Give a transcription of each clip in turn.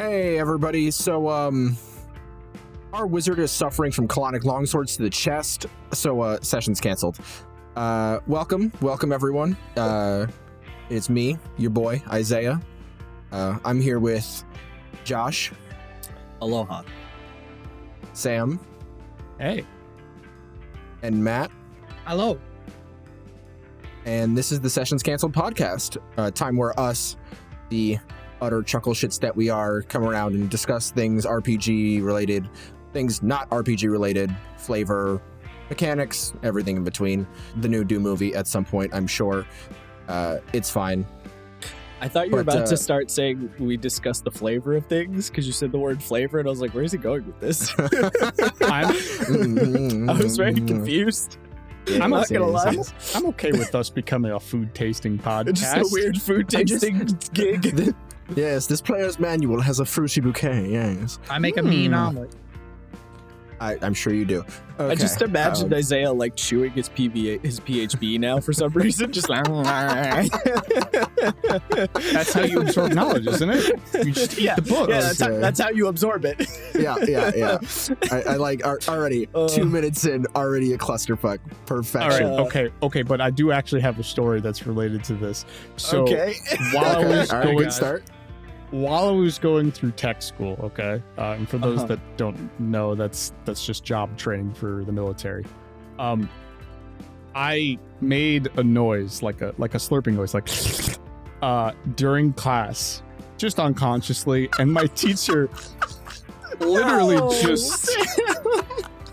Hey, everybody. So, our wizard is suffering from colonic longswords to the chest, so, session's canceled. Welcome, everyone. It's me, your boy, Isaiah. I'm here with Josh. Aloha. Sam. Hey. And Matt. Hello. And this is the Sessions Canceled podcast, a time where us, the utter chuckle shits that we are, come around and discuss things RPG related, things not RPG related, flavor, mechanics, everything in between. The new Doom movie at some point, I'm sure. It's fine. I thought you were about to start saying we discussed the flavor of things because you said the word flavor, and I was like, where's he going with this? I was very confused. Yeah, I'm not gonna lie. I'm okay with us becoming a food tasting podcast. Just a weird food tasting gig. Yes, this player's manual has a fruity bouquet, yes. I make a mean omelet. I'm sure you do. Okay. I just imagined Isaiah like chewing his PHB now for some reason. Just like That's how you absorb knowledge, isn't it? You just eat the book. Yeah, that's how you absorb it. Yeah. I like already 2 minutes in, already a clusterfuck. Perfection. All right, okay, but I do actually have a story that's related to this. So okay. While I was going through tech school, okay, and for those that don't know, that's just job training for the military. I made a noise like a slurping noise, like during class, just unconsciously, and my teacher literally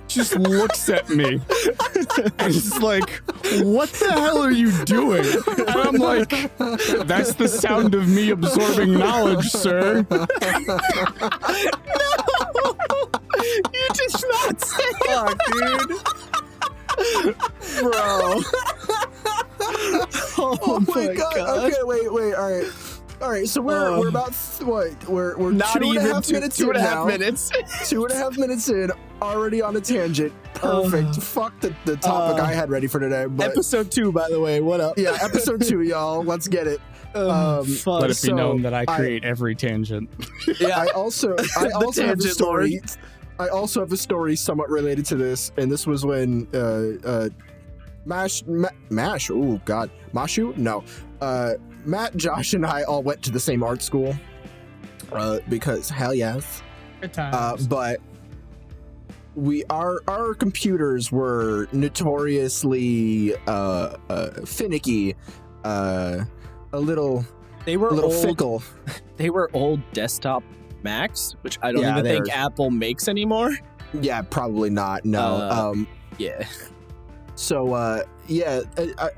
just looks at me and is like, what the hell are you doing? And I'm like, that's the sound of me absorbing knowledge, sir. No! You did not say that, dude. Bro. Oh my god. Okay, wait. All right, so we're about we're not 2.5 minutes in. 2.5 minutes. 2.5 minutes in, already on a tangent. Perfect. Fuck the topic I had ready for today. But episode 2, by the way. What up? yeah, episode 2, y'all. Let's get it. Let it be known that I create every tangent. Yeah, I also have a story. Lord. I also have a story somewhat related to this, and this was when Mashu? No. Matt, Josh, and I all went to the same art school because hell yes. Good times. But our computers were notoriously finicky, a little fickle. They were old desktop Macs, which I don't even think Apple makes anymore. Yeah, probably not. No. Yeah. So, a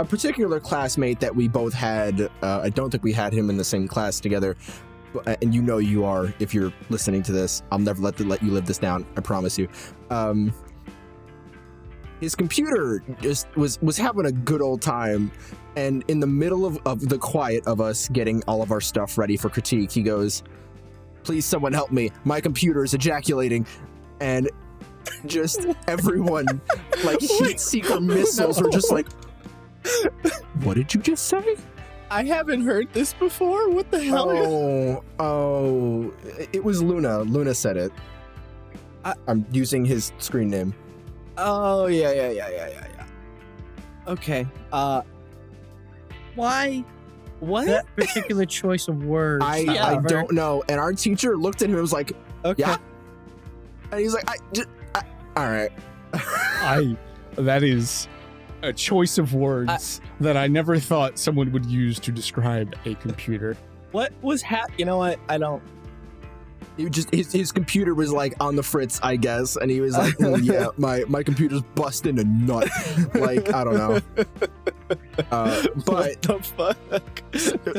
particular classmate that we both had, I don't think we had him in the same class together, and you know you are if you're listening to this. I'll never let you live this down, I promise you. His computer just was having a good old time, and in the middle of the quiet of us getting all of our stuff ready for critique, he goes, "Please someone help me, my computer is ejaculating," and just everyone, like heat seeker missiles, were just like, "What did you just say?" I haven't heard this before. What the hell? Oh, it was Luna. Luna said it. I'm using his screen name. Oh, yeah. Okay. Why? What? That particular choice of words. I don't know. And our teacher looked at him and was like, okay. Yeah. And he's like, all right. That is a choice of words that I never thought someone would use to describe a computer. What was you know what? I don't. It just his computer was like on the fritz, I guess, and he was like, "Oh yeah, my computer's busting a nut." Like, I don't know. What the fuck?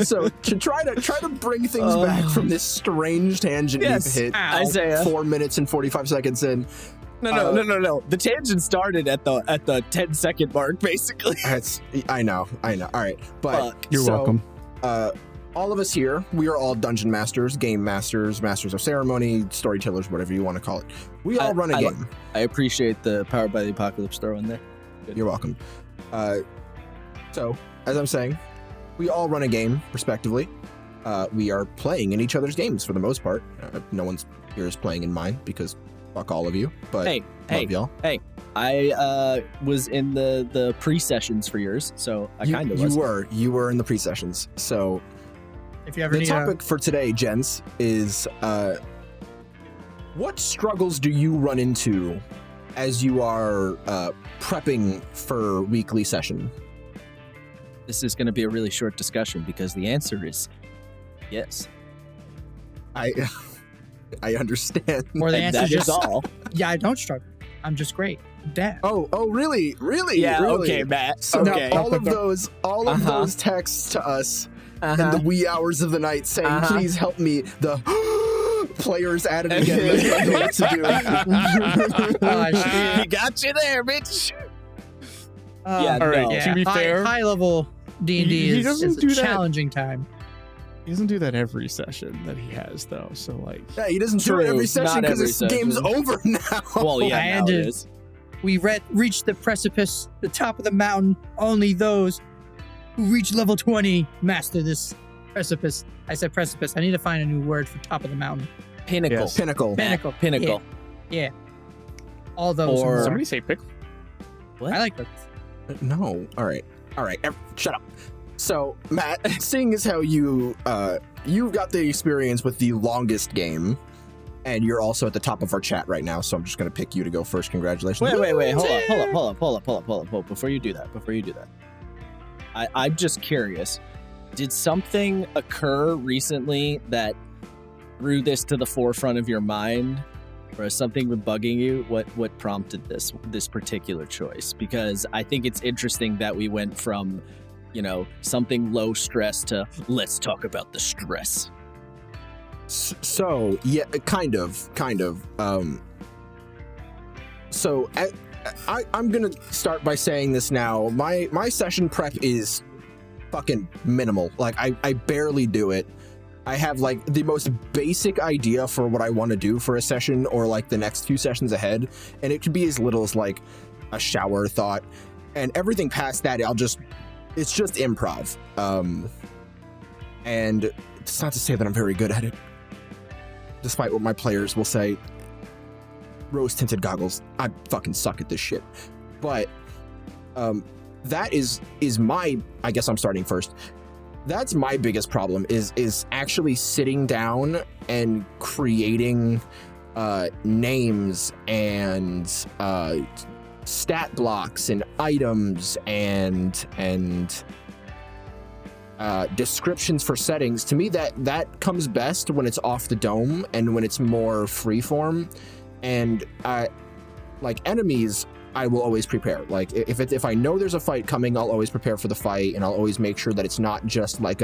So to try to bring things back from this strange tangent we've hit, Isaiah. 4 minutes and 45 seconds in. No. The tangent started at the 10-second mark, basically. I know. All right, but you're welcome. All of us here, we are all dungeon masters, game masters, masters of ceremony, storytellers, whatever you want to call it. We all run a game. I appreciate the Powered by the Apocalypse throw in there. Good. You're welcome. So, as I'm saying, we all run a game, respectively. we are playing in each other's games for the most part. No one's here is playing in mine because fuck all of you. But love y'all. I was in the pre-sessions for yours, so I kind of was. You were in the pre-sessions. So If you ever the need topic for today, gents, is what struggles do you run into as you are prepping for weekly session? This is going to be a really short discussion because the answer is yes. I understand. Or the answer That is is just all. yeah, I don't struggle. I'm just great. Damn. Oh, really? Yeah. Really? Okay, Matt. So okay. now all of those texts to us in the wee hours of the night saying, "Please help me." The players at it again. I don't know what to do. He got you there, bitch. Yeah. All right. No. To be fair, high level D&D he is doesn't a do that. challenging time. he doesn't do that every session that he has, though. So like, Yeah, he doesn't do it every session Not because every this game's session. over now. Well, yeah, And now it is. We reached the precipice, the top of the mountain. Only those who reach level 20 master this precipice. I said precipice. I need to find a new word for top of the mountain. Pinnacle. Yes. Pinnacle. Pinnacle. Pinnacle. Yeah. All those. Or- who somebody say pickle. What? I like that. No. All right. Shut up. So, Matt, seeing as how you've got the experience with the longest game, and you're also at the top of our chat right now, so I'm just gonna pick you to go first. Congratulations. Wait. Hold up. Before you do that. I'm just curious. Did something occur recently that threw this to the forefront of your mind? Or has something been bugging you? What prompted this particular choice? Because I think it's interesting that we went from, something low stress to let's talk about the stress. So yeah, kind of. So I'm gonna start by saying this now. My session prep is fucking minimal. Like I barely do it. I have like the most basic idea for what I want to do for a session or like the next few sessions ahead, and it could be as little as like a shower thought, and everything past that it's just improv. And it's not to say that I'm very good at it, despite what my players will say. Rose-tinted goggles. I fucking suck at this shit. But that is my, I guess I'm starting first. That's my biggest problem is actually sitting down and creating names and stat blocks and items and descriptions for settings. To me, that comes best when it's off the dome and when it's more freeform. And like enemies, I will always prepare. Like if I know there's a fight coming, I'll always prepare for the fight, and I'll always make sure that it's not just like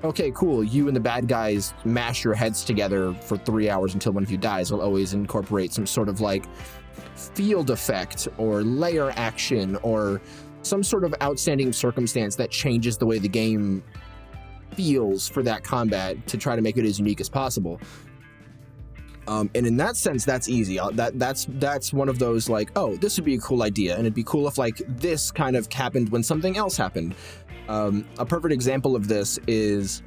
okay, cool, you and the bad guys mash your heads together for 3 hours until one of you dies. I'll always incorporate some sort of like field effect or layer action or some sort of outstanding circumstance that changes the way the game feels for that combat to try to make it as unique as possible. And in that sense, that's easy. That's one of those like, oh, this would be a cool idea, and it'd be cool if like this kind of happened when something else happened. A perfect example of this is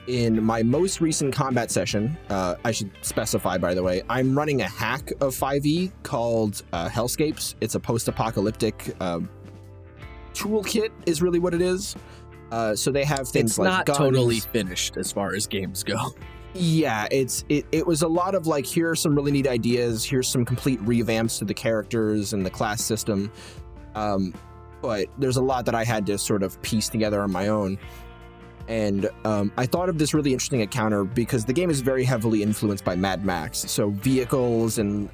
in my most recent combat session. I should specify, by the way, I'm running a hack of 5e called Hellscapes. It's a post-apocalyptic toolkit, is really what it is. So they have things It's like not guns. totally finished as far as games go. Yeah, it was a lot of like, here are some really neat ideas, here's some complete revamps to the characters and the class system, but there's a lot that I had to sort of piece together on my own. And I thought of this really interesting encounter because the game is very heavily influenced by Mad Max, so vehicles and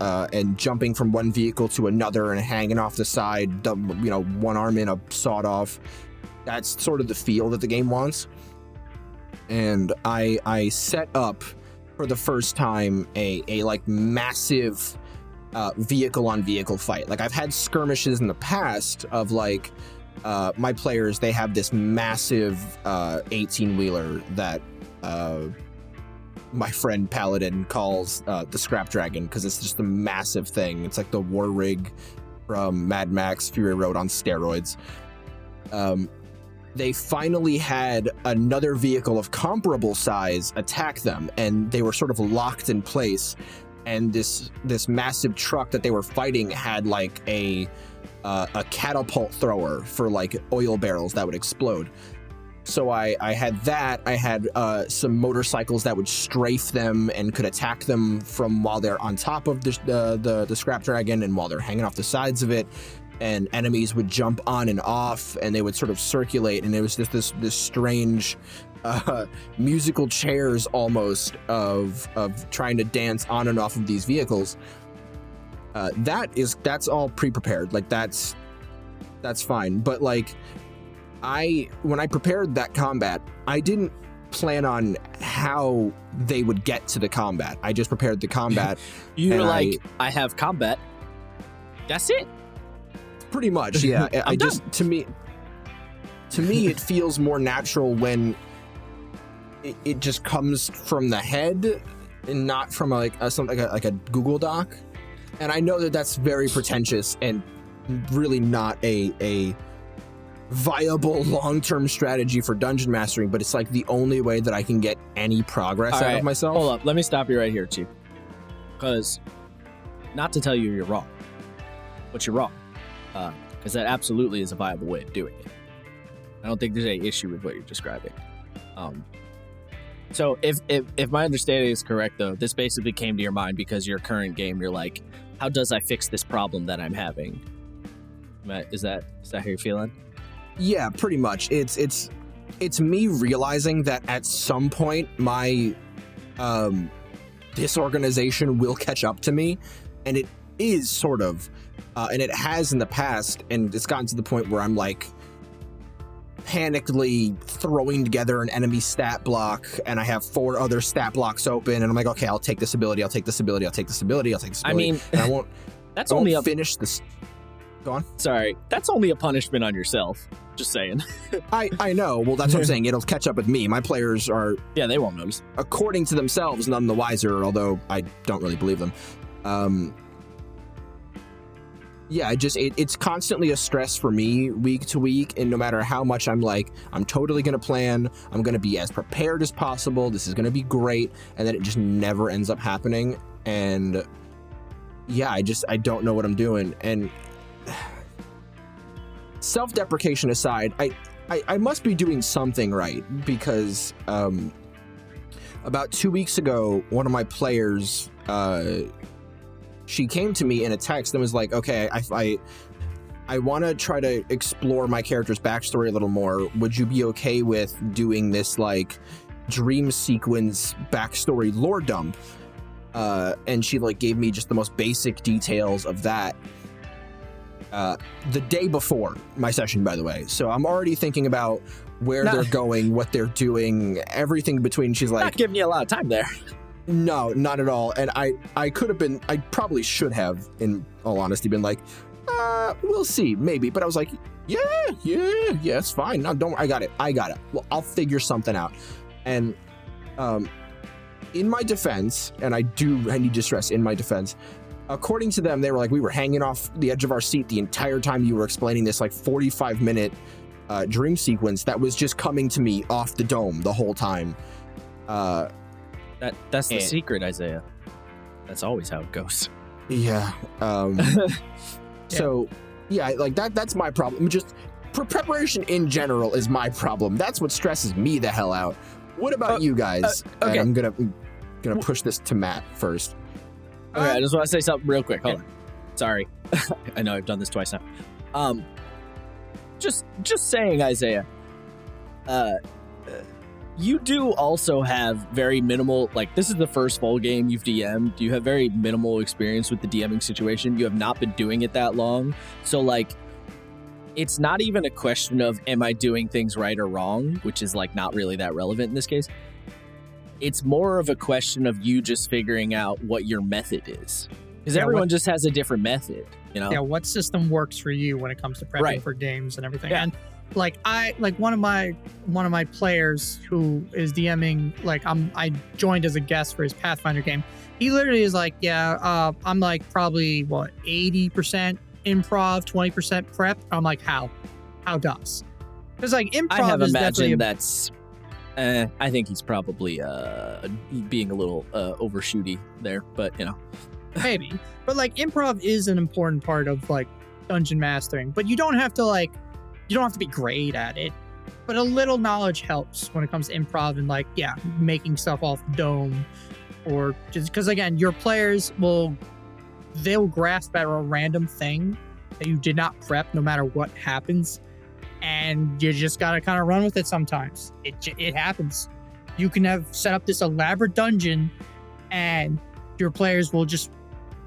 jumping from one vehicle to another and hanging off the side, one arm in a sawed off. That's sort of the feel that the game wants. And I set up for the first time a like massive vehicle on vehicle fight. Like I've had skirmishes in the past of like my players, they have this massive 18-wheeler that my friend Paladin calls the Scrap Dragon because it's just a massive thing. It's like the war rig from Mad Max Fury Road on steroids. they finally had another vehicle of comparable size attack them, and they were sort of locked in place. And this massive truck that they were fighting had like a catapult thrower for like oil barrels that would explode. So I had that. I had some motorcycles that would strafe them and could attack them from while they're on top of the scrap dragon and while they're hanging off the sides of it. And enemies would jump on and off, and they would sort of circulate. And it was just this strange musical chairs almost of trying to dance on and off of these vehicles. That's all pre-prepared. Like that's fine. But like when I prepared that combat, I didn't plan on how they would get to the combat. I just prepared the combat. You were like, I have combat. That's it. Pretty much, yeah. I just to me it feels more natural when it just comes from the head and not from something like a Google Doc. And I know that that's very pretentious and really not a viable long-term strategy for dungeon mastering, but it's like the only way that I can get any progress out of myself. Hold up, let me stop you right here, Chief. Because, not to tell you you're wrong, but you're wrong. Because that absolutely is a viable way of doing it. I don't think there's any issue with what you're describing. So if my understanding is correct, though, this basically came to your mind because your current game, you're like, how does I fix this problem that I'm having? Is that how you're feeling? Yeah, pretty much. It's me realizing that at some point my disorganization will catch up to me, and it is sort of, and it has in the past, and it's gotten to the point where I'm like panically throwing together an enemy stat block, and I have 4 other stat blocks open, and I'm like, okay, I'll take this ability, I'll take this ability, I'll take this ability, I'll take this ability. I mean, and I won't. That's I only won't finish this. Go on. Sorry, that's only a punishment on yourself. Just saying. I know. Well, that's what I'm saying. It'll catch up with me. My players are, yeah, they won't notice. according to themselves, none the wiser, although I don't really believe them. Yeah, it's constantly a stress for me week to week, and no matter how much I'm like, I'm totally going to plan, I'm going to be as prepared as possible, this is going to be great, and then it just never ends up happening, and yeah, I don't know what I'm doing, and self-deprecation aside, I must be doing something right, because about 2 weeks ago, one of my players, she came to me in a text and was like, okay, I want to try to explore my character's backstory a little more. Would you be okay with doing this like dream sequence backstory lore dump? And she like gave me just the most basic details of that the day before my session, by the way. So I'm already thinking about where they're going, what they're doing, everything between. She's like, not giving you a lot of time there. No, not at all. And I could have been, I probably should have, in all honesty, been like, we'll see, maybe. But I was like, yeah, it's fine. No, don't, I got it. Well, I'll figure something out. And in my defense, and I need to stress in my defense, according to them, they were like, we were hanging off the edge of our seat the entire time you were explaining this like 45-minute dream sequence that was just coming to me off the dome the whole time. That's the secret, Isaiah. That's always how it goes. Yeah. So, yeah, like that's my problem. Just preparation in general is my problem. That's what stresses me the hell out. What about you guys? Okay. And I'm gonna push this to Matt first. Okay, I just want to say something real quick. Hold on. Sorry. I know I've done this twice now. Just saying, Isaiah. You do also have very minimal, like, this is the first full game you've DM'd. You have very minimal experience with the DMing situation. You have not been doing it that long. So, like, it's not even a question of, am I doing things right or wrong? Which is, like, not really that relevant in this case. It's more of a question of you just figuring out what your method is. Because everyone just has a different method, you know? Yeah, what system works for you when it comes to prepping for games and everything. Yeah. And like one of my players who is DMing, like I joined as a guest for his Pathfinder game. He literally is like, I'm like probably 80% improv, 20% prep. I'm like, how does? Because like improv I have is definitely imagined that's. I think he's probably being a little overshooty there, but you know. maybe. But like improv is an important part of like dungeon mastering. But you don't have to be great at it. But a little knowledge helps when it comes to improv and like, yeah, making stuff off dome, or just because again, your players they'll grasp at a random thing that you did not prep no matter what happens. And you just gotta kind of run with it sometimes. It happens. You can have set up this elaborate dungeon and your players will just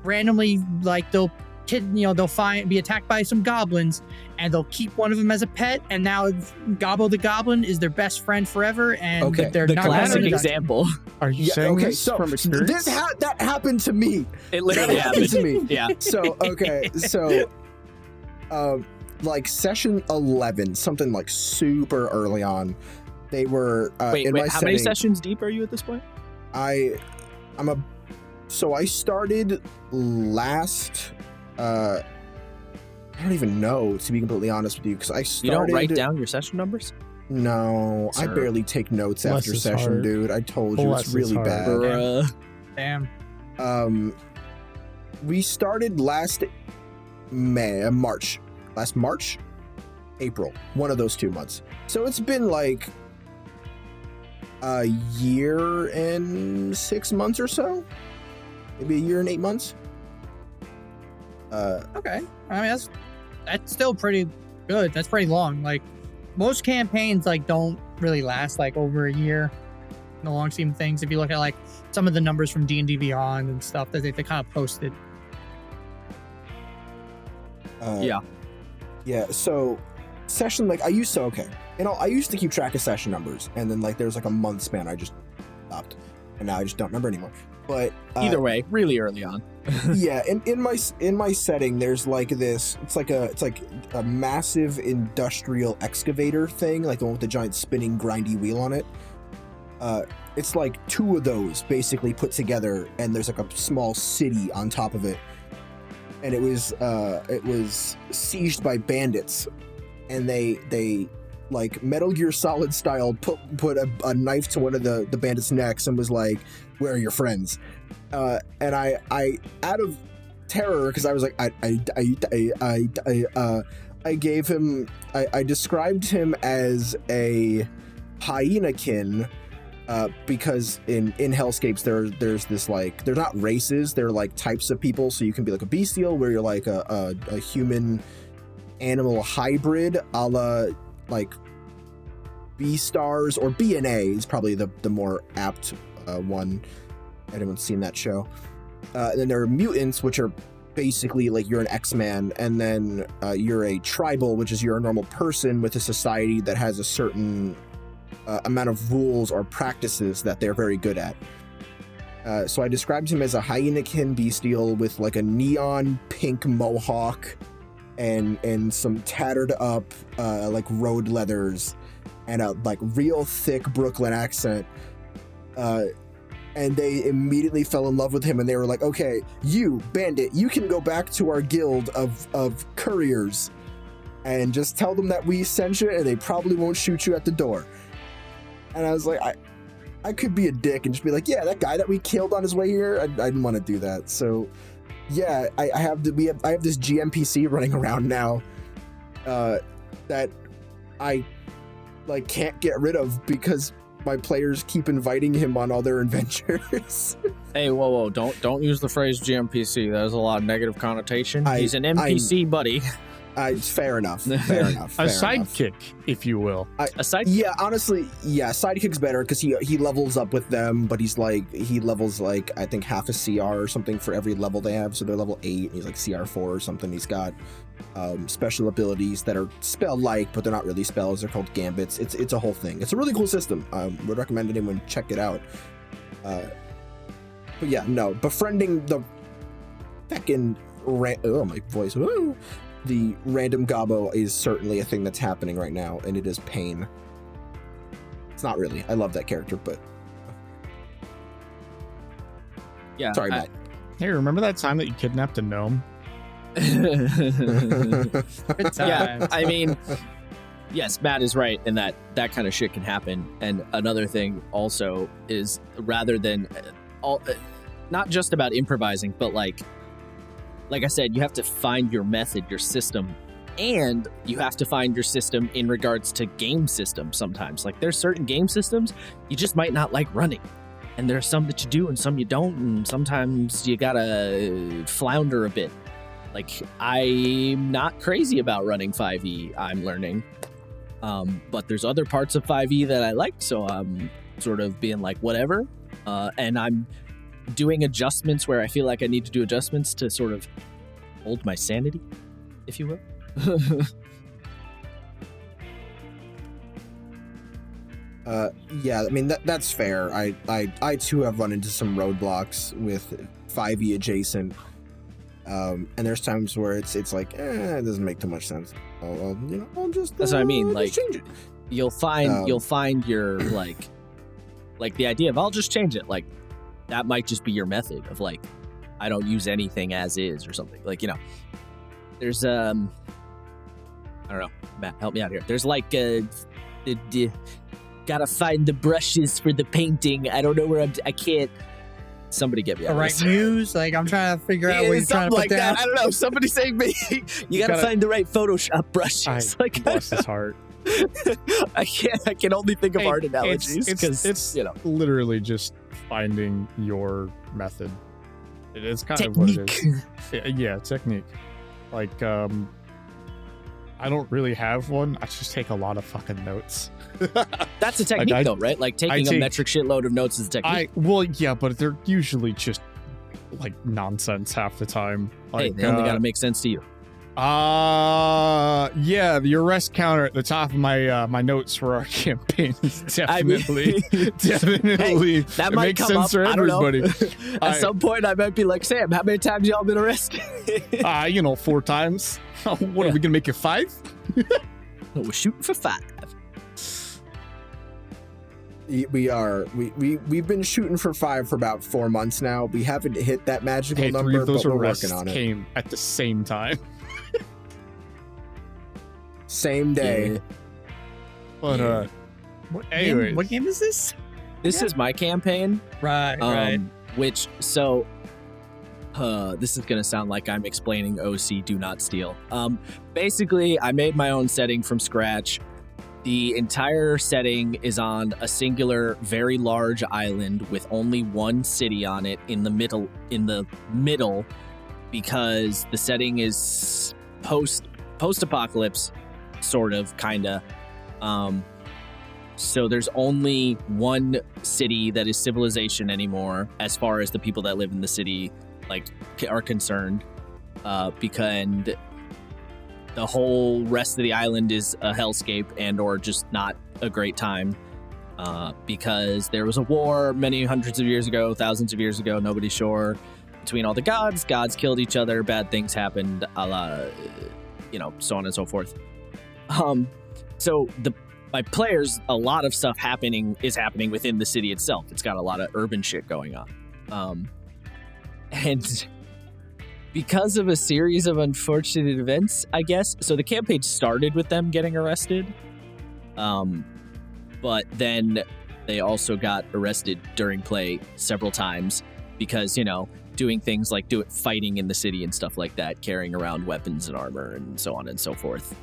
randomly, like, they'll be attacked by some goblins and they'll keep one of them as a pet, and now Gobbo the Goblin is their best friend forever, and they're the not classic going to example. Are you saying this so from experience? that happened to me. It literally happened to me. Yeah. So like session 11, something like super early on, they were Wait, in my how setting, many sessions deep are you at this point? I started last I don't even know, to be completely honest with you, because I started. You don't write down your session numbers? No, I Sir. barely take notes Bless after his session, heart. dude. I told you Bless it's his really heart. bad. Bruh. Damn. We started last March, April, one of those 2 months. So it's been like a year and 6 months or so, maybe a year and 8 months. Okay. I mean, that's still pretty good. That's pretty long. Like, most campaigns like don't really last like over a year in the long scheme of things. If you look at like some of the numbers from D&D Beyond and stuff that they kind of posted. Yeah. So session, like I used to keep track of session numbers, and then like there's like a month span I just stopped, and now I just don't remember anymore. But Either way, really early on. yeah, in my setting, there's like this. It's like a massive industrial excavator thing, like the one with the giant spinning grindy wheel on it. It's like 2 of those basically put together, and there's like a small city on top of it. And it was sieged by bandits, and they like Metal Gear Solid style put a knife to one of the bandits' necks and was like, "Where are your friends?" And I out of terror, because I was like I gave him I described him as a hyena-kin. Because in Hellscapes there's this like, they're not races, they're like types of people. So you can be like a bestial, where you're like a human animal hybrid, a la like Beastars, or BNA is probably the more apt one. Anyone's seen that show? And then there are mutants, which are basically like you're an X-Man, and then you're a tribal, which is you're a normal person with a society that has a certain amount of rules or practices that they're very good at. So I described him as a hyena-kin bestial with like a neon pink mohawk and some tattered up like road leathers and a like real thick Brooklyn accent. And they immediately fell in love with him, and they were like, "Okay, you bandit, you can go back to our guild of couriers and just tell them that we sent you, and they probably won't shoot you at the door." And I was like, I could be a dick and just be like, "Yeah, that guy that we killed on his way here, I didn't want to do that." So, yeah, I have this GMPC running around now that I like can't get rid of because my players keep inviting him on all their adventures. Hey, whoa! Don't use the phrase GMPC. That has a lot of negative connotation. He's an NPC, buddy. Fair enough. Fair enough. A sidekick, if you will. A sidekick? Yeah, honestly, yeah, sidekick's better because he levels up with them, but he levels like I think half a CR or something for every level they have. So they're level 8, and he's like CR4 or something. He's got special abilities that are spell-like, but they're not really spells. They're called gambits. It's a whole thing. It's a really cool system. Would recommend anyone check it out. But yeah, no, befriending the fucking my voice. Woo! The random Gobbo is certainly a thing that's happening right now, and it is pain. It's not really. I love that character, but Yeah. sorry, Matt. Hey, remember that time that you kidnapped a gnome? Good Yeah, times. I mean, yes, Matt is right in that kind of shit can happen. And another thing also is rather than not just about improvising, but like I said, you have to find your method, your system, and you have to find your system in regards to game systems sometimes. Like there's certain game systems you just might not like running. And there's some that you do and some you don't, and sometimes you gotta flounder a bit. Like, I'm not crazy about running 5e, I'm learning. But there's other parts of 5e that I like, so I'm sort of being like, whatever. And I'm doing adjustments where I feel like I need to do adjustments to sort of hold my sanity, if you will. Yeah, I mean that's fair. I too have run into some roadblocks with 5e adjacent, and there's times where it's like it doesn't make too much sense. I'll just that's what I mean. Like change it. You'll find your like the idea of I'll just change it. Like that might just be your method of like I don't use anything as is or something. Like there's I don't know. Matt, help me out here. There's like gotta find the brushes for the painting. I don't know where I can't. Somebody get me out. The right muse. Like I'm trying to figure out what you're trying to put down. That. I don't know. Somebody saying me. You gotta find the right Photoshop brushes. Like bless his heart. I can only think of art analogies because it's literally just finding your method. It's kind technique. of what it is. Yeah, technique. Like I don't really have one. I just take a lot of fucking notes. That's a technique, though, right? Like taking a metric shitload of notes is a technique. Well, yeah, but they're usually just like nonsense half the time. Like, hey, they only gotta make sense to you. Yeah, the arrest counter at the top of my notes for our campaign is definitely hey, that might makes come sense up. for everybody. At some point, I might be like, Sam, how many times y'all been arrested? 4 times. What are we gonna make it 5? We're shooting for 5. We've been shooting for 5 for about 4 months now. We haven't hit that magical number, 3 of those but we're arrests working on it. Came at the same time. Same day. Yeah. But anyways. What game is this? This is my campaign. Right. Which this is gonna sound like I'm explaining OC Do Not Steal. Basically, I made my own setting from scratch. The entire setting is on a singular, very large island with only one city on it in the middle, because the setting is post-apocalypse, sort of, kinda. So there's only one city that is civilization anymore, as far as the people that live in the city are concerned, because the whole rest of the island is a hellscape and or just not a great time, because there was a war many hundreds of years ago, thousands of years ago, nobody's sure, between all the gods killed each other, bad things happened, so on and so forth. So my players, a lot of stuff is happening within the city itself. It's got a lot of urban shit going on. And because of a series of unfortunate events, I guess, so the campaign started with them getting arrested. But then they also got arrested during play several times because, doing things like fighting in the city and stuff like that, carrying around weapons and armor and so on and so forth.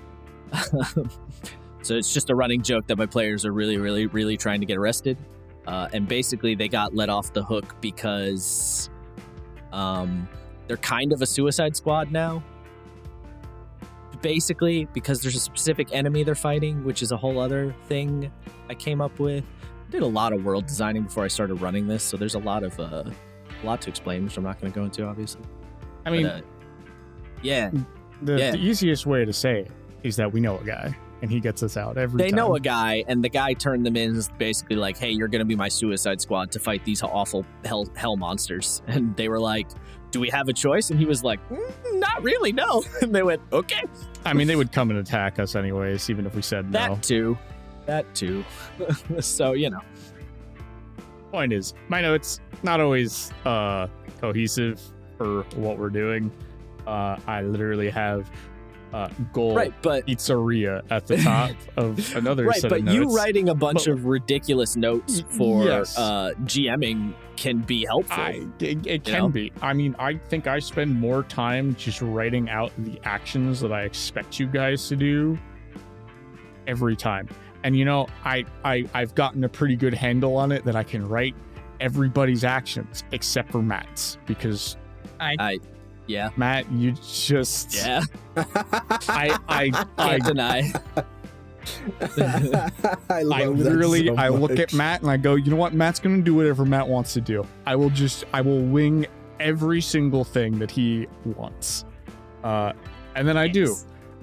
So it's just a running joke that my players are really, really, really trying to get arrested. And basically they got let off the hook because they're kind of a suicide squad now. Basically, because there's a specific enemy they're fighting, which is a whole other thing I came up with. I did a lot of world designing before I started running this, so there's a lot to explain, which I'm not going to go into, obviously. I mean, the easiest way to say it is that we know a guy, and he gets us out every time. They know a guy, and the guy turned them in, basically like, hey, you're going to be my suicide squad to fight these awful hell monsters. And they were like, do we have a choice? And he was like, not really, no. And they went, okay. I mean, they would come and attack us anyways, even if we said no. That too. So, Point is, my notes, not always cohesive for what we're doing. I literally have gold Right, but pizzeria at the top of another right, set but of notes. you writing a bunch But- of ridiculous notes for Yes. GMing can be helpful. It can be. I mean, I think I spend more time just writing out the actions that I expect you guys to do every time. And I've gotten a pretty good handle on it that I can write everybody's actions except for Matt's, because Yeah, Matt, you just yeah, I can't deny. I I love literally that so I look much. at Matt and I go, you know what? Matt's gonna do whatever Matt wants to do. I will wing every single thing that he wants. And then I do.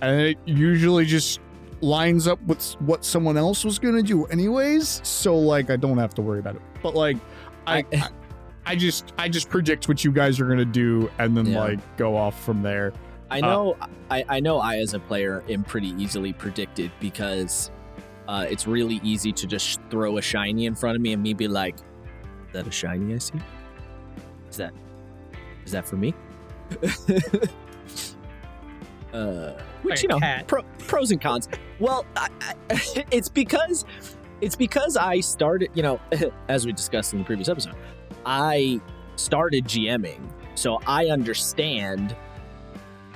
And it usually just lines up with what someone else was gonna do anyways. So like I don't have to worry about it. But like I just predict what you guys are gonna do and then Yeah. like go off from there. I know. I know. I, as a player, am pretty easily predicted because it's really easy to just throw a shiny in front of me and me be like, "Is that a shiny I see? Is that for me?" Which Like a cat. pros and cons. Well, it's because I started. As we discussed in the previous episode, I started GMing, so I understand.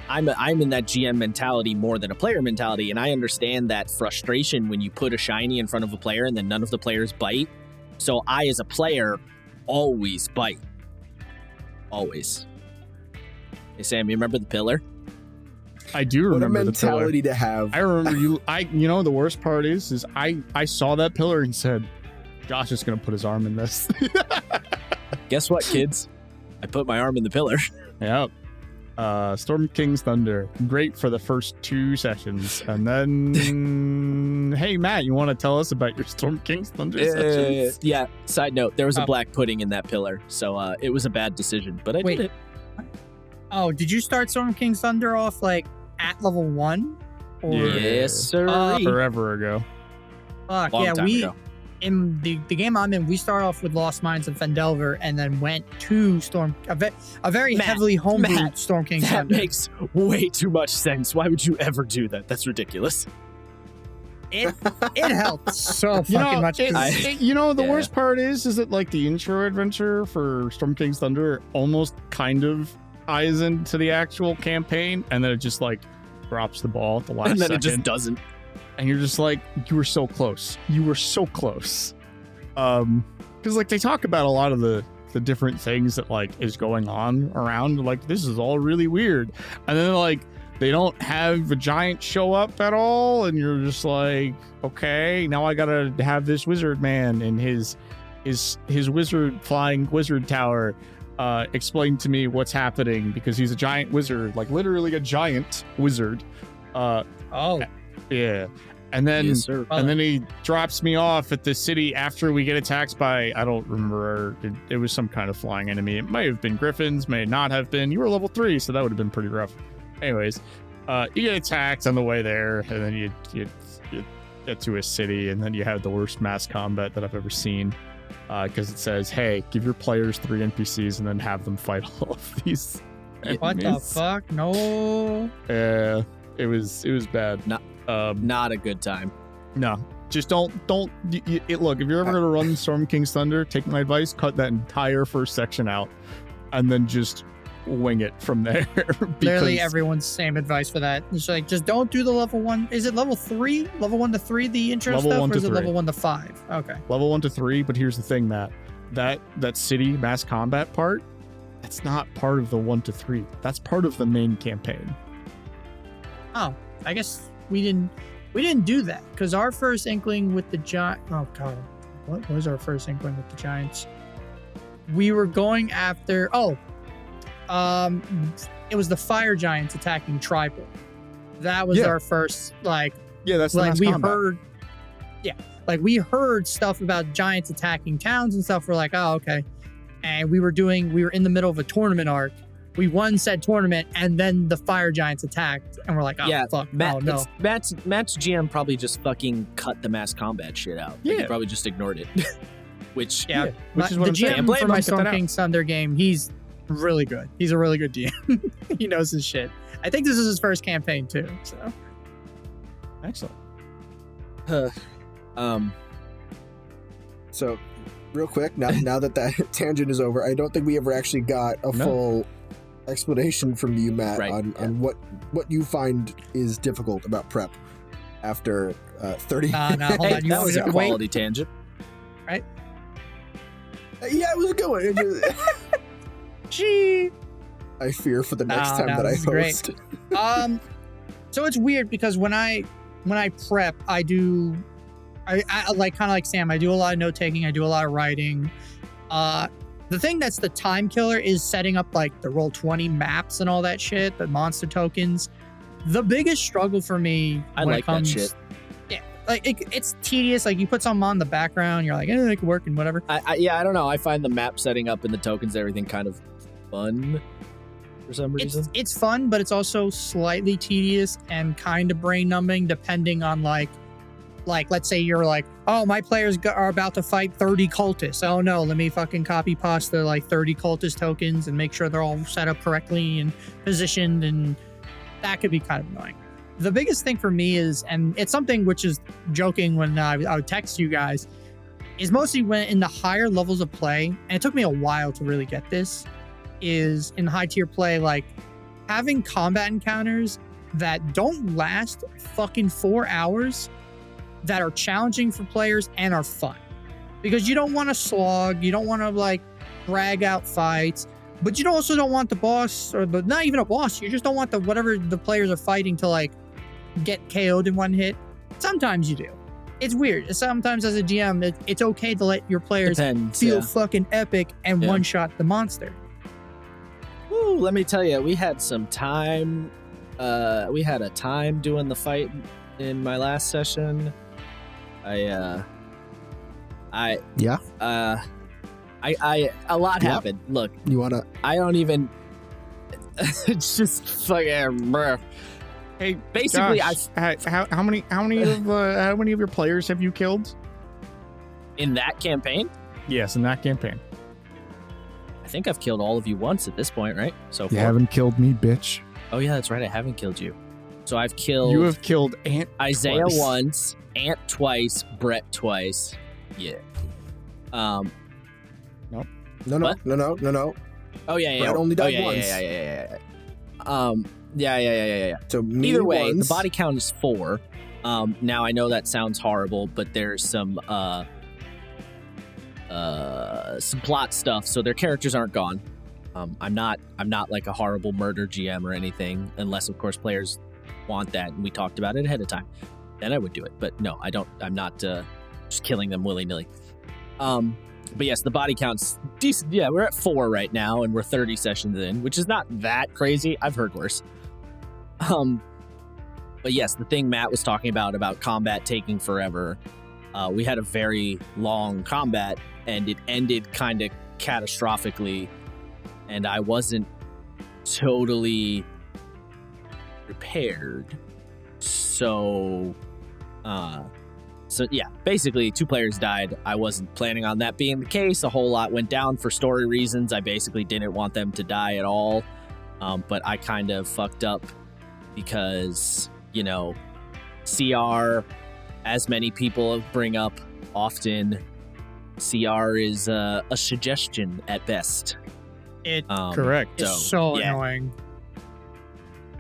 I'm in that GM mentality more than a player mentality, and I understand that frustration when you put a shiny in front of a player and then none of the players bite. So I, as a player, always bite. Always. Hey Sam, you remember the pillar? I do What a remember the pillar. mentality to have. I remember the worst part is I saw that pillar and said, Josh is gonna put his arm in this. Guess what, kids? I put my arm in the pillar. Yep. Storm King's Thunder. Great for the first 2 sessions. And then hey Matt, you wanna tell us about your Storm King's Thunder sessions? Yeah, side note, there was a Oh. black pudding in that pillar, so it was a bad decision, but I Wait. did it. Oh, did you start Storm King's Thunder off like at level 1? Or Yeah. Yes, sir. Forever ago. fuck Long yeah, time we ago. in the game I'm in, we start off with Lost Mines and Fendelver, and then went to a very Matt, heavily homebrewed Matt, Storm King's That Thunder. makes way too much sense. Why would you ever do that? That's ridiculous. It helped so You fucking know, much. 'cause the Yeah. worst part is that like the intro adventure for Storm King's Thunder almost kind of ties into the actual campaign, and then it just like drops the ball at the last And then second. it just doesn't. And you're just like, you were so close. You were so close. Because like they talk about a lot of the different things that like is going on around. Like this is all really weird, and then like they don't have a giant show up at all, and you're just like, okay, now I gotta have this wizard man and his flying wizard tower explain to me what's happening, because he's a giant wizard, like literally a giant wizard. oh, Yeah. And then Yes, sir. and then he drops me off at the city after we get attacked by, I don't remember, it was some kind of flying enemy. It may have been griffins, may not have been. You were level 3, so that would have been pretty rough. Anyways, you get attacked on the way there, and then you get to a city, and then you have the worst mass combat that I've ever seen. Because it says, hey, give your players 3 NPCs and then have them fight all of these what the enemies. fuck? No. Yeah, it was bad. Not a good time. No, just don't. Look, if you're ever gonna run Storm King's Thunder, take my advice: cut that entire first section out, and then just wing it from there. Literally because everyone's same advice for that. It's like, just don't do the level 1. Is it level 3? Level 1 to 3, the intro Level stuff? 1 Or to is it 3. level 1 to 5? Okay. level 1 to 3. But here's the thing, Matt: that city mass combat part, that's not part of the 1 to 3. That's part of the main campaign. Oh, I guess we didn't do that, because our first inkling with the giant. Oh god, what was our first inkling with the giants? We were going after. It was the fire giants attacking tribal. That was Yeah. our first Yeah, that's the like mass we combat. heard. Yeah, like we heard stuff about giants attacking towns and stuff. We're like, oh okay, and we were in the middle of a tournament arc. We won said tournament, and then the fire giants attacked, and we're like, oh Yeah, fuck, Matt, oh no. Matt's GM probably just fucking cut the mass combat shit out. Like, he Yeah. probably just ignored it. Which Yeah, which is what the I'm saying. GM Blame for him, my get Storm that out. King's Thunder game, he's really good. He's a really good DM. He knows his shit. I think this is his first campaign too. So Excellent. So, real quick, now that tangent is over, I don't think we ever actually got a full explanation from you, Matt, on what you find is difficult about prep after 30. no, hold Hey, on. You that was a wait. quality tangent. Yeah, it was a good one. It just- Gee. I fear for the next No, time that I this is great. host. So it's weird because when I prep, I like kind of like Sam. I do a lot of note taking. I do a lot of writing. The thing that's the time killer is setting up like the Roll20 maps and all that shit, the monster tokens. The biggest struggle for me I when like it comes, that shit. yeah, like it's tedious. Like you put something on the background, you're like, it could work and whatever. I don't know. I find the map setting up and the tokens, everything kind of fun for some reason. It's fun, but it's also slightly tedious and kind of brain numbing depending on like let's say you're like, oh, my players are about to fight 30 cultists. Oh no, let me fucking copy paste the like 30 cultist tokens and make sure they're all set up correctly and positioned, and that could be kind of annoying. The biggest thing for me is, and it's something which is joking when I would text you guys, is mostly when in the higher levels of play, and it took me a while to really get this, is in high tier play, like having combat encounters that don't last fucking 4 hours, that are challenging for players and are fun. Because you don't want to slog, you don't want to like drag out fights, but you also don't want the boss, or not even a boss, you just don't want whatever the players are fighting to like get KO'd in one hit. Sometimes you do. It's weird. Sometimes as a GM, it's okay to let your players feel fucking epic and one-shot the monster. Woo, let me tell you, we had some time. We had a time doing the fight in my last session. A lot happened. Look, You wanna? I don't even. It's just fucking. Bruh. Hey, Basically, Josh, how many of your players have you killed? in that campaign, Yes, in that campaign. I think I've killed all of you once at this point, right? So You far. haven't killed me, bitch. Oh yeah, that's right. I haven't killed you. So I've killed. You have killed Ant Isaiah twice. once, Ant twice, Brett twice. Yeah. No. What? No. Oh yeah. Brett only died yeah, once. Yeah. Yeah. So me Either way, once. the body count is 4. Now I know that sounds horrible, but there's some plot stuff, so their characters aren't gone. I'm not like a horrible murder GM or anything, unless of course players want that, and we talked about it ahead of time. Then I would do it, but no, I don't. I'm not just killing them willy nilly. But yes, the body count's decent. Yeah, we're at 4 right now, and we're 30 sessions in, which is not that crazy. I've heard worse. But yes, the thing Matt was talking about combat taking forever. We had a very long combat, and it ended kind of catastrophically, and I wasn't totally prepared. So yeah, basically 2 players died. I wasn't planning on that being the case. A whole lot went down for story reasons. I basically didn't want them to die at all. But I kind of fucked up because, you know, CR, as many people bring up often, CR is a suggestion at best. Correct. It's so yeah. annoying.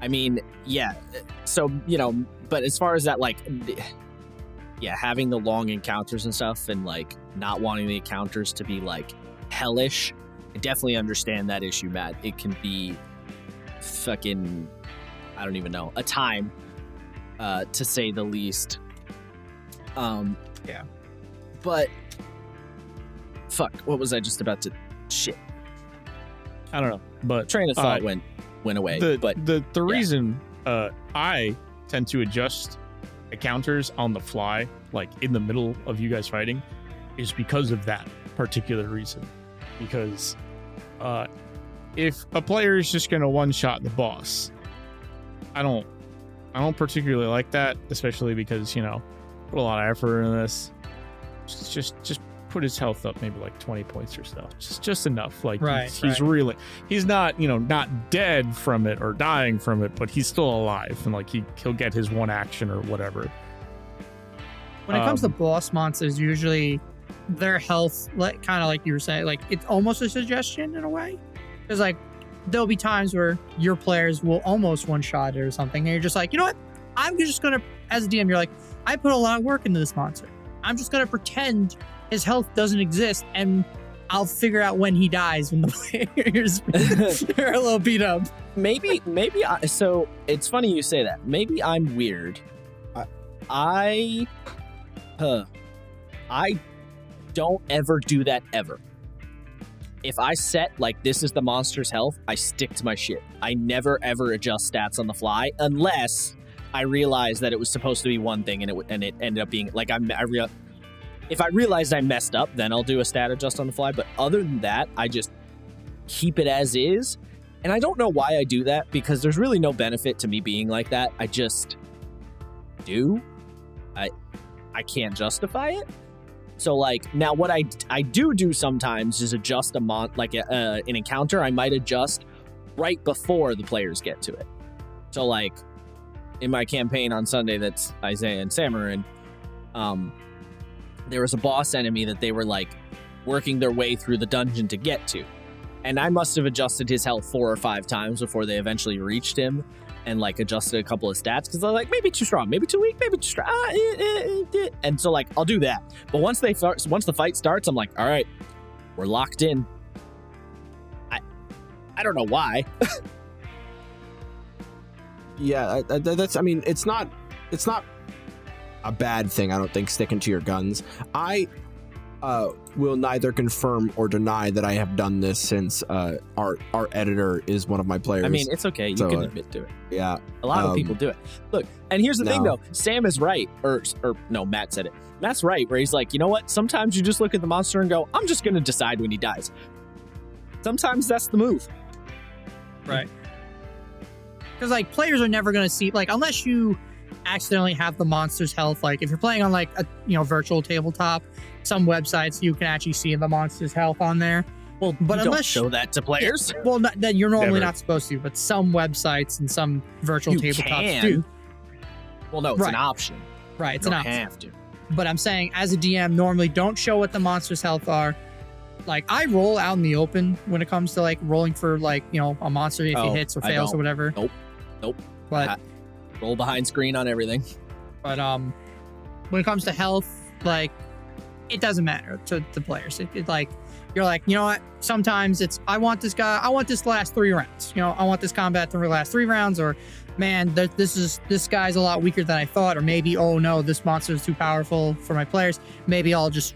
I mean, yeah. So, you know, but as far as that, like, yeah, having the long encounters and stuff, and like not wanting the encounters to be like hellish, I definitely understand that issue, Matt. It can be fucking, I don't even know, a time, to say the least. Yeah. But fuck, what was I just about to? Shit, I don't know, but train of thought went away. The reason I tend to adjust encounters on the fly, like in the middle of you guys fighting, is because of that particular reason. Because if a player is just gonna one-shot the boss, I don't particularly like that, especially because, you know, put a lot of effort into this. Just put his health up maybe like 20 points or so. Just enough. Like he's right. really, he's not, not dead from it or dying from it, but he's still alive, and like he'll get his one action or whatever. When it comes to boss monsters, usually their health, like kind of like you were saying, like it's almost a suggestion in a way. Because like there'll be times where your players will almost one-shot it or something, and you're just like, you know what? I'm just gonna, as a DM, you're like, I put a lot of work into this monster. I'm just gonna pretend his health doesn't exist, and I'll figure out when he dies when the players are a little beat up. Maybe. So it's funny you say that. Maybe I'm weird. I don't ever do that ever. If I set like this is the monster's health, I stick to my shit. I never ever adjust stats on the fly unless I realize that it was supposed to be one thing and it ended up being like if I realized I messed up, then I'll do a stat adjust on the fly. But other than that, I just keep it as is. And I don't know why I do that, because there's really no benefit to me being like that. I just do. I can't justify it. So like now what I do sometimes is adjust an encounter. I might adjust right before the players get to it. So like in my campaign on Sunday, that's Isaiah and Samarin, there was a boss enemy that they were like working their way through the dungeon to get to. And I must have adjusted his health 4 or 5 times before they eventually reached him, and like adjusted a couple of stats, because they're like, maybe too strong, maybe too weak, maybe too strong. And so like I'll do that. But once the fight starts, I'm like, all right, we're locked in. I don't know why. Yeah, that's. I mean, it's not a bad thing. I don't think, sticking to your guns. I will neither confirm or deny that I have done this since our editor is one of my players. I mean, it's okay. You can admit to it. Yeah, a lot of people do it. Look, and here's the thing though. Sam is right, or no, Matt said it. Matt's right, where he's like, you know what? Sometimes you just look at the monster and go, I'm just gonna decide when he dies. Sometimes that's the move. Right. Because like players are never going to see, like, unless you accidentally have the monster's health. Like if you're playing on like a virtual tabletop, some websites you can actually see the monster's health on there. Well, but unless don't show that to players. Well, that you're normally not supposed to, but some websites and some virtual tabletops do. Well, no, it's an option. Right, it's an option. You don't have to. But I'm saying, as a DM, normally don't show what the monster's health are. Like, I roll out in the open when it comes to, like, rolling for, like, a monster if he hits or fails or whatever. Nope. But I roll behind screen on everything. But when it comes to health, like, it doesn't matter to the players. It like, you're like, you know what? Sometimes it's, I want this last 3 rounds. I want this combat to last 3 rounds, or, man, this guy's a lot weaker than I thought, or maybe, oh no, this monster is too powerful for my players. Maybe I'll just,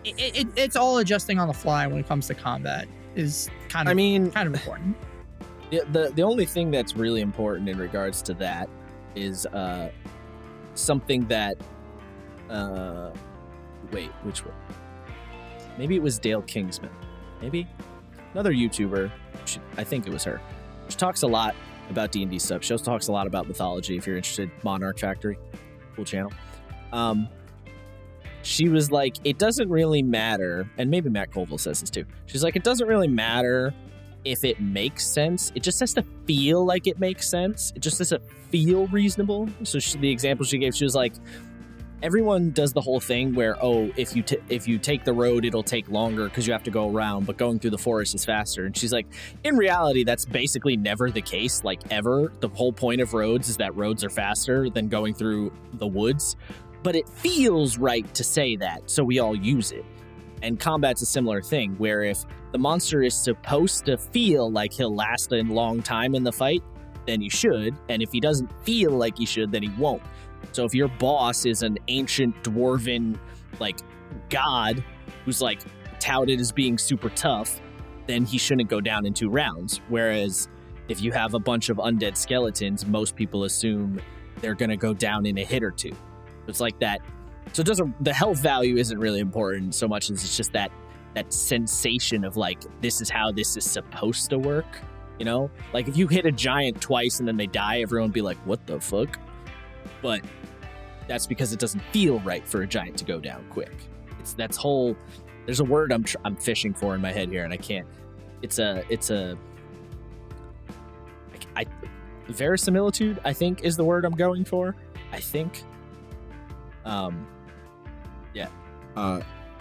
it's all adjusting on the fly when it comes to combat is kind of important. The only thing that's really important in regards to that is something that wait, which one? Maybe it was Dale Kingsman. Maybe another YouTuber. I think it was her. She talks a lot about D&D stuff. She also talks a lot about mythology. If you're interested, Monarch Factory, cool channel. She was like, it doesn't really matter, and maybe Matt Colville says this too. She's like, it doesn't really matter if it makes sense. It just has to feel like it makes sense. It just has to feel reasonable. So the example she gave, she was like, everyone does the whole thing where, if you take the road, it'll take longer because you have to go around, but going through the forest is faster. And she's like, in reality, that's basically never the case, like ever. The whole point of roads is that roads are faster than going through the woods. But it feels right to say that, so we all use it. And combat's a similar thing, where if the monster is supposed to feel like he'll last a long time in the fight, then he should. And if he doesn't feel like he should, then he won't. So if your boss is an ancient dwarven, like, god who's, like, touted as being super tough, then he shouldn't go down in 2 rounds. Whereas if you have a bunch of undead skeletons, most people assume they're going to go down in a hit or 2. It's like that. So the health value isn't really important so much as it's just that sensation of, like, this is how this is supposed to work, Like, if you hit a giant twice and then they die, everyone would be like, what the fuck? But that's because it doesn't feel right for a giant to go down quick. that's whole. There's a word I'm fishing for in my head here, and I can't. Verisimilitude, I think, is the word I'm going for. I think.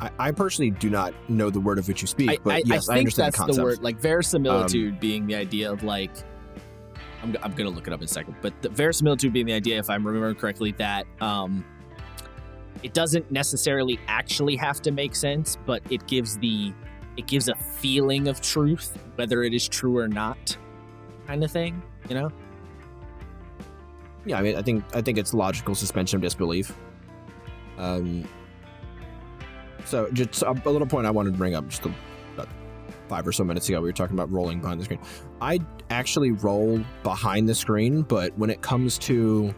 I personally do not know the word of which you speak, but yes, I think understand that's the concept. the word. Like verisimilitude being the idea of like, I'm gonna look it up in a second, but the verisimilitude being the idea, if I'm remembering correctly, that it doesn't necessarily actually have to make sense, but it gives a feeling of truth, whether it is true or not, kind of thing, you know? Yeah, I mean, I think it's logical suspension of disbelief. So just a little point I wanted to bring up just about 5 or so minutes ago. We were talking about rolling behind the screen. I actually roll behind the screen, but when it comes to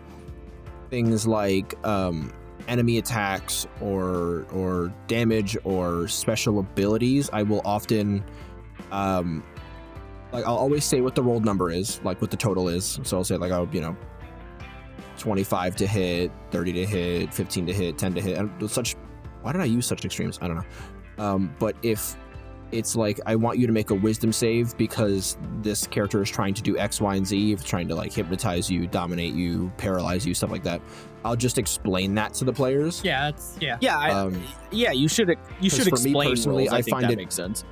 things like enemy attacks or damage or special abilities, I will often I'll always say what the rolled number is, like what the total is. So I'll say like, 25 to hit, 30 to hit, 15 to hit, 10 to hit. Why did I use such extremes? I don't know. But if it's like, I want you to make a wisdom save because this character is trying to do X, Y, and Z, if trying to like hypnotize you, dominate you, paralyze you, stuff like that, I'll just explain that to the players. Yeah, You should explain. Me personally, rules. I think find that it makes sense.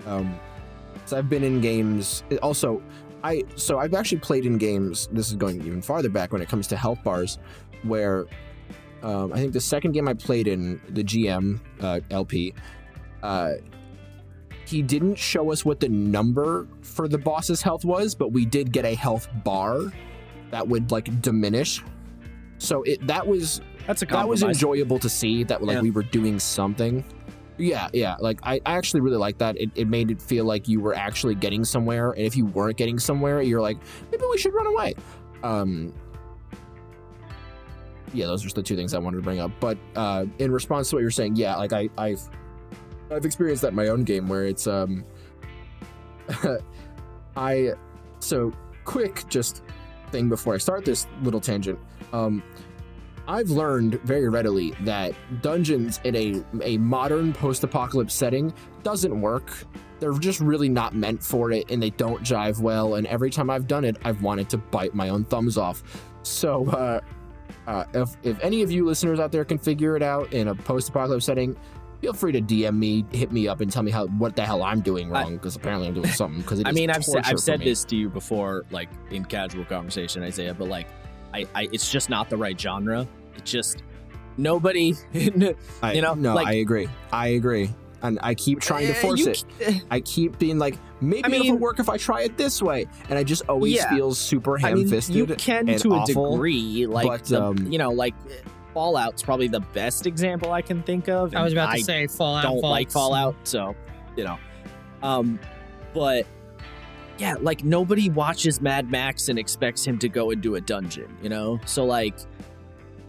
So I've been in games. Also, I've actually played in games. This is going even farther back when it comes to health bars, where I think the second game I played in, the GM LP, he didn't show us what the number for the boss's health was, but we did get a health bar that would like diminish. So that was enjoyable to see that like we were doing something. Yeah. Like I actually really like that. It made it feel like you were actually getting somewhere, and if you weren't getting somewhere, you're like, maybe we should run away. Yeah, those are the 2 things I wanted to bring up. But in response to what you're saying, yeah, like I've experienced that in my own game where it's quick just thing before I start this little tangent. I've learned very readily that dungeons in a modern post-apocalypse setting doesn't work. They're just really not meant for it, and they don't jive well. And every time I've done it, I've wanted to bite my own thumbs off. So if any of you listeners out there can figure it out in a post-apocalypse setting, feel free to DM me, hit me up, and tell me what the hell I'm doing wrong, because apparently I'm doing something. Because I've said this to you before, like in casual conversation, Isaiah, but like it's just not the right genre. It's just nobody, I agree. And I keep trying to force it. I keep being like, maybe it'll work if I try it this way. And I just always feel super ham-fisted. You can and to awful, a degree, like, like Fallout's probably the best example I can think of. I was about to say Fallout. Don't like Fallout, so, but yeah, like nobody watches Mad Max and expects him to go into a dungeon, So like,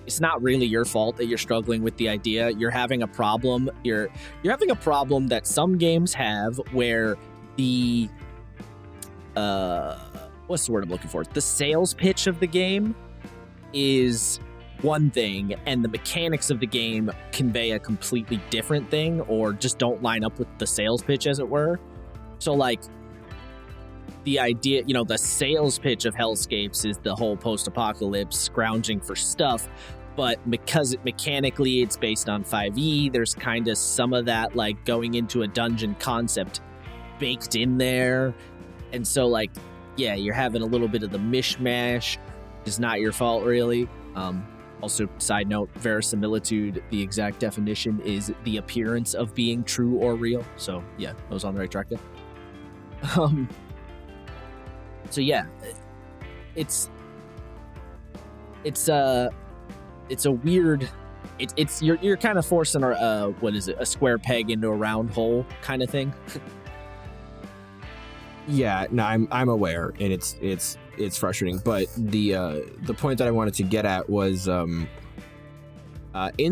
it's not really your fault that you're struggling with the idea. You're having a problem. You're having a problem that some games have where the what's the word I'm looking for? The sales pitch of the game is one thing, and the mechanics of the game convey a completely different thing, or just don't line up with the sales pitch, as it were. So like, the idea, the sales pitch of Hellscapes is the whole post-apocalypse scrounging for stuff, but because mechanically it's based on 5e, there's kind of some of that like going into a dungeon concept baked in there. And so like, yeah, you're having a little bit of the mishmash. It's not your fault, really. Also, side note, verisimilitude, the exact definition is the appearance of being true or real. So yeah, I was on the right track there. So yeah, it's a weird. It's you're kind of forcing a square peg into a round hole kind of thing. Yeah, no, I'm aware, and it's frustrating. But the point that I wanted to get at was in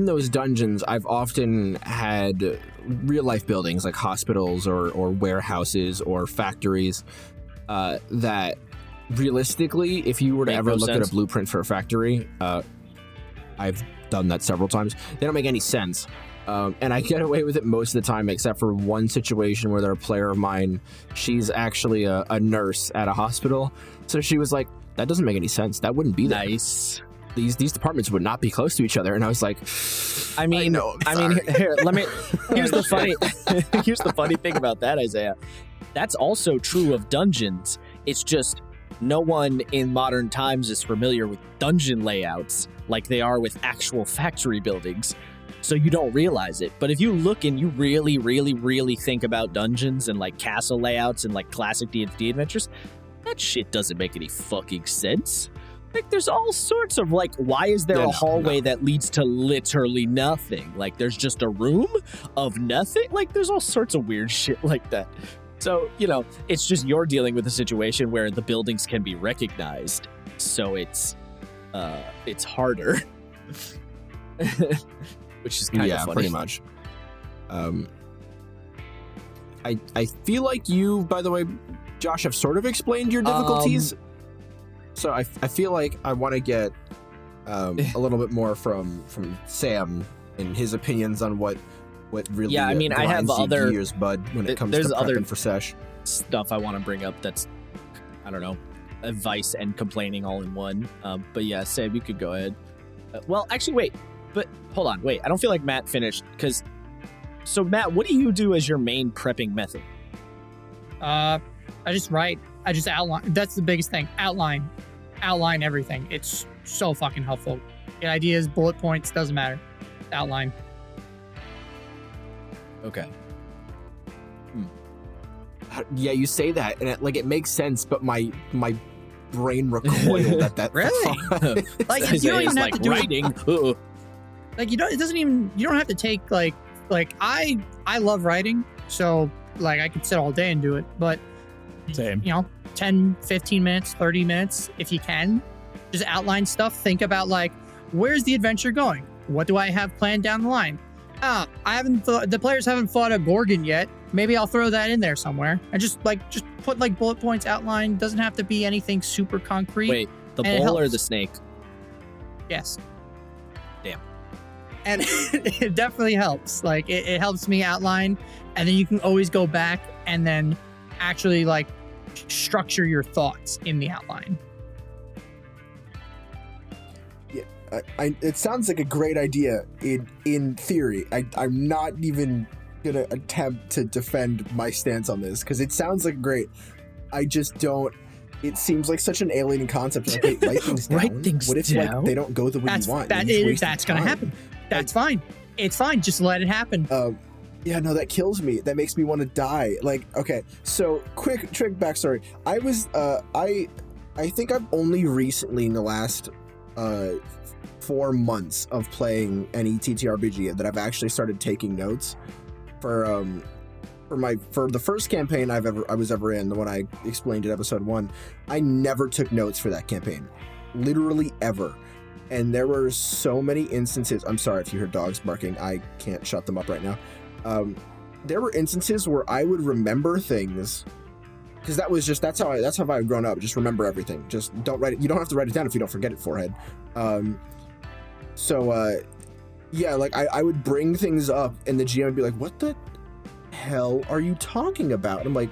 those dungeons, I've often had real life buildings like hospitals or warehouses or factories that realistically, if you were to ever look at a blueprint for a factory, I've done that several times. They don't make any sense. And I get away with it most of the time, except for one situation where they're a player of mine. She's actually a nurse at a hospital. So she was like, that doesn't make any sense. That wouldn't be there. Nice. These departments would not be close to each other. And I was like, I mean, here, here's the funny thing about that, Isaiah. That's also true of dungeons. It's just no one in modern times is familiar with dungeon layouts like they are with actual factory buildings. So you don't realize it. But if you look and you really, really, really think about dungeons and like castle layouts and like classic D&D adventures, that shit doesn't make any fucking sense. Like, there's all sorts of like, why is there a hallway that leads to literally nothing? Like, there's just a room of nothing? Like, there's all sorts of weird shit like that. So, it's just you're dealing with a situation where the buildings can be recognized. So it's harder. Which is kind of funny. Pretty much. I feel like you, by the way, Josh, have sort of explained your difficulties. So I feel like I want to get a little bit more from Sam and his opinions on what really. Yeah, I mean, I have other gears, bud, when it comes to prepping for sesh. Stuff I want to bring up that's, I don't know, advice and complaining all in one. But yeah, Sam, you could go ahead. Well, actually, wait. But hold on, wait. I don't feel like Matt finished because. So Matt, what do you do as your main prepping method? I just write. I just outline. That's the biggest thing. Outline everything. It's so fucking helpful. Get ideas, bullet points, doesn't matter. Outline. Okay. Yeah, you say that, and it makes sense, but my brain recoiled at that. Really? Like, you don't even have to do writing. Like, you don't. It doesn't even. You don't have to take like I love writing, so like I could sit all day and do it, but. Same. 10, 15 minutes, 30 minutes, if you can. Just outline stuff. Think about, like, where's the adventure going? What do I have planned down the line? The players haven't fought a Gorgon yet. Maybe I'll throw that in there somewhere. And just put, like, bullet points, outline. Doesn't have to be anything super concrete. Wait, the bull or the snake? Yes. Damn. And it definitely helps. Like, it helps me outline. And then you can always go back and then actually like structure your thoughts in the outline. Yeah, it sounds like a great idea in theory. I'm not even gonna attempt to defend my stance on this because it sounds like great. I just don't. It seems like such an alien concept. Like, wait, write things down. Write things what if down? Like they don't go the way you want? That's gonna happen. That's fine. It's fine. Just let it happen. Yeah, no, that kills me. That makes me want to die. Like, okay, so quick backstory. I was, I think I've only recently in the last 4 months of playing any TTRPG that I've actually started taking notes for the first campaign I was ever in, the one I explained in episode 1. I never took notes for that campaign, literally ever. And there were so many instances. I'm sorry if you heard dogs barking. I can't shut them up right now. There were instances where I would remember things because that's how I've grown up. Just remember everything. Just don't write it. You don't have to write it down if you don't forget it, forehead. Yeah, like I would bring things up and the GM would be like, what the hell are you talking about? And I'm like,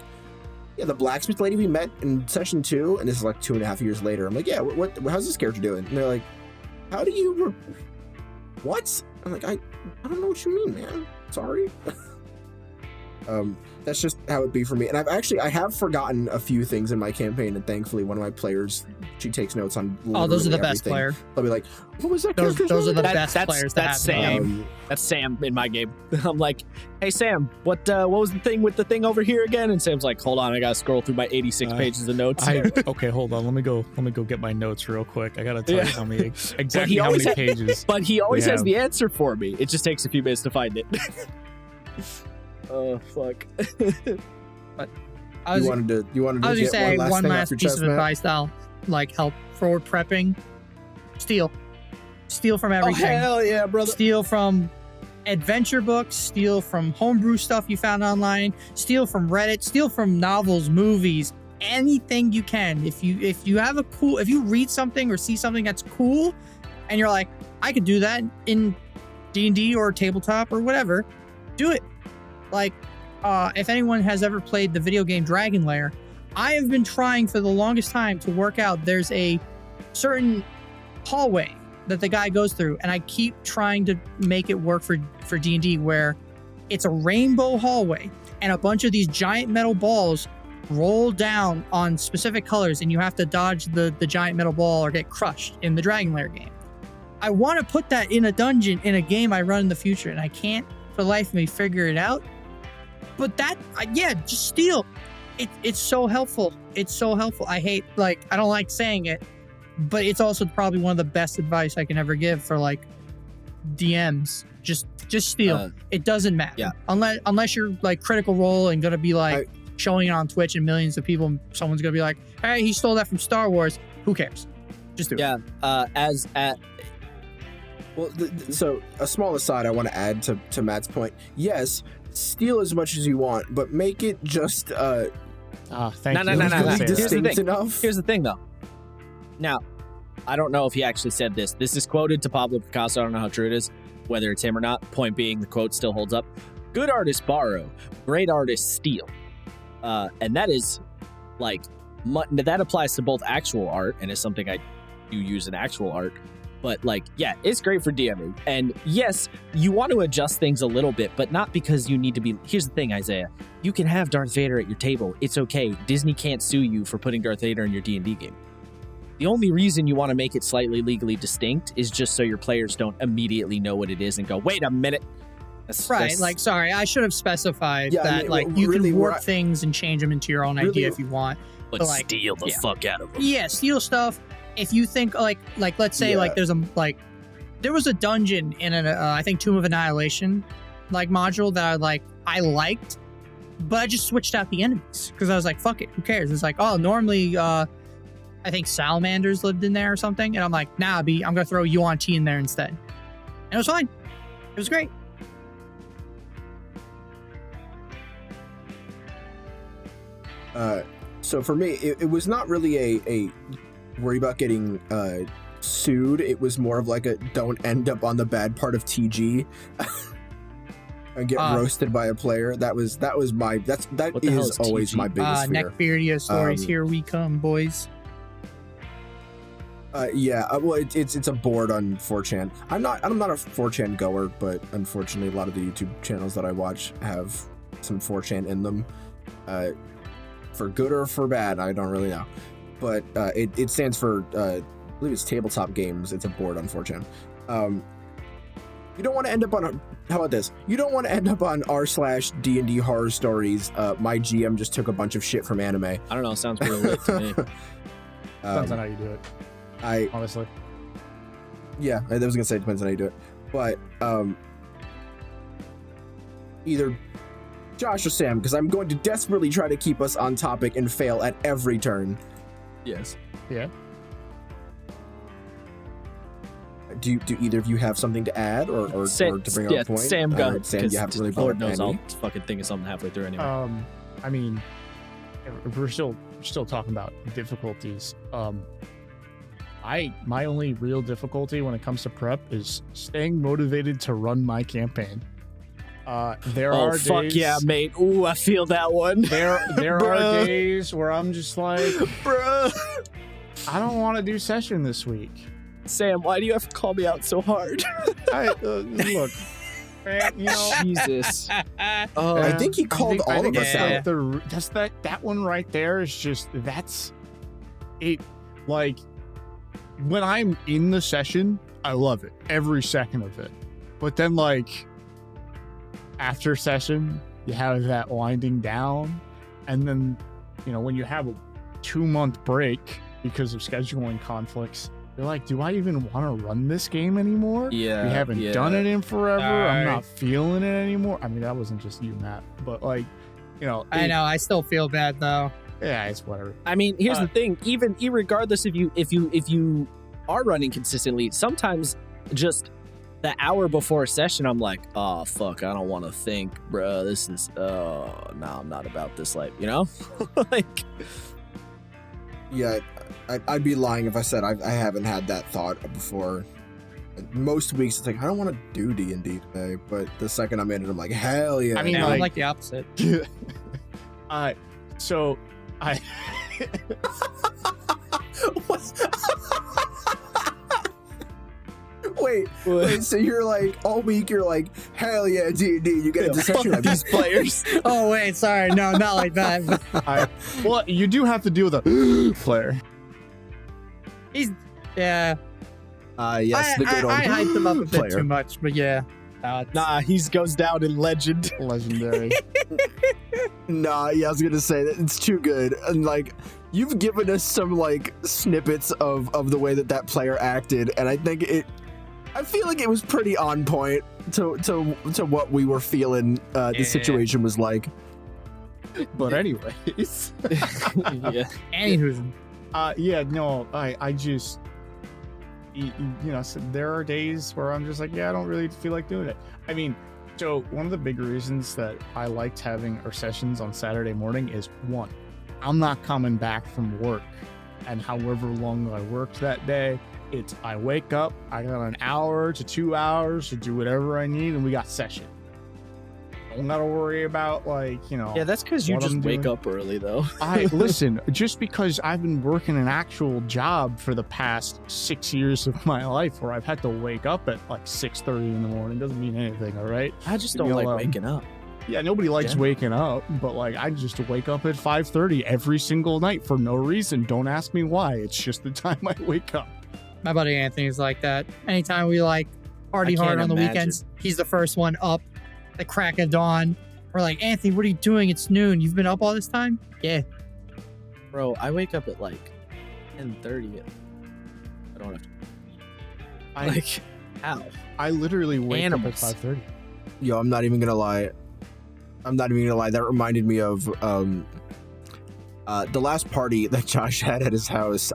yeah, the blacksmith lady we met in session 2, and this is like 2.5 years later. I'm like, yeah, how's this character doing? And they're like, how do you what? I'm like, I don't know what you mean, man. Sorry. That's just how it'd be for me. And I have forgotten a few things in my campaign, and thankfully one of my players, she takes notes on those are the best player. I'll be like, what was that? Those are the best players. That's Sam. That's Sam in my game. I'm like, hey Sam, what was the thing with the thing over here again? And Sam's like, hold on, I gotta scroll through my 86 pages of notes. Okay, hold on. Let me go get my notes real quick. I gotta tell you how many pages. But he always has the answer for me. It just takes a few minutes to find it. Oh fuck. But you wanted to I was get say one last piece chest, of advice that'll like help for prepping. Steal from everything. Oh hell yeah, brother. Steal from adventure books, steal from homebrew stuff you found online, steal from Reddit, steal from novels, movies, anything you can. If you read something or see something that's cool and you're like, I could do that in D&D or tabletop or whatever, do it. Like, if anyone has ever played the video game Dragon Lair, I have been trying for the longest time to work out. There's a certain hallway that the guy goes through, and I keep trying to make it work for D&D, where it's a rainbow hallway and a bunch of these giant metal balls roll down on specific colors, and you have to dodge the giant metal ball or get crushed in the Dragon Lair game. I want to put that in a dungeon in a game I run in the future, and I can't for the life of me figure it out. But that, yeah, just steal. It's so helpful. It's so helpful. I don't like saying it, but it's also probably one of the best advice I can ever give for like DMs. Just steal. It doesn't matter. Yeah. Unless you're like Critical Role and gonna be like showing it on Twitch and millions of people, someone's gonna be like, hey, he stole that from Star Wars. Who cares? Just do it. Yeah. Well, so a small aside I want to add to Matt's point. Yes, steal as much as you want, but make it just thank you. No. distinct enough. Here's the thing, though. Now, I don't know if he actually said this. This is quoted to Pablo Picasso. I don't know how true it is, whether it's him or not. Point being, the quote still holds up. Good artists borrow, great artists steal. And that is, like, that applies to both actual art, and is something I do use in actual art. But, like, yeah, it's great for DMing. And yes, you want to adjust things a little bit, but not because you need to be... Here's the thing, Isaiah. You can have Darth Vader at your table. It's okay. Disney can't sue you for putting Darth Vader in your D&D game. The only reason you want to make it slightly legally distinct is just so your players don't immediately know what it is and go, wait a minute. Right, like, sorry, I should have specified that, like, you really, can warp things and change them into your own idea if you want. But like, steal the fuck out of them. Yeah, steal stuff. If you think, like let's say, like, there was a dungeon in an, I think, Tomb of Annihilation, like, module that I liked, but I just switched out the enemies because I was like, fuck it, who cares? It's like, oh, normally, I think salamanders lived in there or something, and I'm like, nah, I'm gonna throw Yuan Ti in there instead, and it was fine. It was great. So for me, it was not really a worry about getting sued. It was more of like a don't end up on the bad part of TG and get roasted by a player. That is always my biggest fear. Neckbeardia stories, here we come, boys. Yeah, well, it's a board on 4chan. I'm not a 4chan goer, but unfortunately, a lot of the YouTube channels that I watch have some 4chan in them. For good or for bad, I don't really know. But it stands for, I believe it's tabletop games. It's a board on 4chan. You don't want to end up on how about this? You don't want to end up on r/D&D horror stories. My GM just took a bunch of shit from anime. I don't know. Sounds pretty lit to me. Depends on how you do it. Honestly. Yeah, I was gonna say it depends on how you do it. But either Josh or Sam, because I'm going to desperately try to keep us on topic and fail at every turn. Yes. Yeah. Do either of you have something to add or to bring up a point? Sam, go. Sam, you haven't really Lord brought up knows any. I'll fucking think of something halfway through anyway. I mean, if we're still talking about difficulties. My only real difficulty when it comes to prep is staying motivated to run my campaign. There are fuck days, yeah, mate. Ooh, I feel that one. There are days where I'm just like, bruh, I don't want to do session this week. Sam, why do you have to call me out so hard? Look, man, you know, Jesus. I think he called all of us out. That one right there is just, that's it. Like, when I'm in the session, I love it, every second of it. But then, like, after session, you have that winding down, and then, you know, when you have a 2-month break because of scheduling conflicts, you're like, do I even want to run this game anymore? Yeah. We haven't done it in forever. I'm not feeling it anymore. I mean, that wasn't just you, Matt, but, like, you know. I know. I still feel bad though. Yeah, it's whatever. I mean, here's the thing. Even regardless if you are running consistently, sometimes just the hour before a session, I'm like, oh fuck, I don't want to think, bro. This is no, I'm not about this life, you know? Like, yeah, I'd be lying if I said I haven't had that thought before. most weeks it's like I don't want to do D&D today, but the second I'm in it, I'm like, hell yeah. I mean, Yeah, I'm like- like the opposite. So I Wait, so you're like all week you're like, hell yeah, D&D, you get into session like These players. Oh wait, sorry, no, not like that. well, you do have to deal with a player. Yeah, yes, the good old I hyped him up a bit player. too much, but yeah. Nah, he goes down in legend. Legendary. Nah, yeah, I was gonna say that it's too good. And like you've given us some like snippets of the way that player acted, and I feel like it was pretty on point to what we were feeling the situation was like. But anyways. Yeah. Anywho, yeah, no, I just, you know, so there are days where I'm just like, yeah, I don't really feel like doing it. I mean, so one of the big reasons that I liked having our sessions on Saturday morning is one, I'm not coming back from work, and however long I worked that day, it's I wake up, I got an hour to 2 hours to do whatever I need, and we got session. Don't gotta worry about like, you know. Yeah, that's because you what just I'm wake doing. up early, though. I listen, just because I've been working an actual job for the past 6 years of my life where I've had to wake up at like 6:30 in the morning doesn't mean anything, all right? I just Leave don't me like alone. waking up. Yeah, nobody likes Yeah. waking up, but like I just wake up at 5:30 every single night for no reason. Don't ask me why. It's just the time I wake up. my buddy Anthony's like that. Anytime we like party I can't hard on the imagine. weekends, he's the first one up at the crack of dawn. We're like, Anthony, what are you doing? It's noon. You've been up all this time? Yeah. Bro, I wake up at like 10:30. I don't have to. I Like, how? I literally wake Animals. up at 5:30. Yo, I'm not even gonna lie. That reminded me of the last party that Josh had at his house.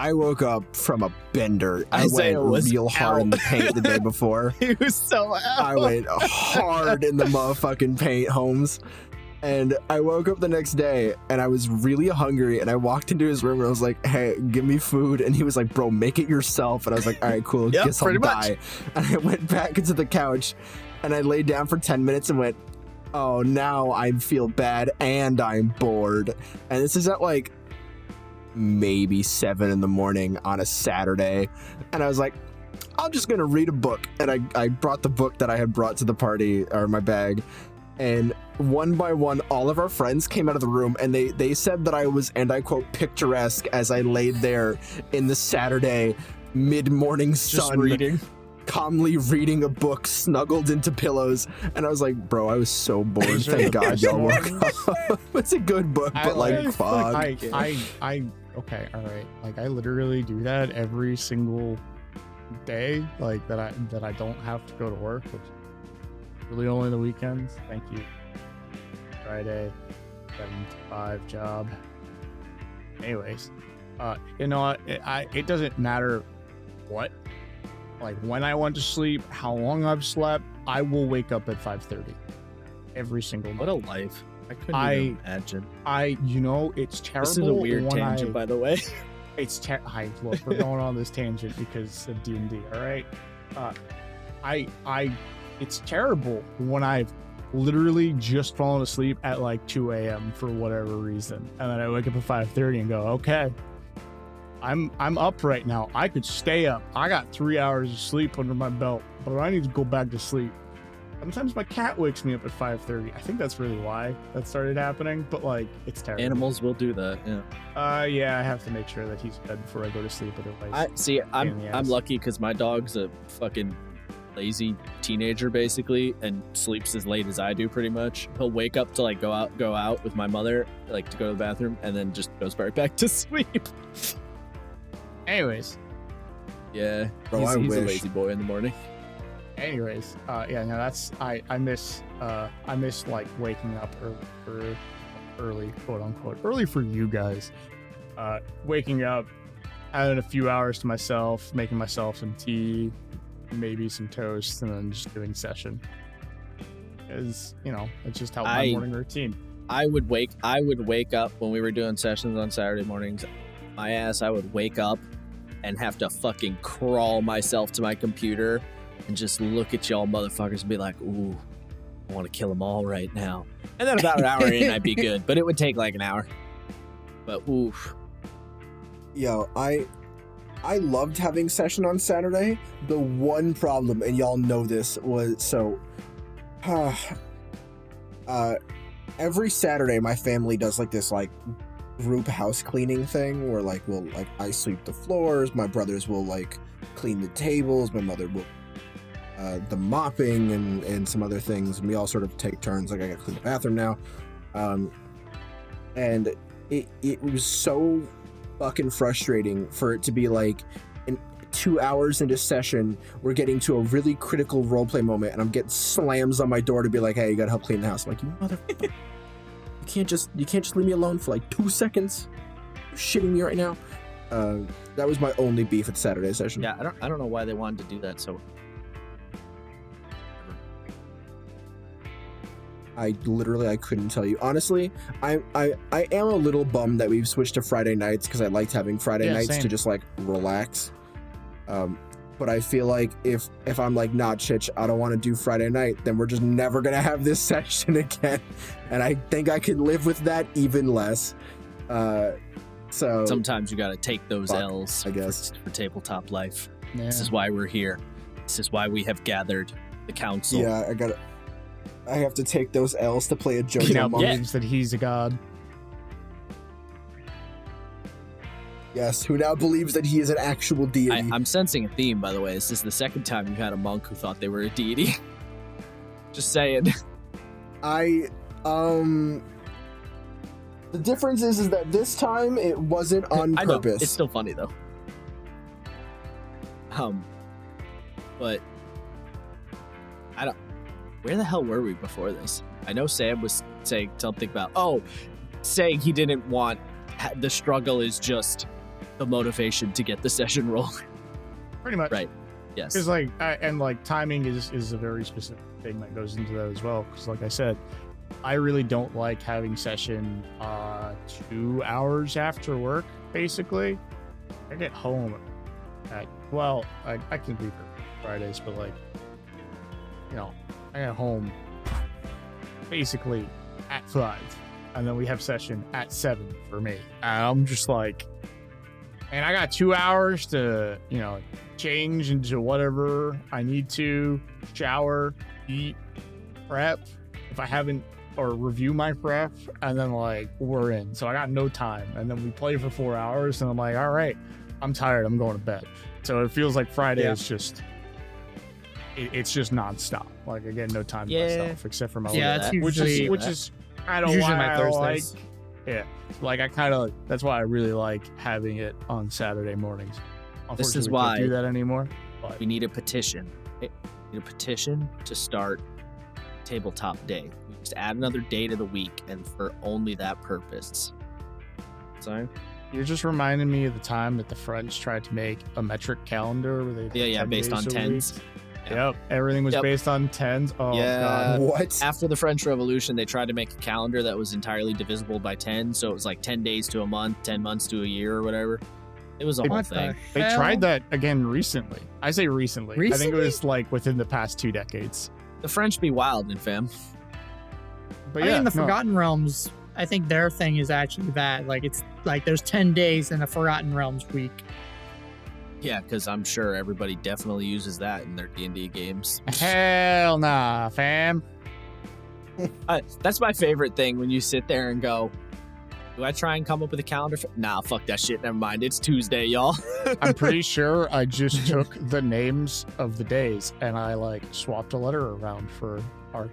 I woke up from a bender. I Isaiah went was real hard in the paint the day before. He was so out. I went hard in the motherfucking paint, Holmes. And I woke up the next day and I was really hungry and I walked into his room and I was like, hey, give me food. And he was like, bro, make it yourself. And I was like, all right, cool. Yep, Guess I'll pretty much. die. And I went back into the couch and I laid down for 10 minutes and went, oh, now I feel bad and I'm bored. And this is at like maybe 7 in the morning on a Saturday. And I was like, I'm just gonna read a book. And I brought the book that I had brought to the party, or my bag, and one by one all of our friends came out of the room and they said that I was, and I quote, picturesque as I laid there in the Saturday mid-morning Just sun, reading. calmly reading a book snuggled into pillows. And I was like, bro, I was so bored. Thank God y'all woke up. It's a good book, but like fuck. I okay, all right. Like I literally do that every single day, like that I don't have to go to work, which is really only the weekends. Thank you. Friday, 7 to 5 job. Anyways, you know what? It doesn't matter what, like when I went to sleep, how long I've slept. I will wake up at 5:30 every single What night. a life. I couldn't even imagine. You know, it's terrible. This is a weird when tangent, by the way. It's look, we're going on this tangent because of D&D. All right, it's terrible when I've literally just fallen asleep at like 2 a.m. for whatever reason, and then I wake up at 5:30 and go, okay, I'm up right now. I could stay up. I got 3 hours of sleep under my belt, but I need to go back to sleep. Sometimes my cat wakes me up at 5:30. I think that's really why that started happening, but like it's terrible. Animals will do that. Yeah. Yeah, I have to make sure that he's fed before I go to sleep. Otherwise, I'm ass. lucky because my dog's a fucking lazy teenager basically, and sleeps as late as I do pretty much. He'll wake up to like go out with my mother, like to go to the bathroom, and then just goes right back to sleep. Anyways, Yeah, Bro, he's I a wish. lazy boy in the morning. yeah, no, that's I miss like waking up early, quote unquote, early for you guys. Waking up, having a few hours to myself, making myself some tea, maybe some toast, and then just doing session. Because you know, it just helped my morning routine. I would wake up when we were doing sessions on Saturday mornings. My ass, I would wake up and have to fucking crawl myself to my computer and just look at y'all motherfuckers and be like, ooh, I want to kill them all right now. And then about an hour in, I'd be good, but it would take like an hour. But oof. Yo, I loved having session on Saturday. The one problem, and y'all know this, was every Saturday my family does like this like group house cleaning thing where like I sweep the floors, my brothers will like clean the tables, my mother will the mopping and some other things, and we all sort of take turns. Like I gotta clean the bathroom now, and it was so fucking frustrating for it to be like in 2 hours into session we're getting to a really critical roleplay moment and I'm getting slams on my door to be like, hey, you gotta help clean the house. I'm like, you motherfucker, you can't just leave me alone for like 2 seconds. You're shitting me right now. That was my only beef at Saturday session. Yeah, I don't know why they wanted to do that. So I couldn't tell you. Honestly, I am a little bummed that we've switched to Friday nights because I liked having Friday nights to just like relax. But I feel like if I'm like, nah, Chich, I don't want to do Friday night, then we're just never gonna have this session again. And I think I could live with that even less. So sometimes you gotta take those L's, I guess, for tabletop life. Yeah. This is why we're here. This is why we have gathered the council. Yeah, I have to take those L's to play a joke. He now believes that he's a god. Yes, who now believes that he is an actual deity. I'm sensing a theme, by the way. This is the second time you've had a monk who thought they were a deity. Just saying. The difference is that this time it wasn't on I know, purpose. it's still funny though. But I don't. Where the hell were we before this? I know Sam was saying something about saying he didn't want the struggle is just the motivation to get the session rolling. Pretty much. Right. Yes. Because timing is a very specific thing that goes into that as well. Because like I said, I really don't like having session 2 hours after work. Basically, I get home at I can leave Fridays, but I get home basically at 5, and then we have session at 7 for me. And I'm just like, and I got 2 hours to, change into whatever I need to, shower, eat, prep, if I haven't, or review my prep, and then we're in. So I got no time. And then we play for 4 hours, and I'm like, all right, I'm tired, I'm going to bed. So it feels like Friday is just, it's just nonstop. Again, no time to myself except for my that's which is kind of usually why my Thursdays. I kind of, that's why I really like having it on Saturday mornings. This is Unfortunately, we why can't do that anymore. But we need a petition. We need a petition to start tabletop day. We just add another day to the week, and for only that purpose. Sorry? You're just reminding me of the time that the French tried to make a metric calendar where they based on tens. Yep, everything was based on tens. Oh god. What? After the French Revolution, they tried to make a calendar that was entirely divisible by 10, so it was 10 days to a month, 10 months to a year or whatever. It was a whole thing. They tried that again recently. I say recently. I think it was within the past 2 decades. The French be wild, fam. But I mean, the Forgotten Realms, I think their thing is actually that. It's there's 10 days in the Forgotten Realms week. Yeah, because I'm sure everybody definitely uses that in their D&D games. Hell nah, fam. That's my favorite thing, when you sit there and go, do I try and come up with a calendar? Nah, fuck that shit. Never mind. It's Tuesday, y'all. I'm pretty sure I just took the names of the days and I swapped a letter around for our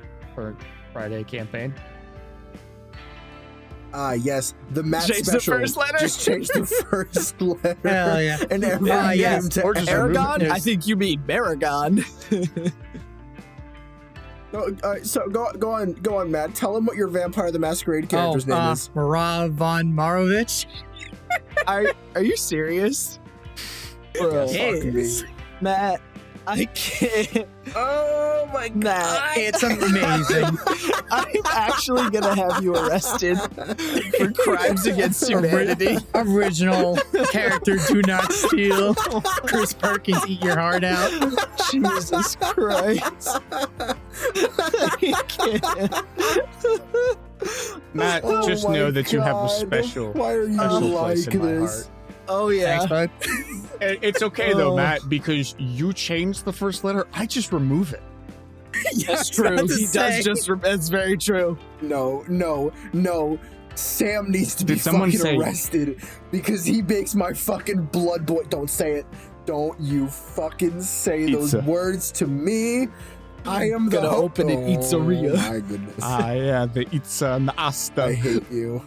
Friday campaign. Yes, the Matt Change special. the first letter. Just change the first letter. Hell yeah. And every yes. name Or to just Aragon? remove it. I think you mean Baragon. So go on, Matt. Tell him what your Vampire the Masquerade character's name is. Mara von Marovich. Are you serious? Bro, Yes. fuck me. Matt, I can't. Oh my Matt, It's amazing. I'm actually gonna have you arrested for crimes against humanity. Original character, do not steal. Chris Perkins, eat your heart out. Jesus Christ. I can't. Matt, Oh just my know that you have a God. special, Why are you special like place in my this? heart. Oh yeah. Thanks, bud. It's okay though, Oh. Matt, because you changed the first letter. I just remove it. That's true. He does just. That's very true. No. Sam needs to be Did someone fucking say- arrested because he makes my fucking blood boil. Don't say it. Don't you fucking say those Pizza. words to me. I am Gonna the open an pizzeria. Oh my goodness. Yeah, the Itza and the I Asta. hate you.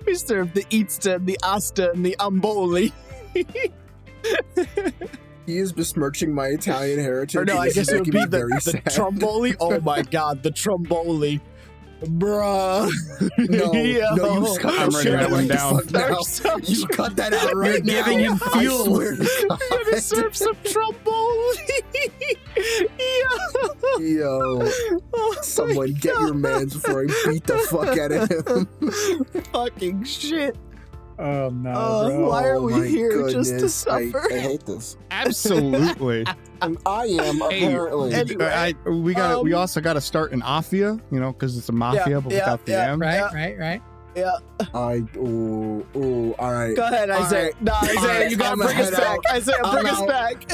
We serve the Eatsta, the Asta, and the Amboli. He is besmirching my Italian heritage. Or no, and I this guess is it would making be me the very sad. Tromboli. Oh my God, the Tromboli. Bruh. No, Yo. no, you cut I'm that writing shit that out one right the down. fuck now. There's so You cut that out right You're now. giving him I fuel. swear to God. I'm gonna serve some Tromboli. Yo. Yo, Oh someone get your mans before I beat the fuck out of him. fucking shit. Oh no, Oh, bro. why are Oh we my here just to goodness. suffer? I hate this. Absolutely. And I am Hey, apparently. Anyway, we also got to start an Afia, because it's a mafia, but yeah, without the yeah. M. Right. Ooh, all right. Go ahead, All Isaiah. right. No, All Isaiah, right, you gotta I'ma bring us head back. out. Isaiah, bring I'm us out. back.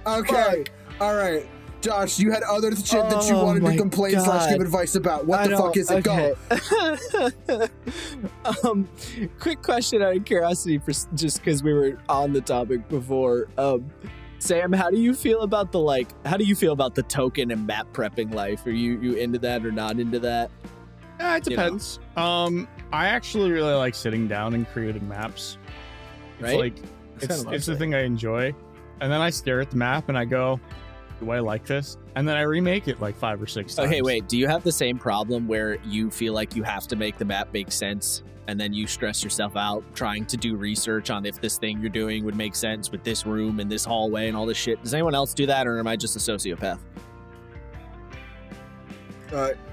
Okay. All right. Josh, you had other shit that you Oh wanted to my complain / God. give advice about. What the fuck is it? Go. Go. Quick question out of curiosity, for just because we were on the topic before. Sam, how do you feel about the token and map prepping life? Are you into that or not into that? It depends. I actually really like sitting down and creating maps. It's Right? like That's kinda it's the my thing I enjoy. And then I stare at the map and I go, do I like this? And then I remake it like 5 or 6 times. Okay, wait. Do you have the same problem where you feel like you have to make the map make sense, and then you stress yourself out trying to do research on if this thing you're doing would make sense with this room and this hallway and all this shit? Does anyone else do that, or am I just a sociopath?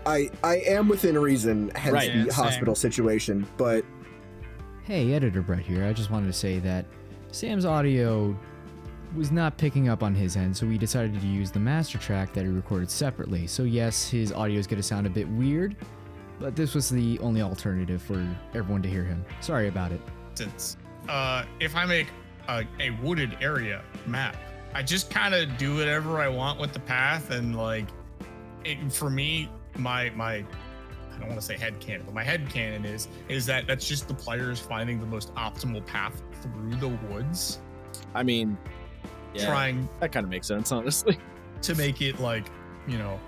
I am within reason, hence Right, the yeah, hospital situation, but Hey, Editor Brett here. I just wanted to say that Sam's audio was not picking up on his end, so we decided to use the master track that he recorded separately. So yes, his audio is going to sound a bit weird, but this was the only alternative for everyone to hear him. Sorry about it. Instance, if I make a wooded area map, I just kind of do whatever I want with the path, and for me, my I don't want to say headcanon, but my headcanon is that that's just the players finding the most optimal path through the woods, I mean, yeah, trying that kind of makes sense, honestly. to make it you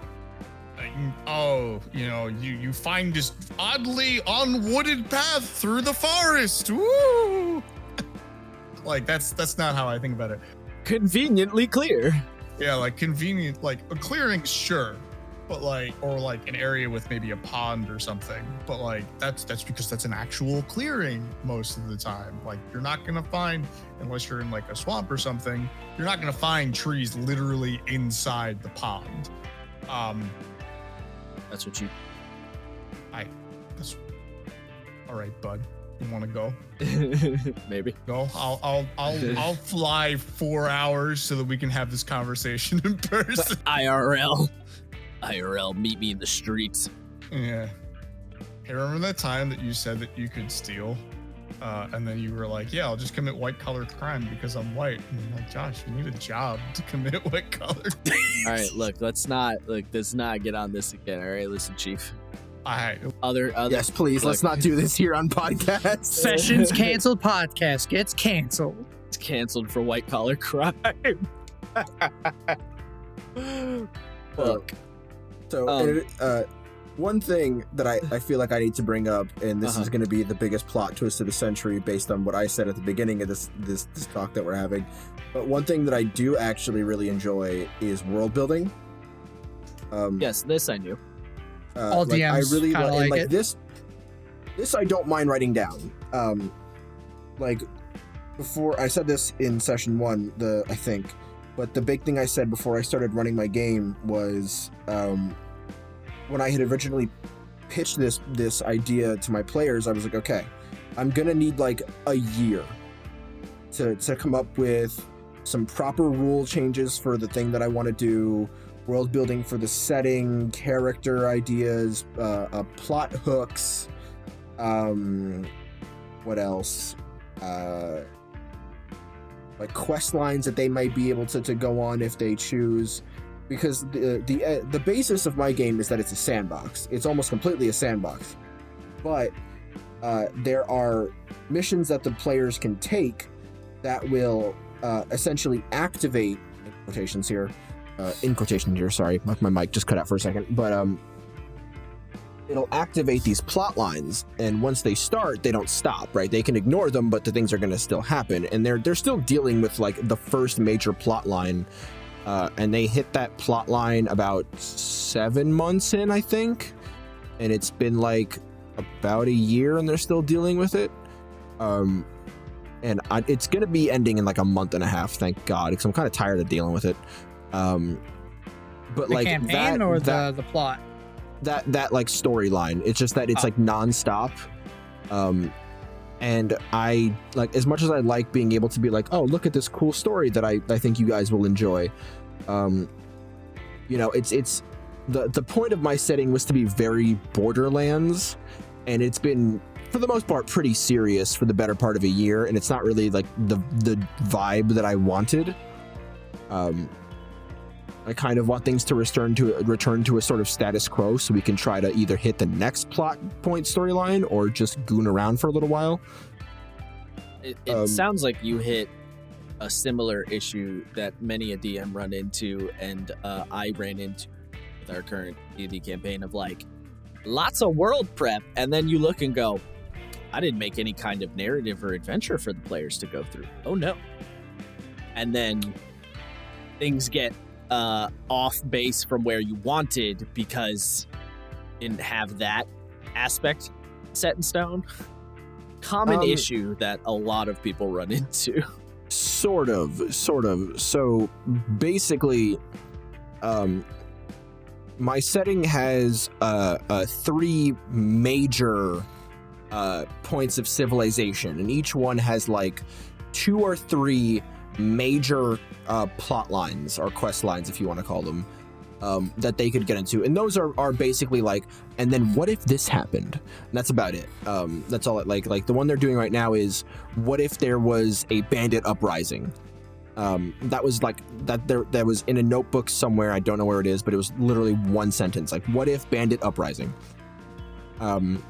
find this oddly unwooded path through the forest. Woo! That's not how I think about it. Conveniently clear. Yeah, convenient, a clearing, sure, but or an area with maybe a pond or something. But that's because that's an actual clearing most of the time. You're not gonna find, unless you're in a swamp or something, you're not gonna find trees literally inside the pond. That's what you. That's all right, bud. You want to go? Maybe. Go. I'll fly 4 hours so that we can have this conversation in person. IRL, meet me in the streets. Yeah. Hey, remember that time that you said that you could steal? And then you were like, yeah, I'll just commit white collar crime because I'm white. And I'm like, Josh, you need a job to commit white collar. All right, look, let's not get on this again. All right, listen, Chief. Other yes, please, let's not do this here on podcast. Sessions canceled. Podcast gets canceled. It's canceled for white collar crime. Look, So, one thing that I feel like I need to bring up, and this is going to be the biggest plot twist of the century based on what I said at the beginning of this talk that we're having, but one thing that I do actually really enjoy is world building. yes, this I knew. All I DMs really kinda like it. this I don't mind writing down. Before I said this in session 1, I think But the big thing I said before I started running my game was when I had originally pitched this idea to my players, I was like, okay, I'm gonna need like a year to come up with some proper rule changes for the thing that I want to do, world building for the setting, character ideas, plot hooks, what else? Like quest lines that they might be able to go on if they choose. Because the basis of my game is that it's a sandbox. It's almost completely a sandbox. But there are missions that the players can take that will essentially activate, in quotations here, sorry, my mic just cut out for a second, but it'll activate these plot lines, and once they start, they don't stop, right? They can ignore them, but the things are going to still happen, and they're still dealing with like the first major plot line, and they hit that plot line about 7 months in, I think, and it's been like about a year, and they're still dealing with it. It's going to be ending in like a month and a half, thank God, because I'm kind of tired of dealing with it. But the like campaign that, or the plot? That like storyline, it's just that it's like nonstop. And I like, as much as I like being able to be like, oh, look at this cool story that I think you guys will enjoy. It's the point of my setting was to be very Borderlands, and it's been, for the most part, pretty serious for the better part of a year, and it's not really like the vibe that I wanted. I kind of want things to return to a sort of status quo, so we can try to either hit the next plot point storyline or just goon around for a little while. It sounds like you hit a similar issue that many a DM run into, and I ran into with our current D&D campaign of like lots of world prep, and then you look and go, I didn't make any kind of narrative or adventure for the players to go through. Oh no. And then things get off base from where you wanted because you didn't have that aspect set in stone. Common issue that a lot of people run into. Sort of. So basically, my setting has 3 major points of civilization, and each one has like 2 or 3 major plot lines or quest lines, if you want to call them, that they could get into, and those are basically like, and then what if this happened? And that's about it. That's all it like the one they're doing right now is, what if there was a bandit uprising? That was like that was in a notebook somewhere, I don't know where it is, but it was literally 1 sentence, like, what if bandit uprising? And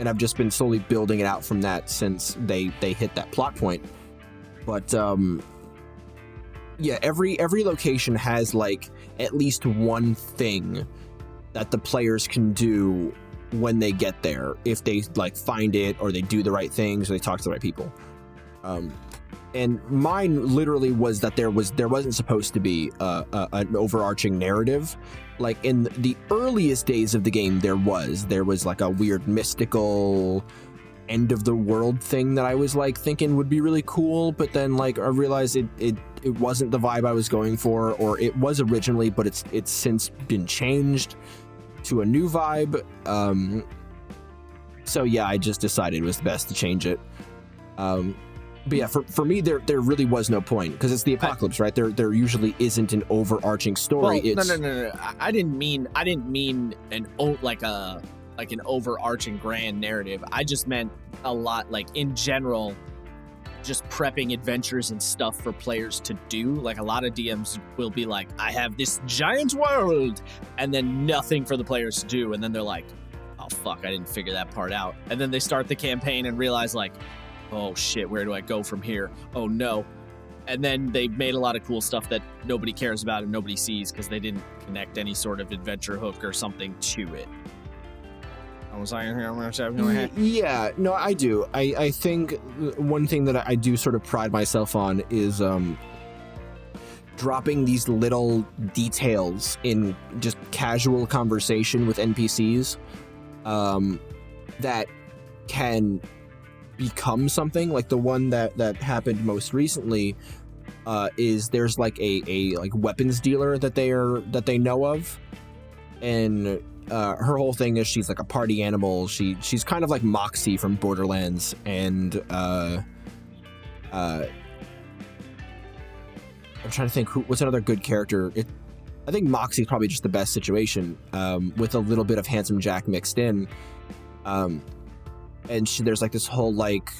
I've just been slowly building it out from that since they hit that plot point. But yeah, every location has like at least one thing that the players can do when they get there, if they like find it, or they do the right things, or they talk to the right people. And mine literally was that there wasn't supposed to be an overarching narrative. Like in the earliest days of the game, there was like a weird mystical end of the world thing that I was like thinking would be really cool, but then like I realized it wasn't the vibe I was going for, or it was originally, but it's since been changed to a new vibe. So yeah, I just decided it was best to change it. But yeah, for me, there really was no point, because it's the apocalypse, right? There usually isn't an overarching story. Well, no. I didn't mean an overarching grand narrative. I just meant a lot, like in general, just prepping adventures and stuff for players to do. Like a lot of DMs will be like, I have this giant world, and then nothing for the players to do, and then they're like, oh fuck, I didn't figure that part out. And then they start the campaign and realize like, oh shit, where do I go from here? Oh no. And then they made a lot of cool stuff that nobody cares about and nobody sees because they didn't connect any sort of adventure hook or something to it. Yeah, no, I do. I think one thing that I do sort of pride myself on is dropping these little details in just casual conversation with NPCs that can become something. Like the one that happened most recently is there's like a like weapons dealer that they know of, and her whole thing is she's like a party animal. She's kind of like Moxie from Borderlands, and I'm trying to think what's another good character. I think Moxie's probably just the best situation, with a little bit of Handsome Jack mixed in, and there's like this whole like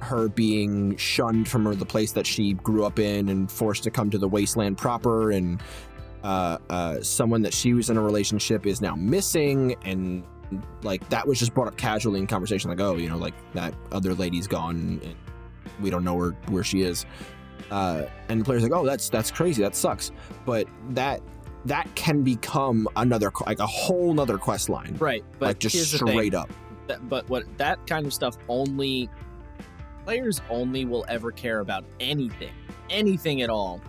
her being shunned from the place that she grew up in and forced to come to the wasteland proper, and someone that she was in a relationship is now missing, and like that was just brought up casually in conversation, like, oh, you know, like that other lady's gone and we don't know where she is, and the player's like, oh, that's crazy, that sucks, but that can become another, like a whole nother quest line, right? But like just straight up. But what that kind of stuff players only will ever care about anything at all,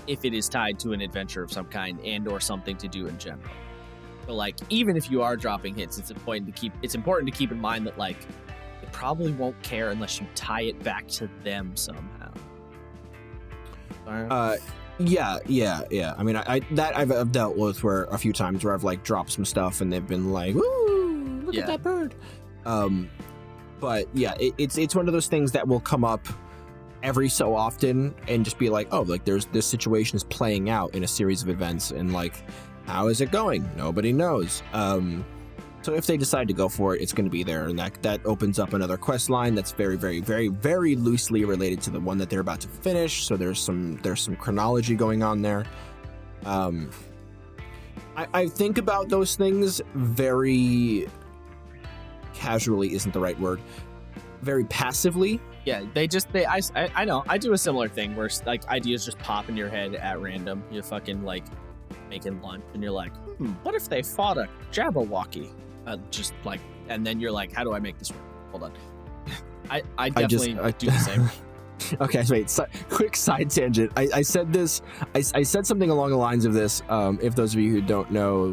if it is tied to an adventure of some kind and or something to do in general. So like, even if you are dropping hits, it's important to keep in mind that like it probably won't care unless you tie it back to them somehow. Yeah. I mean, I've dealt with where a few times where I've like dropped some stuff and they've been like, "Ooh, look at that bird." But yeah, it's one of those things that will come up every so often and just be like, oh, like this situation is playing out in a series of events, and like, how is it going? Nobody knows. So if they decide to go for it, it's going to be there, and that opens up another quest line that's very, very, very, very loosely related to the one that they're about to finish. So there's some chronology going on there. I think about those things very casually, isn't the right word. Very passively. Yeah, I know. I do a similar thing where like ideas just pop in your head at random. You're fucking like making lunch and you're like, what if they fought a Jabberwocky? Just like, and then you're like, how do I make this work? Hold on. I definitely do the same. Okay, wait, quick side tangent. I said this, I said something along the lines of this. If those of you who don't know,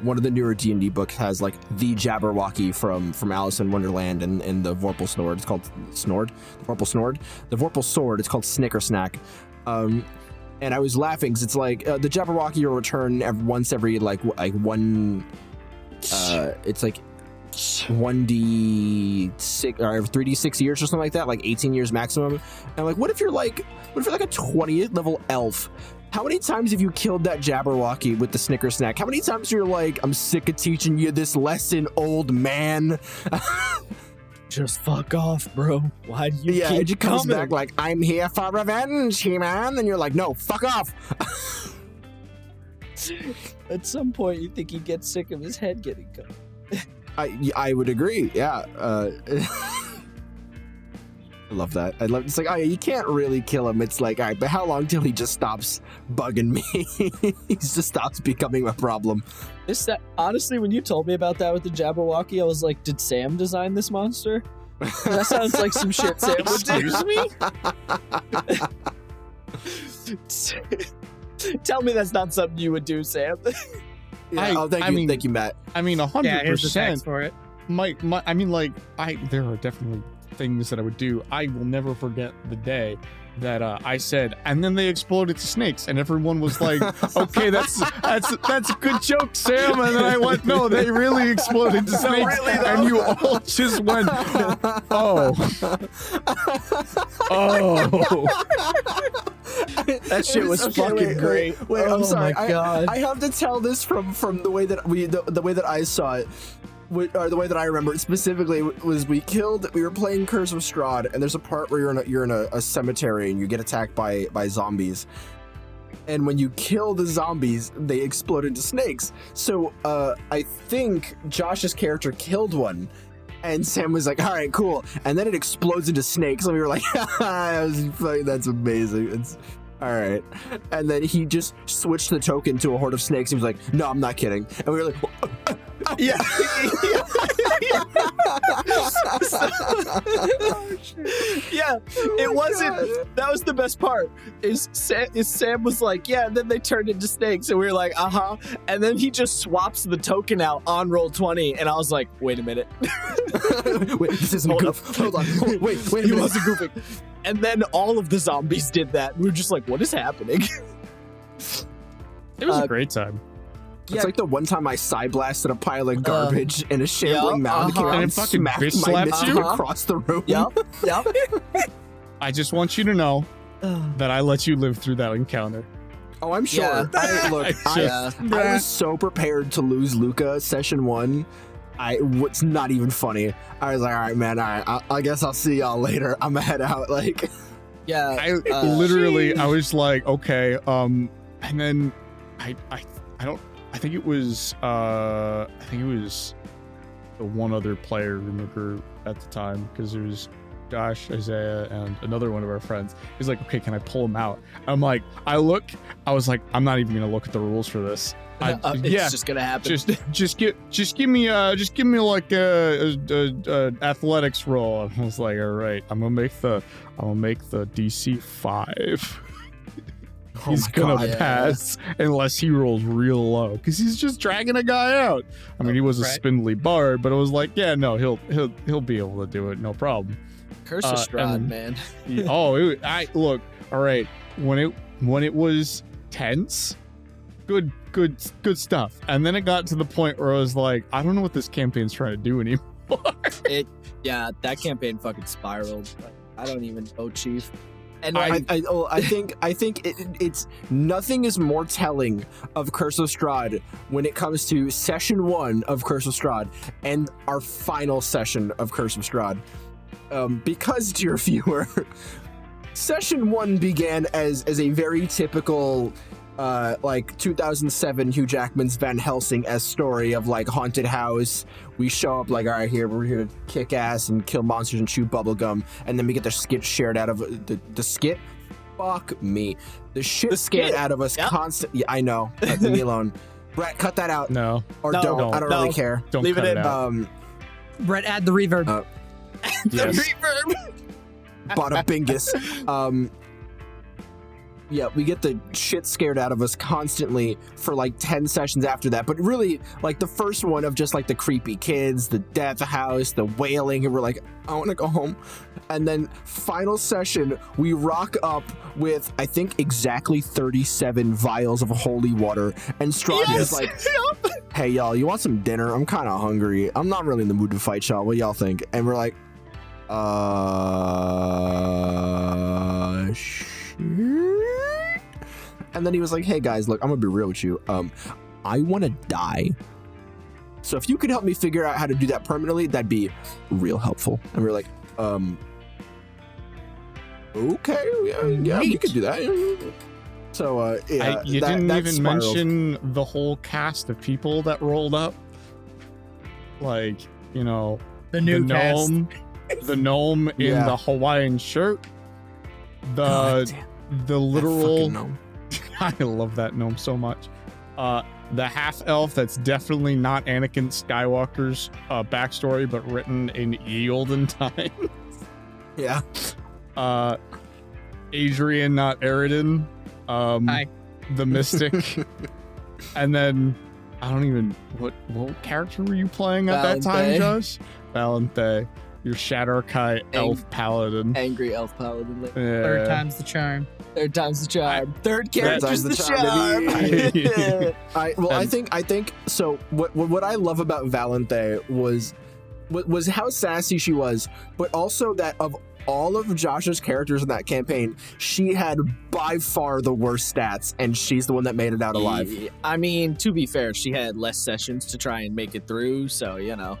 one of the newer D&D books has like the Jabberwocky from Alice in Wonderland and the Vorpal Snord. It's called Snord? The Vorpal Snord? The Vorpal Sword, it's called Snickersnack. And I was laughing because it's like, the Jabberwocky will return once every like one, it's like 1d6 or 3d6 years or something like that, like 18 years maximum. And I'm like, what if you're like a 20th level elf? How many times have you killed that Jabberwocky with the Snickersnack? How many times you're like, I'm sick of teaching you this lesson, old man? Just fuck off, bro. Why do you keep it just comes coming? back like, I'm here for revenge, He-Man. And you're like, no, fuck off. At some point, you think he gets sick of his head getting cut. I would agree. Yeah. I love that. I love. It's like, oh yeah, you can't really kill him. It's like, all right, but how long till he just stops bugging me? He just stops becoming a problem. Honestly, when you told me about that with the Jabberwocky, I was like, did Sam design this monster? That sounds like some shit Sam would do. Excuse me? Tell me that's not something you would do, Sam. Yeah, thank you, Matt. I mean, 100%. Yeah, here's the text for it. There are definitely things that I would do. I will never forget the day that I said, and then they exploded to snakes, and everyone was like, "Okay, that's a good joke, Sam." And then I went, "No, they really exploded to snakes," really, and you all just went, "Oh, oh." That shit was fucking great. Wait, I'm sorry. My God. I have to tell this from the way that the way that I saw it, or the way that I remember it specifically was we were playing Curse of Strahd, and there's a part where you're in a cemetery and you get attacked by zombies. And when you kill the zombies, they explode into snakes. So I think Josh's character killed one. And Sam was like, all right, cool. And then it explodes into snakes. And we were like, that's amazing. It's all right. And then he just switched the token to a horde of snakes. He was like, no, I'm not kidding. And we were like, yeah. Yeah, it wasn't. That was the best part. Is Sam was like, yeah, and then they turned into snakes, and we were like, and then he just swaps the token out on Roll20, and I was like, wait a minute. Wait, this isn't goof. Hold on. Wait. He wasn't goofing. And then all of the zombies did that. We were just like, what is happening? It was a great time. It's like the one time I side-blasted a pile of garbage and a shambling mound came out And and it fucking smacked bitch my slapped mister you? across the room. Yep. I just want you to know that I let you live through that encounter. Oh, I'm sure. Yeah. I was so prepared to lose Luca session 1. What's not even funny. I was like, all right, man, all right, I guess I'll see y'all later. I'm gonna head out. Like, Yeah. I literally, I was like, okay, and then I think it was the one other player in the group at the time, because it was Josh, Isaiah, and another one of our friends. He's like, okay, can I pull him out? I'm like, I was like, I'm not even gonna look at the rules for this. It's just gonna happen. Just give me like a athletics roll. I was like, all right, I'm gonna make the DC 5. He's gonna pass unless he rolls real low, because he's just dragging a guy out. I mean, he was a spindly bard, but it was like, yeah, no, he'll be able to do it, no problem. Curse of Strahd, man. Look, all right, when it was tense, good stuff, and then it got to the point where I was like, I don't know what this campaign's trying to do anymore. That campaign fucking spiraled. I don't even know, Chief. And I think it's nothing is more telling of Curse of Strahd when it comes to session 1 of Curse of Strahd and our final session of Curse of Strahd. Because, dear viewer, session 1 began as a very typical like 2007 Hugh Jackman's Van Helsing-esque story of like haunted house. We show up like, all right, we're here to kick ass and kill monsters and chew bubblegum, and then we get the skit shared out of the skit. Fuck me. The shit scared out of us constantly. Yeah, I know. Leave me alone. Brett, cut that out. No. Or don't. I don't really care. Don't leave cut it in. out. Brett, add the reverb. Yes. Bada bingus. Yeah, we get the shit scared out of us constantly for like 10 sessions after that. But really, like the first one of just like the creepy kids, the death house, the wailing, and we're like, I want to go home. And then final session, we rock up with, I think, exactly 37 vials of holy water. And Strahd is like, hey, y'all, you want some dinner? I'm kind of hungry. I'm not really in the mood to fight y'all. What y'all think? And we're like, and then he was like, hey guys, look, I'm gonna be real with you. I want to die. So if you could help me figure out how to do that permanently, that'd be real helpful. And we were like, okay, yeah, we could do that. So, You didn't even mention the whole cast of people that rolled up. Like, you know, The new gnome, the gnome in the Hawaiian shirt, the literal. I love that gnome so much. The half elf that's definitely not Anakin Skywalker's backstory, but written in ye olden times. Yeah. Adrian, not Eridan. Hi. The mystic. And then I don't even what character were you playing at that time, Josh? Valenthe. Your Shadowkai elf paladin. Angry elf paladin. Third time's the charm. Third time's the charm. Third character's the charm. I think so. What I love about Valenthe was how sassy she was, but also that of all of Josh's characters in that campaign, she had by far the worst stats, and she's the one that made it out alive. I mean, to be fair, she had less sessions to try and make it through, so you know.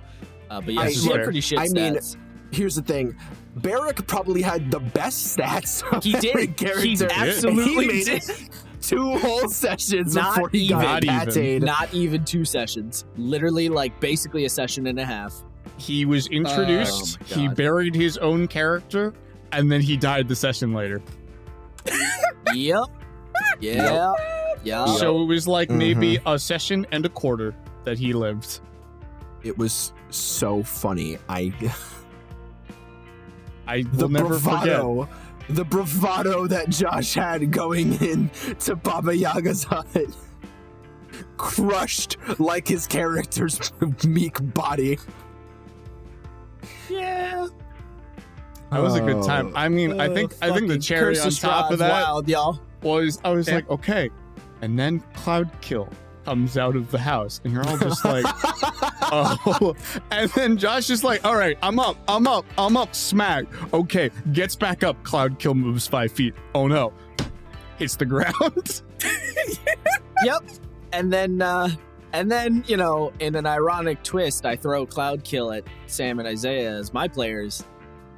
But yeah, she had pretty shit stats. Here's the thing. Barrick probably had the best stats. He did. He absolutely did. 2 whole sessions before he got pated. Not even 2 sessions. Literally, like, basically a session and a half. He was introduced, he buried his own character, and then he died the session later. Yep. Yeah. Yeah. So it was like maybe a session and a quarter that he lived. It was so funny. I will never forget. The bravado that Josh had going in to Baba Yaga's hut, crushed like his character's meek body. Yeah. That was a good time. I mean, I think the cherry on top of that wild, y'all. was I was like, okay. And then Cloud Kill comes out of the house, and you're all just like, oh. And then Josh is like, all right, I'm up, smack. Okay, gets back up. Cloud Kill moves 5 feet. Oh no. Hits the ground. Yep. And then, you know, in an ironic twist, I throw Cloud Kill at Sam and Isaiah as my players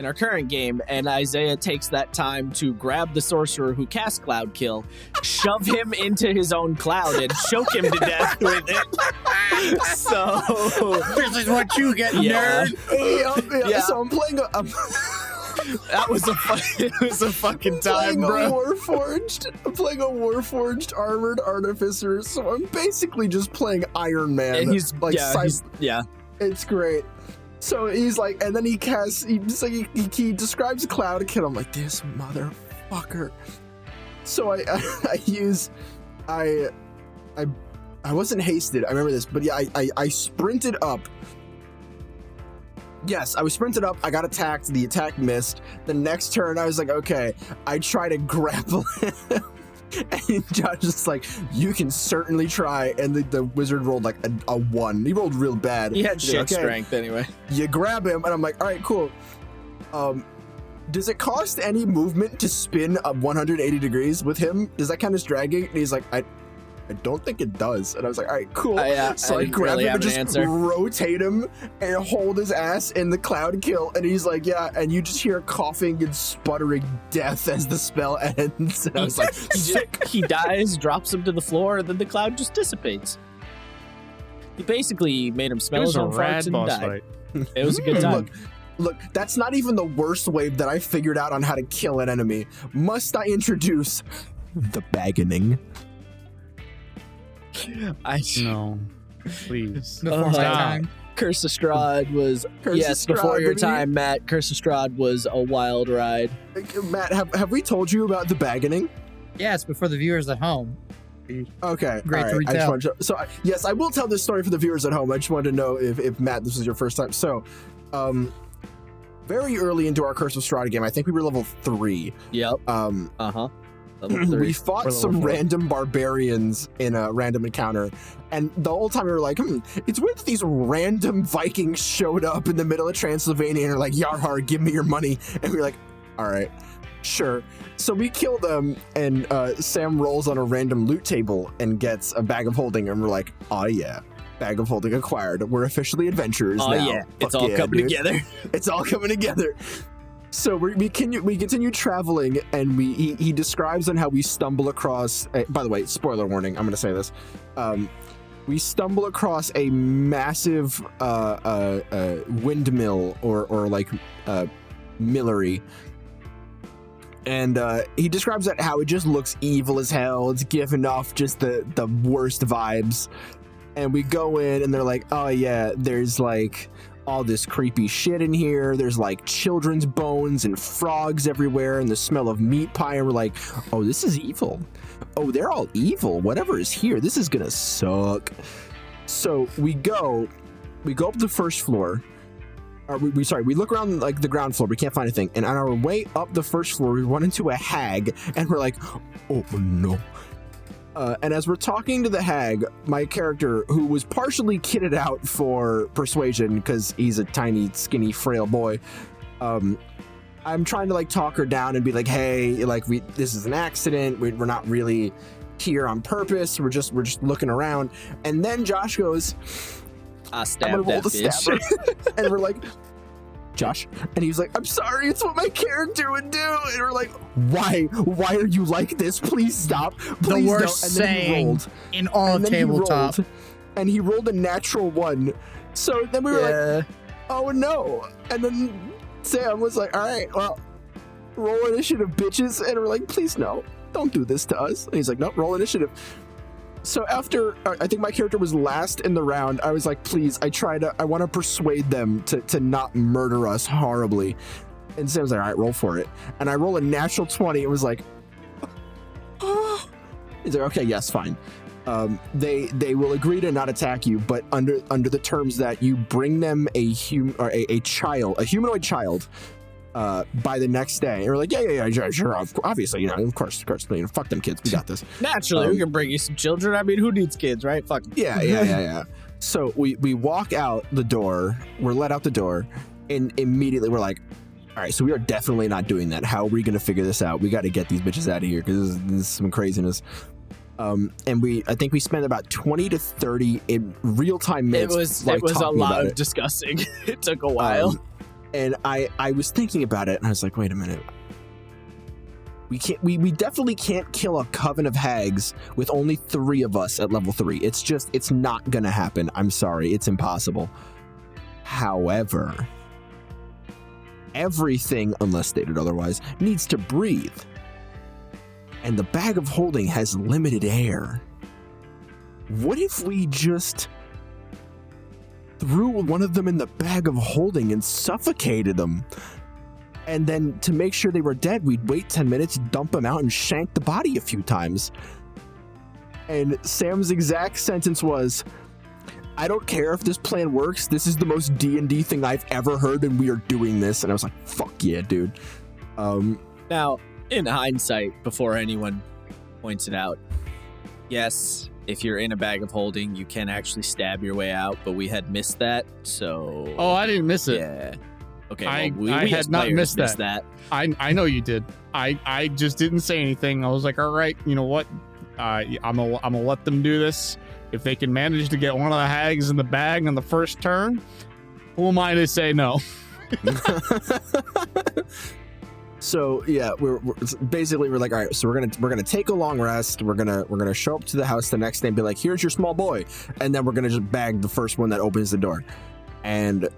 in our current game, and Isaiah takes that time to grab the sorcerer who cast Cloud Kill, shove him into his own cloud, and choke him to death with it. So This is what you get, nerd. Yeah. So I'm playing that was a fucking time, bro. I'm playing a Warforged armored artificer, so I'm basically just playing Iron Man. And he's like, yeah. It's great. So he's like, and then he he describes Cloud Kill. I'm like, this motherfucker. So I wasn't hasted. I remember this, but yeah, I sprinted up. Yes, I was sprinted up. I got attacked. The attack missed. The next turn, I was like, okay. I try to grapple him. And Josh is like, you can certainly try. And the wizard rolled like a 1. He rolled real bad. He had shit strength anyway. You grab him, and I'm like, all right, cool. Does it cost any movement to spin 180 degrees with him? Does that count as dragging? And he's like, I don't think it does. And I was like, all right, cool. So I grab him and just rotate him and hold his ass in the Cloud Kill. And he's like, yeah. And you just hear coughing and sputtering death as the spell ends. And I was like, sick. He dies, drops him to the floor, and then the cloud just dissipates. He basically made him smell his own farts and died. Fight. It was a good time. Look, that's not even the worst wave that I figured out on how to kill an enemy. Must I introduce the Baggening? No, please. Before my time. Curse of Strahd was before your time, Matt. Curse of Strahd was a wild ride. Matt, have we told you about the Baggening? Yes, but for the viewers at home. Okay, great to retell. Yes, I will tell this story for the viewers at home. I just wanted to know if Matt, this was your first time. So, very early into our Curse of Strahd game, I think we were level 3. Yep. We fought some random barbarians in a random encounter, and the whole time we were like, it's weird that these random Vikings showed up in the middle of Transylvania and are like, Yarhar, give me your money. And we were like, all right, sure. So we kill them, and Sam rolls on a random loot table and gets a bag of holding, and we're like, oh yeah, bag of holding acquired. We're officially adventurers now. Yeah, it's all coming together. It's all coming together. So we continue traveling, and he describes on how we stumble across. By the way, spoiler warning. I'm going to say this. We stumble across a massive windmill or like millery, and he describes that how it just looks evil as hell. It's giving off just the worst vibes. And we go in, and they're like, oh yeah, there's like all this creepy shit in here. There's like children's bones and frogs everywhere and the smell of meat pie. And we're like, oh, this is evil. Oh, they're all evil. Whatever is here, this is gonna suck. So we go up the first floor. We look around like the ground floor. We can't find anything. And on our way up the first floor, we run into a hag, and we're like, oh no. And as we're talking to the hag, my character, who was partially kitted out for persuasion because he's a tiny, skinny, frail boy, I'm trying to like talk her down and be like, hey, like this is an accident. We're not really here on purpose. We're just looking around. And then Josh goes, I stabbed that bitch. And we're like, Josh, and he's like, I'm sorry, it's what my character would do. And we're like, why are you like this? Please stop. Please the worst don't. saying in all of tabletop. And he rolled a natural 1. So then we were like, oh no. And then Sam was like, all right, well, roll initiative, bitches. And we're like, please no, don't do this to us. And he's like, nope, roll initiative. So after, I think my character was last in the round, I was like, please, I want to persuade them to not murder us horribly. And Sam's like, all right, roll for it. And I roll a natural 20. It was like, oh. He's like, okay, yes, fine. They will agree to not attack you, but under the terms that you bring them a humanoid child by the next day. And we're like, yeah, sure, obviously, of course, fuck them kids, we got this. Naturally, we can bring you some children. I mean, who needs kids, right? Fuck them. Yeah. So we walk out the door, we're let out the door, and immediately we're like, all right, so we are definitely not doing that. How are we going to figure this out? We got to get these bitches out of here because this is some craziness. And I think we spent about 20 to 30 in real-time minutes. It was a lot of discussing. It took a while. And I was thinking about it, and I was like, wait a minute. We definitely can't kill a coven of hags with only 3 of us at level 3. It's not gonna happen. I'm sorry, it's impossible. However, everything, unless stated otherwise, needs to breathe. And the bag of holding has limited air. What if we just threw one of them in the bag of holding and suffocated them? And then to make sure they were dead, we'd wait 10 minutes, dump them out, and shank the body a few times. And Sam's exact sentence was, I don't care if this plan works. This is the most D&D thing I've ever heard, and we are doing this. And I was like, fuck yeah, dude. Now, in hindsight, before anyone points it out, yes, if you're in a bag of holding, you can actually stab your way out, but we had missed that, so... Oh, I didn't miss it. Yeah. Okay, I we had not missed that. I know you did. I just didn't say anything. I was like, all right, you know what? I'm gonna let them do this. If they can manage to get one of the hags in the bag on the first turn, who am I to say no? So yeah, we're like, all right, so we're gonna take a long rest. We're gonna show up to the house the next day and be like, here's your small boy, and then we're gonna just bag the first one that opens the door. And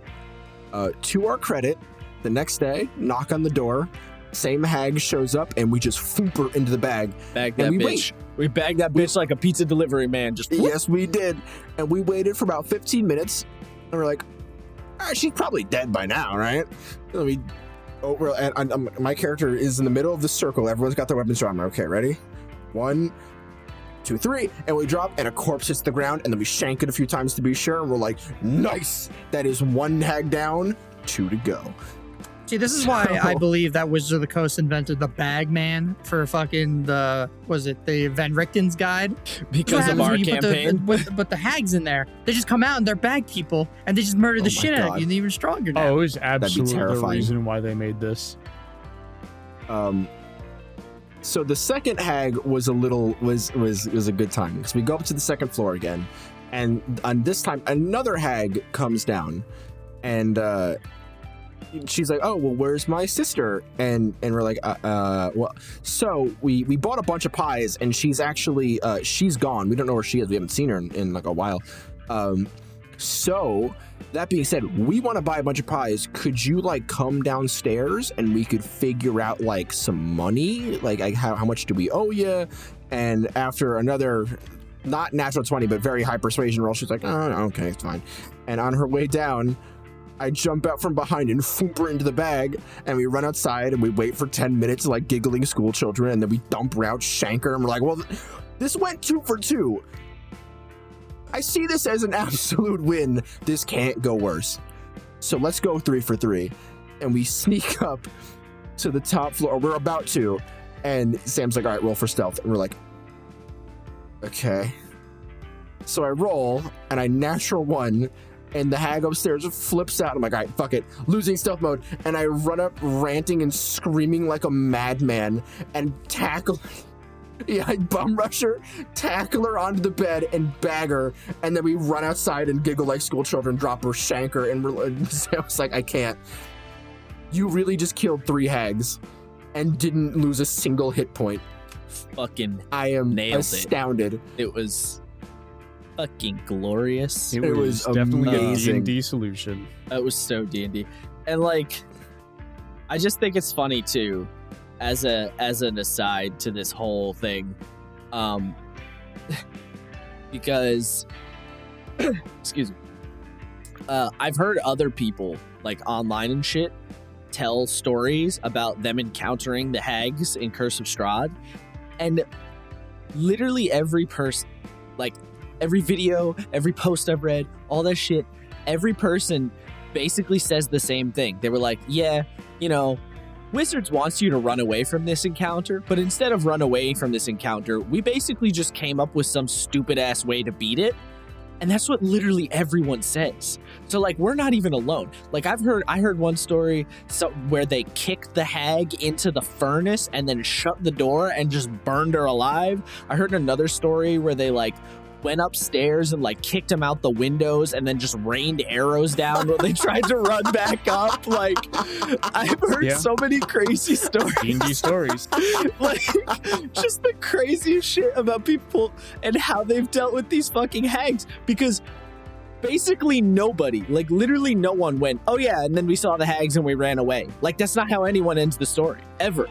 to our credit, the next day, knock on the door, same hag shows up, and we just foop her into the bag. Bag that bitch. We bagged that bitch like a pizza delivery man. Just whoop. Yes, we did. And we waited for about 15 minutes, and we're like, all right, she's probably dead by now, right? My character is in the middle of the circle. Everyone's got their weapons drawn. Okay, ready? 1, 2, 3, and we drop, and a corpse hits the ground, and then we shank it a few times to be sure, and we're like, nice! That is 1 hag down, 2 to go. See, this is why I believe that Wizards of the Coast invented the bag man for fucking the Van Richten's guide? Because of our campaign? But the hags in there, they just come out and they're bag people, and they just murder the shit out of you, and they're even stronger now. Oh, it was absolutely the reason why they made this. So the second hag was a good time, because we go up to the second floor again, and on this time another hag comes down, and she's like, oh well, where's my sister? And we're like, well, so we bought a bunch of pies, and she's actually she's gone. We don't know where she is. We haven't seen her in like a while. So that being said, we want to buy a bunch of pies. Could you like come downstairs and we could figure out like some money, like how much do we owe you? And after another not natural 20 but very high persuasion roll, she's like, oh, okay, it's fine. And on her way down, I jump out from behind and foop her into the bag, and we run outside and we wait for 10 minutes like giggling school children, and then we dump her out, shank her, and we're like, well, this went 2 for 2. I see this as an absolute win. This can't go worse. So let's go 3 for 3. And we sneak up to the top floor. We're about to. And Sam's like, all right, roll for stealth. And we're like, okay. So I roll, and I natural 1. And the hag upstairs flips out. I'm like, all right, fuck it. Losing stealth mode. And I run up ranting and screaming like a madman and tackle. Yeah, I bum rush her, tackle her onto the bed, and bag her. And then we run outside and giggle like school children, drop her, shank her. And I was like, I can't. You really just killed 3 hags and didn't lose a single hit point. Fucking I am astounded. It was fucking glorious. It was definitely amazing. A D&D solution. It was so D&D. And like, I just think it's funny too, as an aside to this whole thing, because excuse me, I've heard other people like online and shit tell stories about them encountering the hags in Curse of Strahd, and literally every person, like every video, every post I've read, all that shit, every person basically says the same thing. They were like, yeah, you know, Wizards wants you to run away from this encounter, but instead of run away from this encounter, we basically just came up with some stupid ass way to beat it. And that's what literally everyone says. So like, we're not even alone. Like I heard one story where they kicked the hag into the furnace and then shut the door and just burned her alive. I heard another story where they like went upstairs and like kicked him out the windows and then just rained arrows down when they tried to run back up. Like I've heard so many crazy stories. D&D stories. Like just the craziest shit about people and how they've dealt with these fucking hags, because basically nobody, like literally no one went, oh yeah, and then we saw the hags and we ran away. Like that's not how anyone ends the story ever.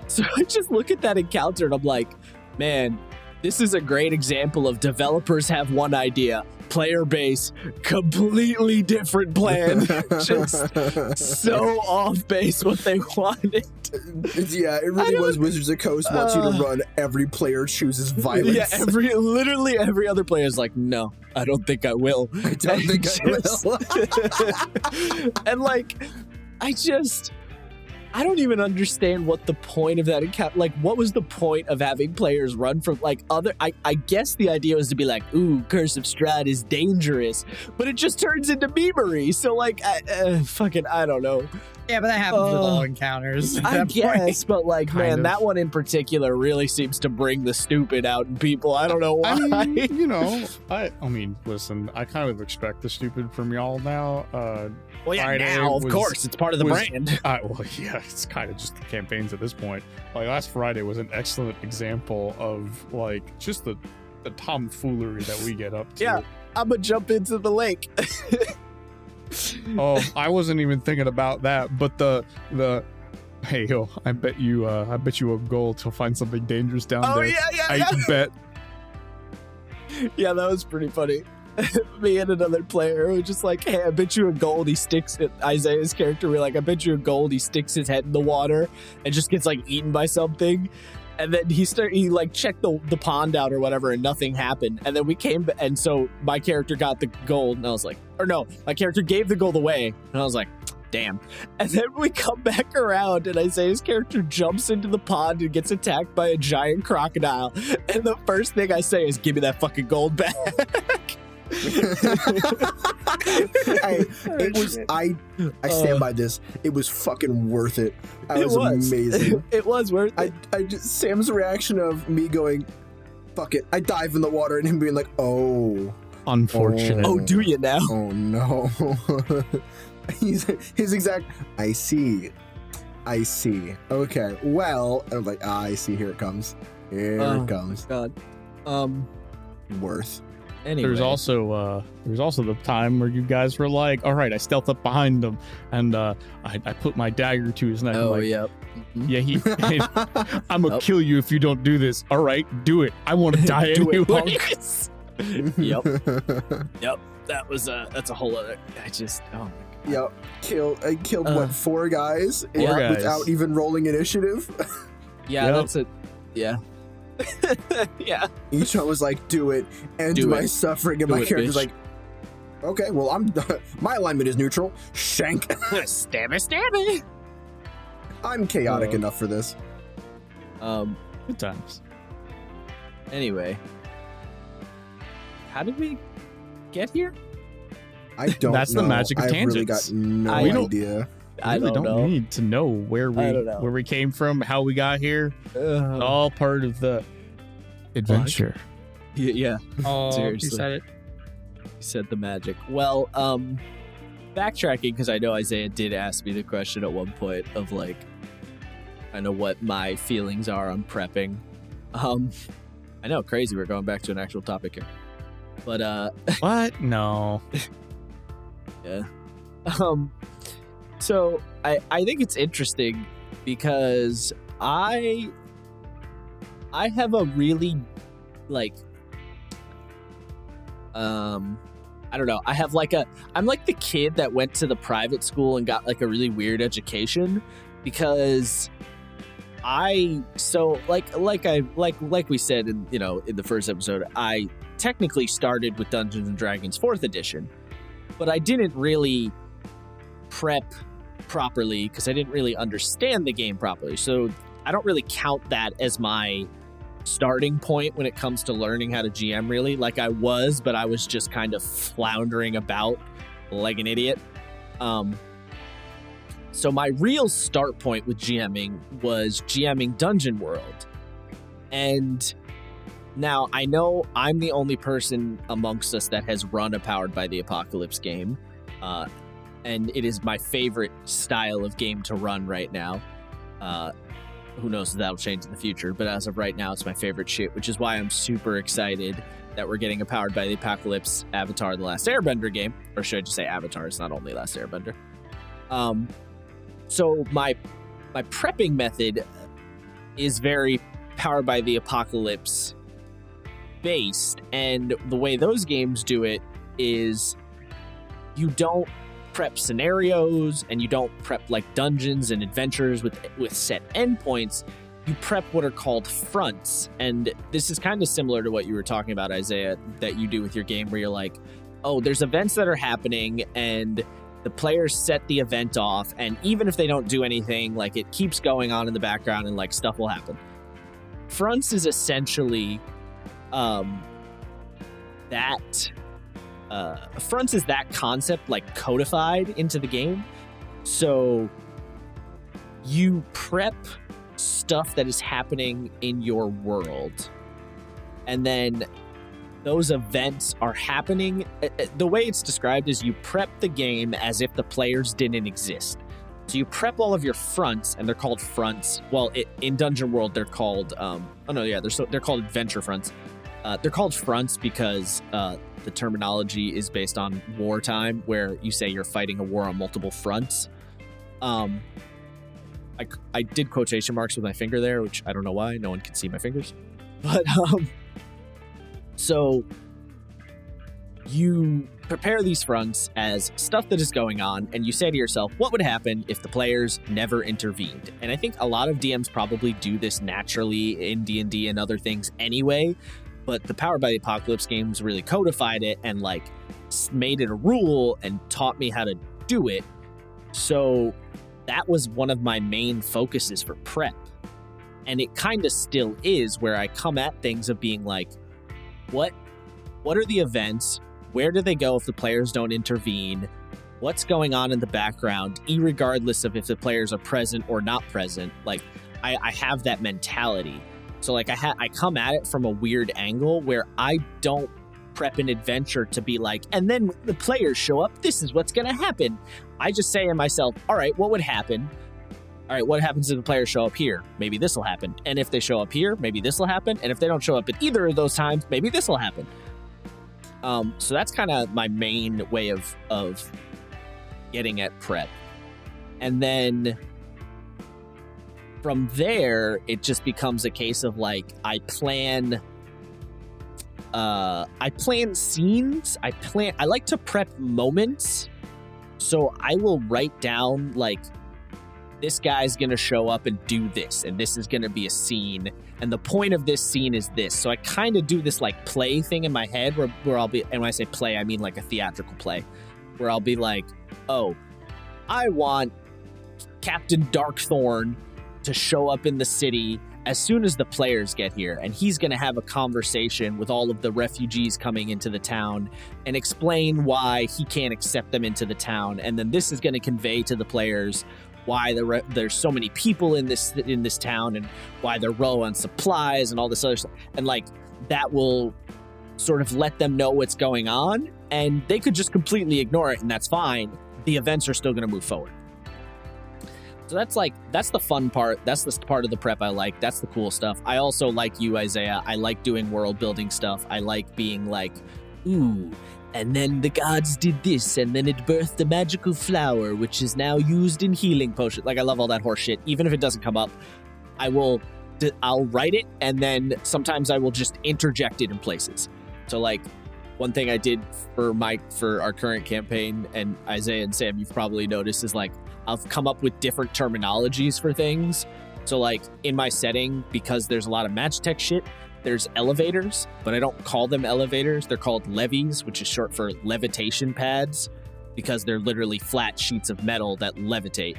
So I just look at that encounter and I'm like, man, this is a great example of developers have one idea, player base, completely different plan. Just so off base what they wanted. Yeah, it really was Wizards of the Coast wants you to run, every player chooses violence. Yeah, literally every other player is like, no, I don't think I will. I don't think I will. And like, I don't even understand what the point of that encounter, like what was the point of having players run from like other, I guess the idea was to be like, ooh, Curse of Strahd is dangerous, but it just turns into memery. So like, I don't know. Yeah, but that happens with all encounters. I guess, but like, Kind man, of. that one in particular really seems to bring the stupid out in people. I don't know why. I mean, you know, I mean, listen, I kind of expect the stupid from y'all now. Well, yeah, Friday now, of was- course, it's part of the was- brand. Well, yeah, it's kind of just the campaigns at this point. Like last Friday was an excellent example of like just the tomfoolery that we get up to. Yeah. I'm gonna jump into the lake. Oh, I wasn't even thinking about that, but the hey yo, I bet you a goal to find something dangerous down Oh, there. yeah. I bet. Yeah, that was pretty funny. Me and another player were just like, hey, I bet you a gold. He sticks it. Isaiah's character, we're like, I bet you a gold. He sticks his head in the water and just gets like eaten by something. And then he like checked the pond out or whatever, and nothing happened. And then we came, and so my character got the gold, and I was like, or no, my character gave the gold away, and I was like, damn. And then we come back around, and Isaiah's character jumps into the pond and gets attacked by a giant crocodile. And the first thing I say is, give me that fucking gold back. I stand by this. It was fucking worth it. It was amazing. It was worth it. I just Sam's reaction of me going, fuck it. I dive in the water and him being like, oh. Unfortunate. Oh, do you now? Oh no. his exact, I see. Okay, well, I'm like, I see, here it comes. Here it comes. God. Worth. Anyway. There's also the time where you guys were like, all right, I stealth up behind him and I put my dagger to his neck. Oh, I'm like, yep. Yeah, I'm gonna Yep. kill you if you don't do this. All right, do it. I want to die Do it, punk. anyways. Yep. That was that's a whole other. I just, oh my God. Yep. I killed what, 4 guys? Four guys. Without even rolling initiative? Yeah, Yep. that's it. Yeah. Yeah. Each one was like, do it. End Do my it. suffering. And Do my it, character's bitch. like, okay, well, my alignment is neutral. Shank. Stabby. I'm chaotic enough for this. Good times. Anyway. How did we get here? I don't That's know. the magic of I really tangents. got no I don't- idea. I really don't need to know where I don't know. we came from, how we got here. All part of the adventure. Yeah. Oh, Seriously. you said it. You said the magic. Well, backtracking, because I know Isaiah did ask me the question at one point of like, I know what my feelings are on prepping. I know, crazy. We're going back to an actual topic here, but What? No. yeah. So I think it's interesting because I have a really like I don't know. I have like I'm like the kid that went to the private school and got like a really weird education because like we said in in the first episode, I technically started with Dungeons and Dragons 4th edition, but I didn't really prep properly because I didn't really understand the game properly. So I don't really count that as my starting point when it comes to learning how to GM, really. Like I was, but I was just kind of floundering about like an idiot. So my real start point with GMing was GMing Dungeon World. And now I know I'm the only person amongst us that has run a Powered by the Apocalypse game. And it is my favorite style of game to run right now. Who knows if that'll change in the future, but as of right now, it's my favorite shit, which is why I'm super excited that we're getting a Powered by the Apocalypse Avatar: The Last Airbender game. Or should I just say Avatar? It's not only Last Airbender. So my prepping method is very Powered by the Apocalypse based, and the way those games do it is you don't prep scenarios and you don't prep like dungeons and adventures with set endpoints. You prep what are called fronts, and this is kind of similar to what you were talking about, Isaiah, that you do with your game, where you're like, oh, there's events that are happening and the players set the event off, and even if they don't do anything, like it keeps going on in the background and like stuff will happen. Fronts is essentially fronts is that concept like codified into the game. So you prep stuff that is happening in your world, and then those events are happening. The way it's described is you prep the game as if the players didn't exist. So you prep all of your fronts, and they're called fronts. Well, in Dungeon World, they're called they're called adventure fronts. They're called fronts because the terminology is based on wartime, where you say you're fighting a war on multiple fronts. I did quotation marks with my finger there, which I don't know why. No one can see my fingers. But so you prepare these fronts as stuff that is going on, and you say to yourself, what would happen if the players never intervened? And I think a lot of DMs probably do this naturally in D&D and other things anyway, but the Powered by the Apocalypse games really codified it and like made it a rule and taught me how to do it. So that was one of my main focuses for prep. And it kind of still is, where I come at things of being like, what are the events? Where do they go if the players don't intervene? What's going on in the background, irregardless of if the players are present or not present? Like, I have that mentality. So like I come at it from a weird angle where I don't prep an adventure to be like, and then the players show up, this is what's gonna happen. I just say to myself, all right, what would happen? All right, what happens if the players show up here? Maybe this will happen. And if they show up here, maybe this will happen. And if they don't show up at either of those times, maybe this will happen. So that's kind of my main way of getting at prep. And then from there, it just becomes a case of like, I plan scenes. I like to prep moments. So I will write down like, this guy's going to show up and do this, and this is going to be a scene, and the point of this scene is this. So I kind of do this like play thing in my head where I'll be, and when I say play, I mean like a theatrical play, where I'll be like, oh, I want Captain Darkthorn to show up in the city as soon as the players get here, and he's going to have a conversation with all of the refugees coming into the town and explain why he can't accept them into the town, and then this is going to convey to the players why there's so many people in this town, and why they're low on supplies and all this other stuff. And like that will sort of let them know what's going on, and they could just completely ignore it, and that's fine. The events are still going to move forward. So that's the fun part. That's the part of the prep I like. That's the cool stuff. I also, like you, Isaiah, I like doing world building stuff. I like being like, ooh, and then the gods did this, and then it birthed a magical flower, which is now used in healing potions. Like, I love all that horse shit. Even if it doesn't come up, I'll write it, and then sometimes I will just interject it in places. So, like, one thing I did for our current campaign, and Isaiah and Sam, you've probably noticed, is like, I've come up with different terminologies for things. So, like, in my setting, because there's a lot of Magitech shit, there's elevators, but I don't call them elevators. They're called levies, which is short for levitation pads, because they're literally flat sheets of metal that levitate,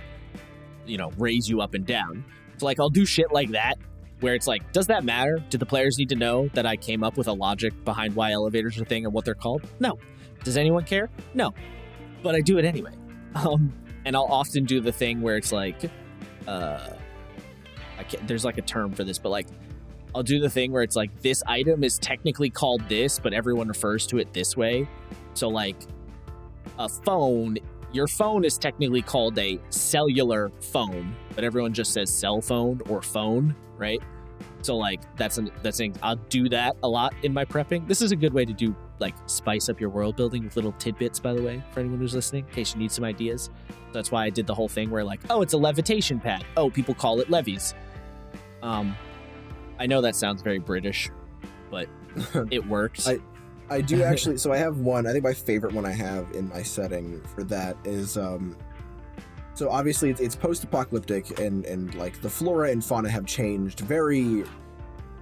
raise you up and down. So like I'll do shit like that where it's like, does that matter? Do the players need to know that I came up with a logic behind why elevators are a thing and what they're called? No. Does anyone care? No. But I do it anyway. And I'll often do the thing where it's like, there's like a term for this, but like I'll do the thing where it's like, this item is technically called this, but everyone refers to it this way. So like a phone, your phone is technically called a cellular phone, but everyone just says cell phone or phone, right? So like that's I'll do that a lot in my prepping. This is a good way to do like spice up your world building with little tidbits, by the way, for anyone who's listening, in case you need some ideas. That's why I did the whole thing where like, oh, it's a levitation pad. Oh, people call it levies. I know that sounds very British, but it works. I do actually. So I have one. I think my favorite one I have in my setting for that is so obviously it's post-apocalyptic and like the flora and fauna have changed very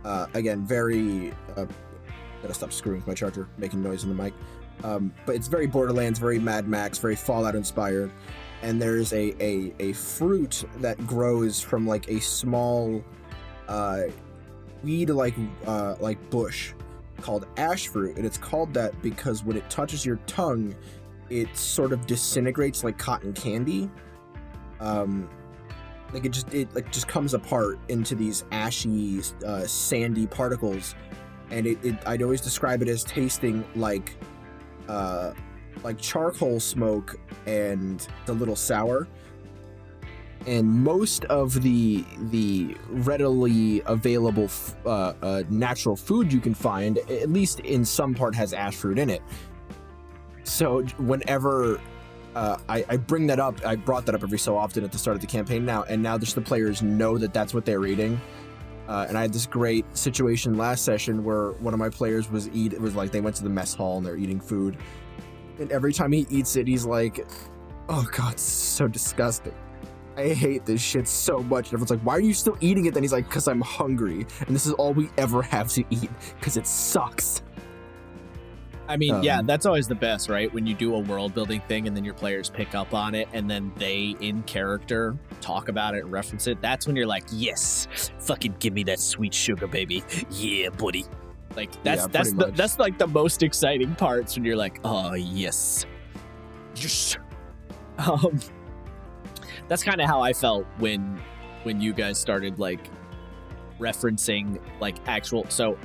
gotta stop screwing with my charger, making noise in the mic. But it's very Borderlands, very Mad Max, very Fallout inspired. And there's a fruit that grows from like a small weed like bush called ash fruit, and it's called that because when it touches your tongue, it sort of disintegrates like cotton candy. Like it just comes apart into these ashy, sandy particles, and I'd always describe it as tasting like charcoal smoke and a little sour. And most of the readily available natural food you can find, at least in some part, has ash fruit in it. So whenever I bring that up, I brought that up every so often at the start of the campaign now just the players know that that's what they're eating. And I had this great situation last session where one of my players was like they went to the mess hall and they're eating food, and every time he eats it, he's like, "Oh God, it's so disgusting. I hate this shit so much." And everyone's like, "Why are you still eating it?" Then he's like, "Because I'm hungry, and this is all we ever have to eat, because it sucks." I mean, yeah, that's always the best, right? When you do a world building thing and then your players pick up on it and then they, in character, talk about it and reference it. That's when you're like, yes, fucking give me that sweet sugar, baby. Yeah, buddy. Like, that's like the most exciting parts when you're like, oh, yes. Yes. That's kind of how I felt when you guys started, like, referencing, like, actual... So,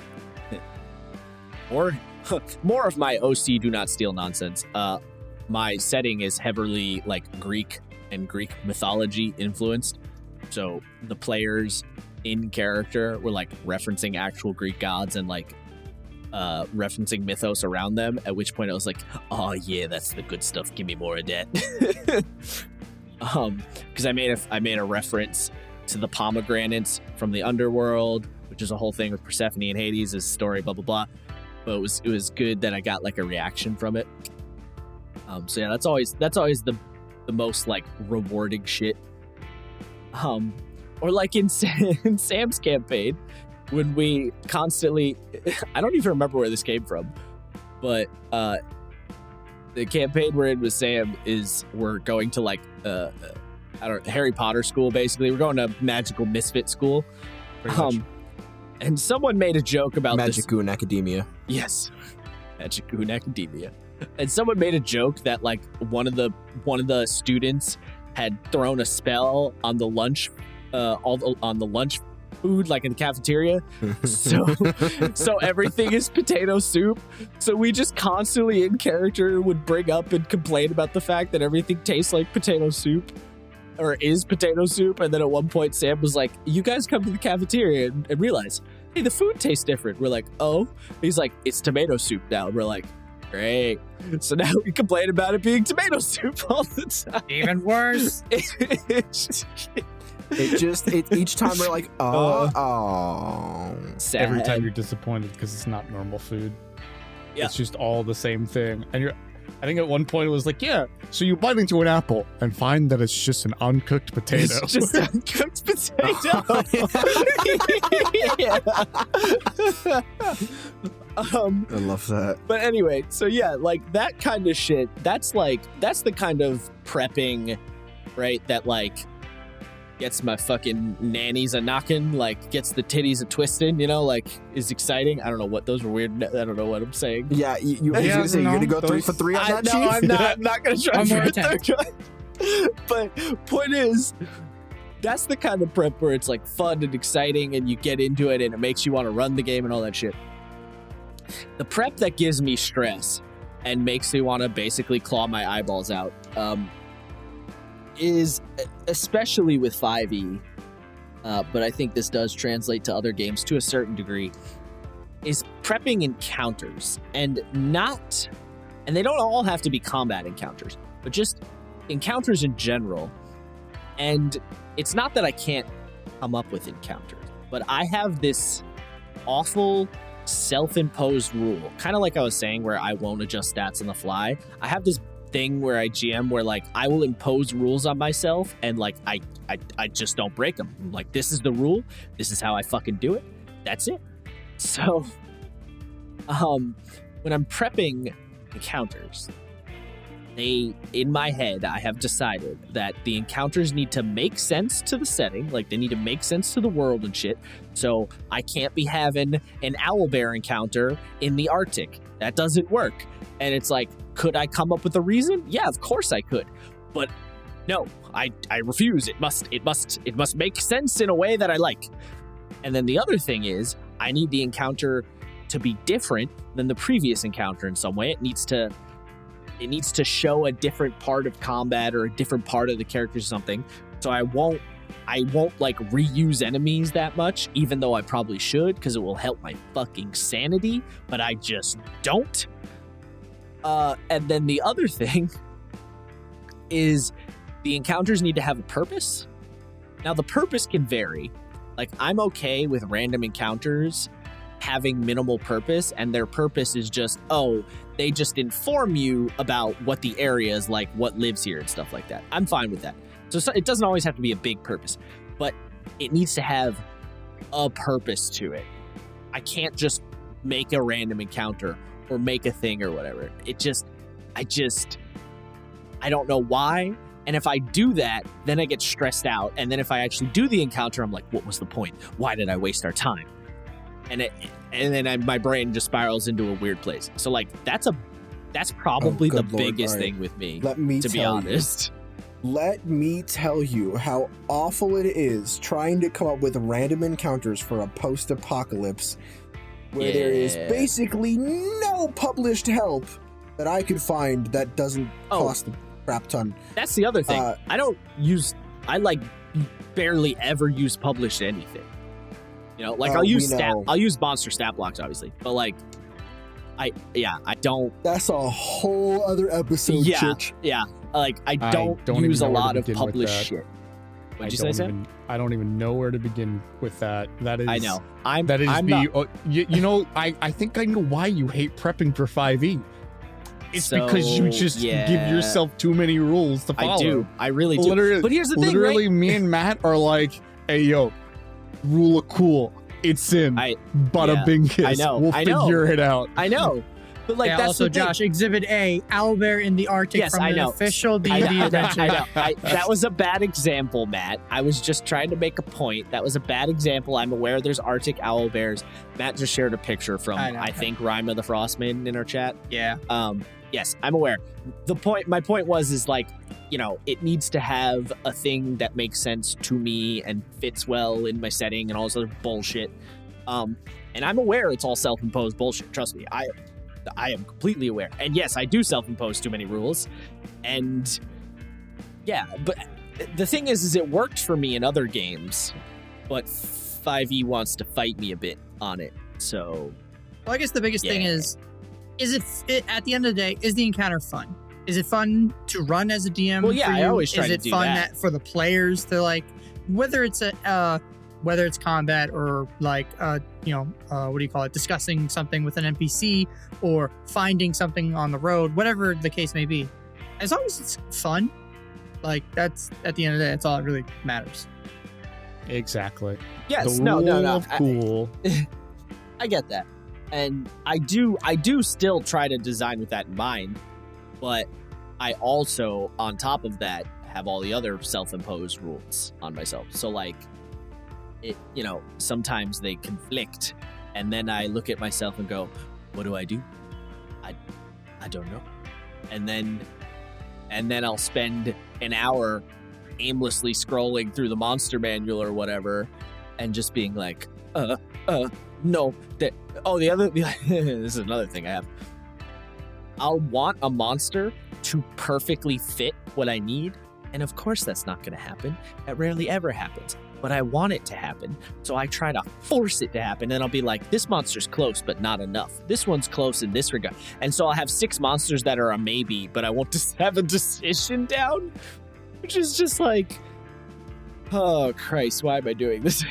more of my OC do not steal nonsense. My setting is heavily like Greek and Greek mythology influenced. So the players in character were like referencing actual Greek gods and like referencing mythos around them. At which point I was like, oh yeah, that's the good stuff. Give me more of that. Because I made a reference to the pomegranates from the underworld, which is a whole thing with Persephone and Hades' story, blah blah blah. But it was good that I got like a reaction from it. So yeah, that's always the most like rewarding shit. Or like in Sam's campaign, when we constantly, I don't even remember where this came from, but the campaign we're in with Sam is we're going to like Harry Potter school, basically. We're going to magical misfit school. And someone made a joke about Magic-Goon Academia. Yes, Magic-Goon Academia. And someone made a joke that like one of the students had thrown a spell on the lunch, on the lunch food, like in the cafeteria. So everything is potato soup. So we just constantly in character would bring up and complain about the fact that everything tastes like potato soup. Or is potato soup, and then at one point Sam was like, you guys come to the cafeteria and realize, hey, the food tastes different. We're like, oh. He's like, it's tomato soup now. And we're like, great. So now we complain about it being tomato soup all the time. Even worse. Each time we're like, oh. Sad. Every time you're disappointed because it's not normal food. Yeah. It's just all the same thing. And I think at one point it was like, yeah, so you bite into an apple and find that it's just an uncooked potato. It's just uncooked potato. I love that. But anyway, so yeah, like that kind of shit, that's the kind of prepping, right? That like gets my fucking nannies a knocking, like gets the titties a twisting, you know, like is exciting. I don't know what those were weird. I don't know what I'm saying. Yeah, you was gonna say you're gonna go 3 for 3 on that, No, Chief? I'm not gonna try One more for a attempt. third one. But point is, that's the kind of prep where it's like fun and exciting and you get into it and it makes you want to run the game and all that shit. The prep that gives me stress and makes me want to basically claw my eyeballs out is, especially with 5e, but I think this does translate to other games to a certain degree, is prepping encounters. And they don't all have to be combat encounters, but just encounters in general. And it's not that I can't come up with encounters, but I have this awful self-imposed rule, kind of like I was saying, where I won't adjust stats on the fly. I have this thing where I GM where like I will impose rules on myself and like I just don't break them. I'm like, this is the rule, this is how I fucking do it, that's it. So when I'm prepping encounters, in my head, I have decided that the encounters need to make sense to the setting, like they need to make sense to the world and shit. So I can't be having an owlbear encounter in the Arctic. That doesn't work. And it's like, could I come up with a reason? Yeah, of course I could. But no, I refuse. It must make sense in a way that I like. And then the other thing is, I need the encounter to be different than the previous encounter in some way. It needs to show a different part of combat or a different part of the character or something. So I won't like reuse enemies that much, even though I probably should, because it will help my fucking sanity, but I just don't. And then the other thing is the encounters need to have a purpose. Now the purpose can vary. Like I'm okay with random encounters having minimal purpose, and their purpose is just, they just inform you about what the area is like, what lives here and stuff like that. I'm fine with that. So it doesn't always have to be a big purpose, but it needs to have a purpose to it. I can't just make a random encounter or make a thing or whatever. I don't know why. And if I do that, then I get stressed out. And then if I actually do the encounter, I'm like, what was the point? Why did I waste our time? And then my brain just spirals into a weird place. So like that's probably the biggest thing with me. To be honest, let me tell you how awful it is trying to come up with random encounters for a post-apocalypse where there is basically no published help that I could find that doesn't cost a crap ton. That's the other thing. I like barely ever use published anything. You know, like I'll use monster stat blocks, obviously, but like, I don't. That's a whole other episode. Church. Yeah. Like I don't use a lot of published shit. What'd you say, Sam? I don't even know where to begin with that. That is. I know. I think I know why you hate prepping for 5e. It's because you just give yourself too many rules to follow. I do. I really do. But here's the thing, literally, right? Me and Matt are like, hey, yo. Rule of cool. It's in. Bada bing kiss. I know. We'll figure it out. I know. But like that's also, Josh, Exhibit A, owlbear in the Arctic from the official D&D adventure. I know. That was a bad example, Matt. I was just trying to make a point. That was a bad example. I'm aware there's Arctic owlbears. Matt just shared a picture from, I think, Rhyma the Frost Maiden in our chat. Yeah. Yes, I'm aware. My point was like, you know, it needs to have a thing that makes sense to me and fits well in my setting and all this other bullshit. And I'm aware it's all self-imposed bullshit. Trust me, I am completely aware. And yes, I do self-impose too many rules. And yeah, but the thing is it worked for me in other games, but 5e wants to fight me a bit on it. So, well, I guess the biggest thing is it at the end of the day, is the encounter fun? Is it fun to run as a DM? Well, yeah, for you? I always try to do that. Is it fun for the players to like, whether it's whether it's combat or like what do you call it, discussing something with an NPC or finding something on the road, whatever the case may be. As long as it's fun, like that's at the end of the day, that's all that really matters. Exactly. Yes, The no. rule of cool. I get that. And I do still try to design with that in mind, but I also, on top of that, have all the other self-imposed rules on myself. So like, it, sometimes they conflict, and then I look at myself and go, what do? I don't know. And then I'll spend an hour aimlessly scrolling through the monster manual or whatever, and just being like, no. The other this is another thing I have. I'll want a monster to perfectly fit what I need, and of course that's not going to happen. That rarely ever happens, but I want it to happen, so I try to force it to happen, and I'll be like, this monster's close, but not enough. This one's close in this regard. And so I'll have 6 monsters that are a maybe, but I won't just have a decision down, which is just like, oh Christ, why am I doing this?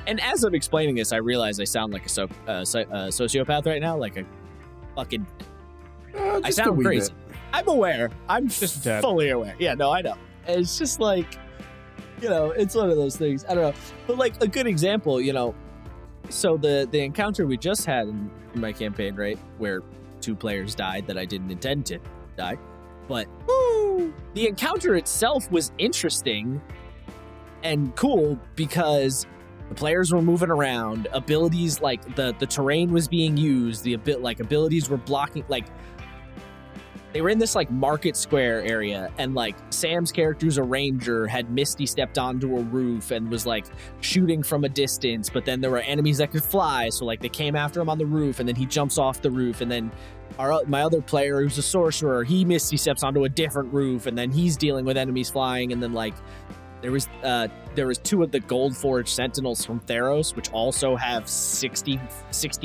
And as I'm explaining this, I realize I sound like a sociopath right now, like a fucking... I sound crazy. I'm aware. I'm just fully aware. Yeah, no, I know. It's just like, it's one of those things. I don't know. But like a good example, so the encounter we just had in my campaign, right, where 2 players died that I didn't intend to die, but the encounter itself was interesting and cool because the players were moving around, abilities, like the terrain was being used, abilities were blocking, like they were in this like market square area, and like Sam's character's a ranger, had Misty stepped onto a roof and was like shooting from a distance, but then there were enemies that could fly, so like they came after him on the roof, and then he jumps off the roof, and then my other player, who's a sorcerer, he Misty steps onto a different roof, and then he's dealing with enemies flying, and then like there was 2 of the Gold Forge Sentinels from Theros, which also have 60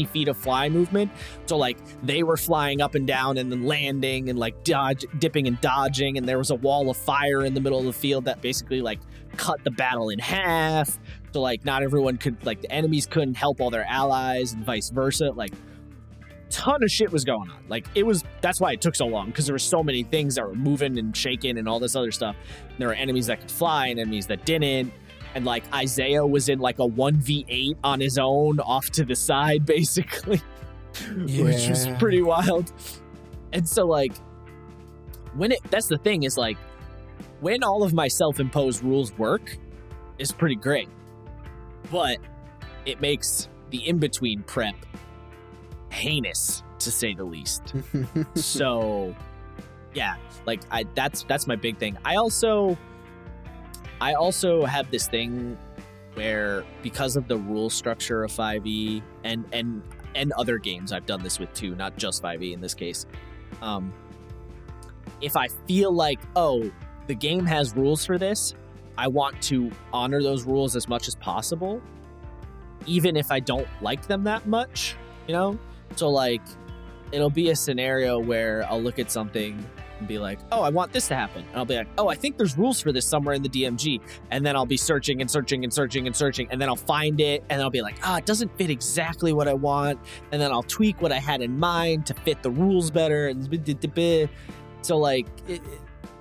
feet of fly movement. So like they were flying up and down and then landing and like dipping and dodging. And there was a wall of fire in the middle of the field that basically like cut the battle in half. So like not everyone could, like the enemies couldn't help all their allies and vice versa. Like ton of shit was going on. Like that's why it took so long, because there were so many things that were moving and shaking and all this other stuff. And there were enemies that could fly and enemies that didn't. And like Isaiah was in like a 1v8 on his own off to the side, basically, which was pretty wild. And so like that's the thing, is like when all of my self-imposed rules work is pretty great, but it makes the in-between prep heinous, to say the least. So yeah, like that's my big thing. I also have this thing where, because of the rule structure of 5e and other games I've done this with too, not just 5e in this case, if I feel like, the game has rules for this, I want to honor those rules as much as possible, even if I don't like them that much, So like, it'll be a scenario where I'll look at something and be like, I want this to happen. And I'll be like, I think there's rules for this somewhere in the DMG. And then I'll be searching and searching and searching and searching. And then I'll find it. And then I'll be like, it doesn't fit exactly what I want. And then I'll tweak what I had in mind to fit the rules better. So like,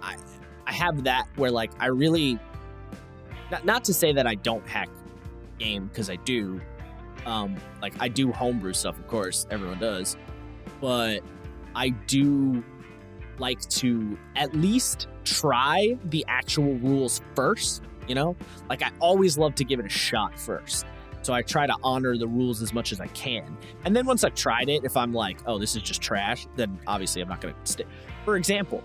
I have that where like, I really, not to say that I don't hack game, because I do. Like I do homebrew stuff, of course, everyone does, but I do like to at least try the actual rules first, like I always love to give it a shot first. So I try to honor the rules as much as I can. And then once I've tried it, if I'm like, this is just trash, then obviously I'm not going to stick. For example,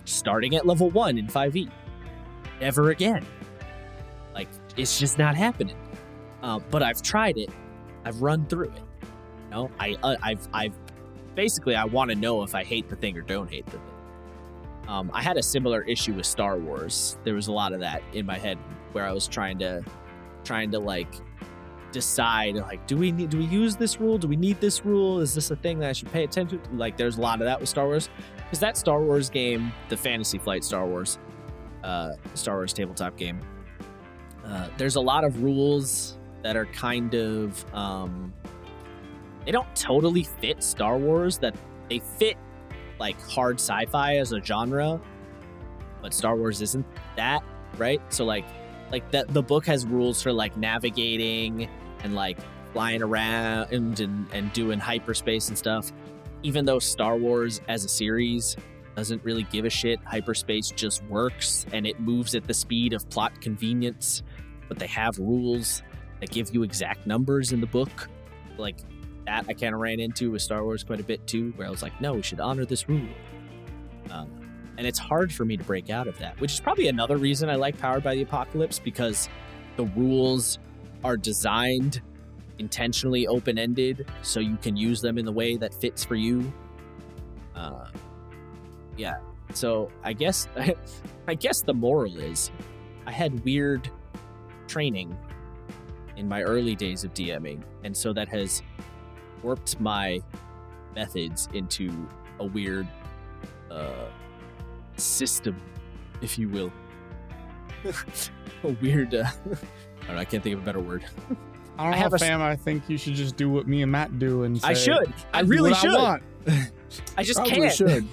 starting at level 1 in 5e, never again. Like, it's just not happening. But I've tried it. I've run through it. I've basically, I want to know if I hate the thing or don't hate the thing. I had a similar issue with Star Wars. There was a lot of that in my head where I was trying to like decide, like, do we use this rule? Do we need this rule? Is this a thing that I should pay attention to? Like, there's a lot of that with Star Wars, because that Star Wars game, the Fantasy Flight Star Wars tabletop game, there's a lot of rules that are kind of they don't totally fit Star Wars, that they fit like hard sci-fi as a genre, but Star Wars isn't that, right? So like that the book has rules for like navigating and like flying around and doing hyperspace and stuff. Even though Star Wars as a series doesn't really give a shit, hyperspace just works and it moves at the speed of plot convenience, but they have rules that give you exact numbers in the book. Like that I kind of ran into with Star Wars quite a bit too, where I was like, no, we should honor this rule. And it's hard for me to break out of that, which is probably another reason I like Powered by the Apocalypse, because the rules are designed intentionally open-ended so you can use them in the way that fits for you. Yeah. So I guess the moral is I had weird training in my early days of DMing, and so that has warped my methods into a weird system, if you will. A weird I don't know, I can't think of a better word. I don't know, fam. I think you should just do what me and Matt do and say, I should. I really should. I want. I just Probably can't. should.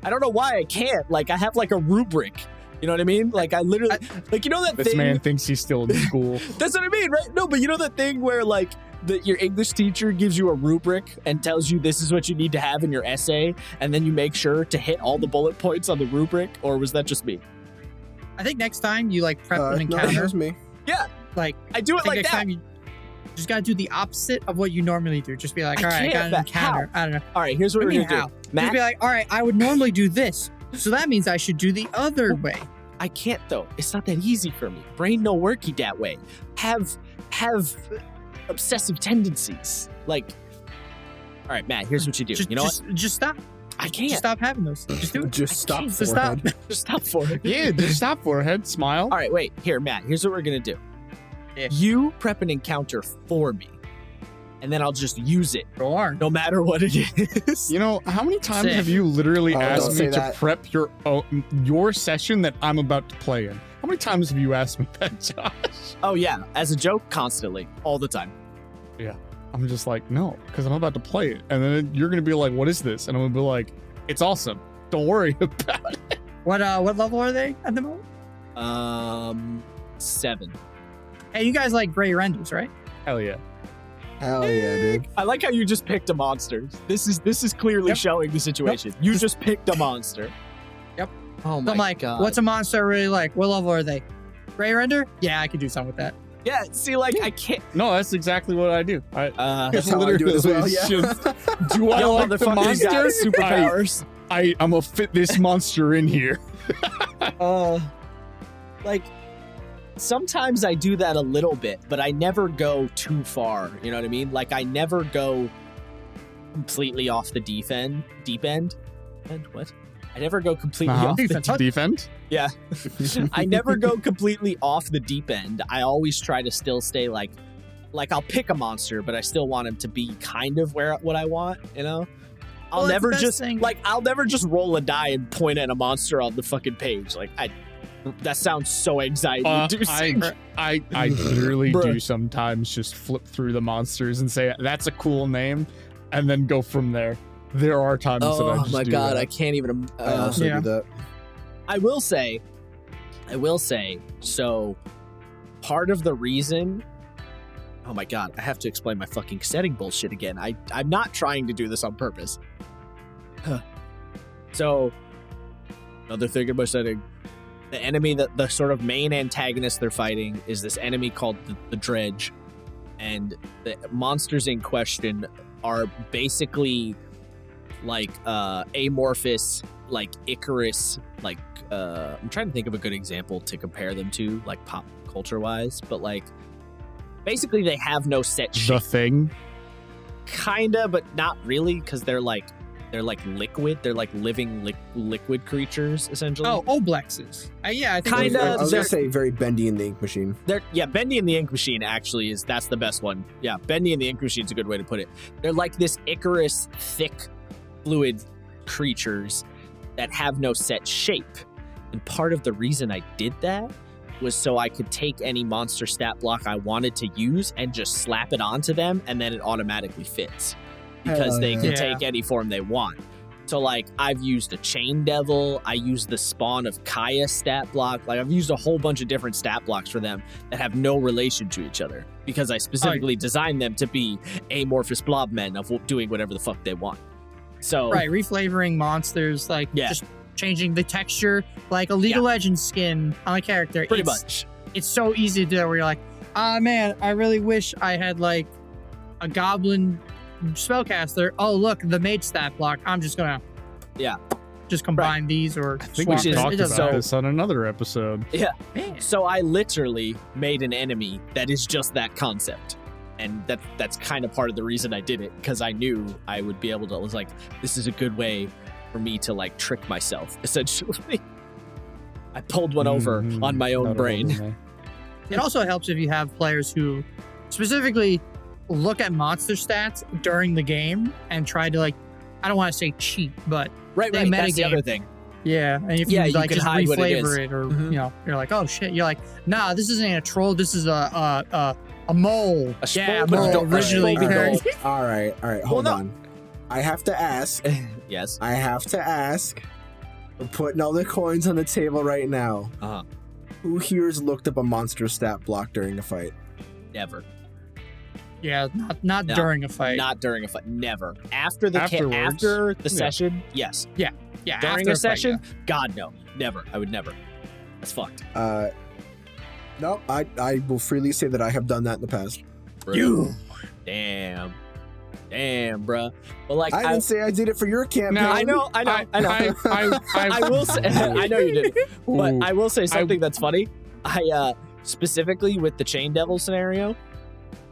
I don't know why I can't. Like, I have like a rubric. You know what I mean? Like, I literally, like, you know that This thing. man thinks he's still in school. That's what I mean, right? No, but you know that thing where like your English teacher gives you a rubric and tells you this is what you need to have in your essay, and then you make sure to hit all the bullet points on the rubric, or was that just me? I think next time you like prep an No, encounter, that's me. Yeah, like I do I it think like next that. time you just gotta do the opposite of what you normally do. Just be like, I all right, I can't, got an but encounter. I don't know. All right, here's what What we're do you gonna mean do. how? Just Matt, be like, all right, I would normally do this, so that means I should do the other way. I can't though. It's not that easy for me. Brain no worky that way. Have obsessive tendencies. Like, all right, Matt. Here's what you do. Just, You know what? just stop. I can't. Just stop having those. Just do it. Just stop. can't. Just stop. forehead. Just stop for it. Yeah, just stop forehead, smile. All right, wait. Here, Matt. Here's what we're gonna do. Yeah. You prep an encounter for me, and then I'll just use it, Go on. no matter what it is. You know, how many times Sick. have you literally Oh, asked don't me say to that. prep your session that I'm about to play in? How many times have you asked me that, Josh? Oh yeah, as a joke, constantly, all the time. I'm just like, no, because I'm about to play it. And then you're going to be like, what is this? And I'm going to be like, it's awesome. Don't worry about it. What level are they at the moment? 7. Hey, you guys like gray renders, right? Hell yeah. Hell yeah, dude. I like how you just picked a monster. This is clearly Yep. showing the situation. You just picked a monster. Yep. Oh So my I'm like, god. what's a monster I really like? What level are they? Gray render? Yeah, I could do something with that. Yeah, see, like, I can't. No, that's exactly what I do. That's how I do it as well, yeah. just, do I Yo, like the motherfucker, you monster? got superpowers. I'm going to fit this monster in here. Like, sometimes I do that a little bit, but I never go too far. You know what I mean? Like, I never go completely off the deep end. And what? I never go completely Uh-huh. off the Defense. Defend? Yeah. I never go completely off the deep end. I always try to still stay like I'll pick a monster, but I still want him to be kind of what I want, you know? Well, I'll that's never the best just thing. I'll never just roll a die and point at a monster on the fucking page. Like that sounds so anxiety inducing. I literally Bruh. do sometimes just flip through the monsters and say, that's a cool name, and then go from there. There are times that I Oh just my do god, that. I can't even I also Yeah. do that. I will say, so part of the reason. Oh my god, I have to explain my fucking setting bullshit again. I'm not trying to do this on purpose. So, another thing in my setting, the enemy, the sort of main antagonist they're fighting is this enemy called the Dredge, and the monsters in question are basically like amorphous, like Icarus, like I'm trying to think of a good example to compare them to, like pop culture wise, but like basically they have no set The shape, Thing. kinda, but not really, because they're like liquid. They're like living liquid creatures essentially. Oh, Oblexes. Yeah, I think Kinda, I was they're- gonna say very Bendy in the Ink Machine. Bendy and the Ink Machine actually that's the best one. Yeah, Bendy and the Ink Machine is a good way to put it. They're like this Icarus thick fluid creatures that have no set shape. And part of the reason I did that was so I could take any monster stat block I wanted to use and just slap it onto them, and then it automatically fits because Hell they yeah. can Yeah. take any form they want. So like I've used a Chain Devil, I used the Spawn of Kaya stat block, like I've used a whole bunch of different stat blocks for them that have no relation to each other because I specifically designed them to be amorphous blob men of doing whatever the fuck they want. So Right, reflavoring monsters, like Yeah. just changing the texture, like a League of Legends skin on a character. pretty it's, much. It's so easy to do that where you're like, ah, man, I really wish I had like a goblin spellcaster. Oh, look, the mage stat block. I'm just gonna, just combine these or I think swap we is- it. talked It doesn't about matter. this on another episode. Man. So I literally made an enemy that is just that concept. And that's kind of part of the reason I did it, because I knew I would be able to. I was like, this is a good way for me to like trick myself, essentially. I pulled one over on my own brain. It also helps if you have players who specifically look at monster stats during the game and try to like, I don't want to say cheat, but Right, They that's the metagame. other thing. yeah. And if Yeah, you you like can just hide what it reflavor is. it, or Mhm. you know, you're like, oh shit, you're like, nah, this isn't a troll. This is a mole. A Yeah, spoiled mole adult- originally spoiled paired. adult. All right. Hold no. on. I have to ask. Yes. We're putting all the coins on the table right now. Uh-huh. Who here's looked up a monster stat block during a fight? Never. Yeah, not No, during a fight. Not during a fight. Never. After the Afterwards. after the Yeah. session, yes. yeah, During after a fight, session, yeah. God no. Never. I would never. That's fucked. No, I will freely say that I have done that in the past. Bro. Damn, bruh. But like, I didn't say I did it for your campaign. No, I know. I will say. I know you did, but Ooh. I will say something that's funny. I specifically with the Chain Devil scenario,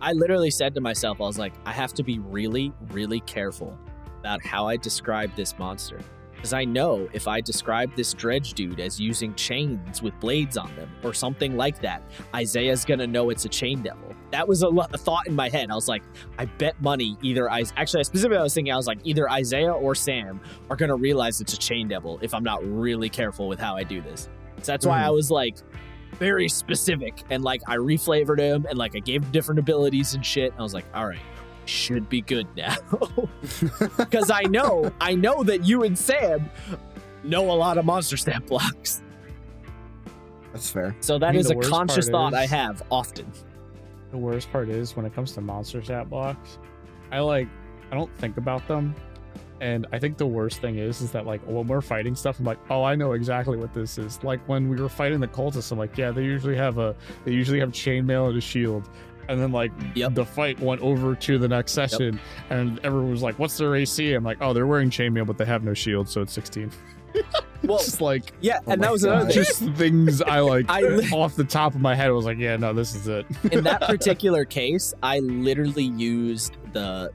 I literally said to myself, I was like, I have to be really, really careful about how I describe this monster. Because I know if I describe this dredge dude as using chains with blades on them or something like that, Isaiah's gonna know it's a Chain Devil. That was a thought in my head. I was like, I bet money either I was thinking, I was like, either Isaiah or Sam are gonna realize it's a Chain Devil if I'm not really careful with how I do this. So that's why I was like very specific, and like I reflavored him and like I gave him different abilities and shit. I was like, all right, should be good now. Because I know that you and Sam know a lot of monster stat blocks. That's fair. So that I mean, is the a worst conscious part thought I is- have often. The worst part is when it comes to monster stat blocks, I don't think about them. And I think the worst thing is that like when we're fighting stuff, I'm like, oh, I know exactly what this is. Like when we were fighting the cultists, I'm like, yeah, they usually have chainmail and a shield. And then like the fight went over to the next session, and everyone was like, what's their AC? I'm like, oh, they're wearing chainmail, but they have no shield, so it's 16. Well, Just like yeah, Oh and my that was another God. thing. just things I like I- off the top of my head. I was like, yeah, no, this is it. In that particular case, I literally used the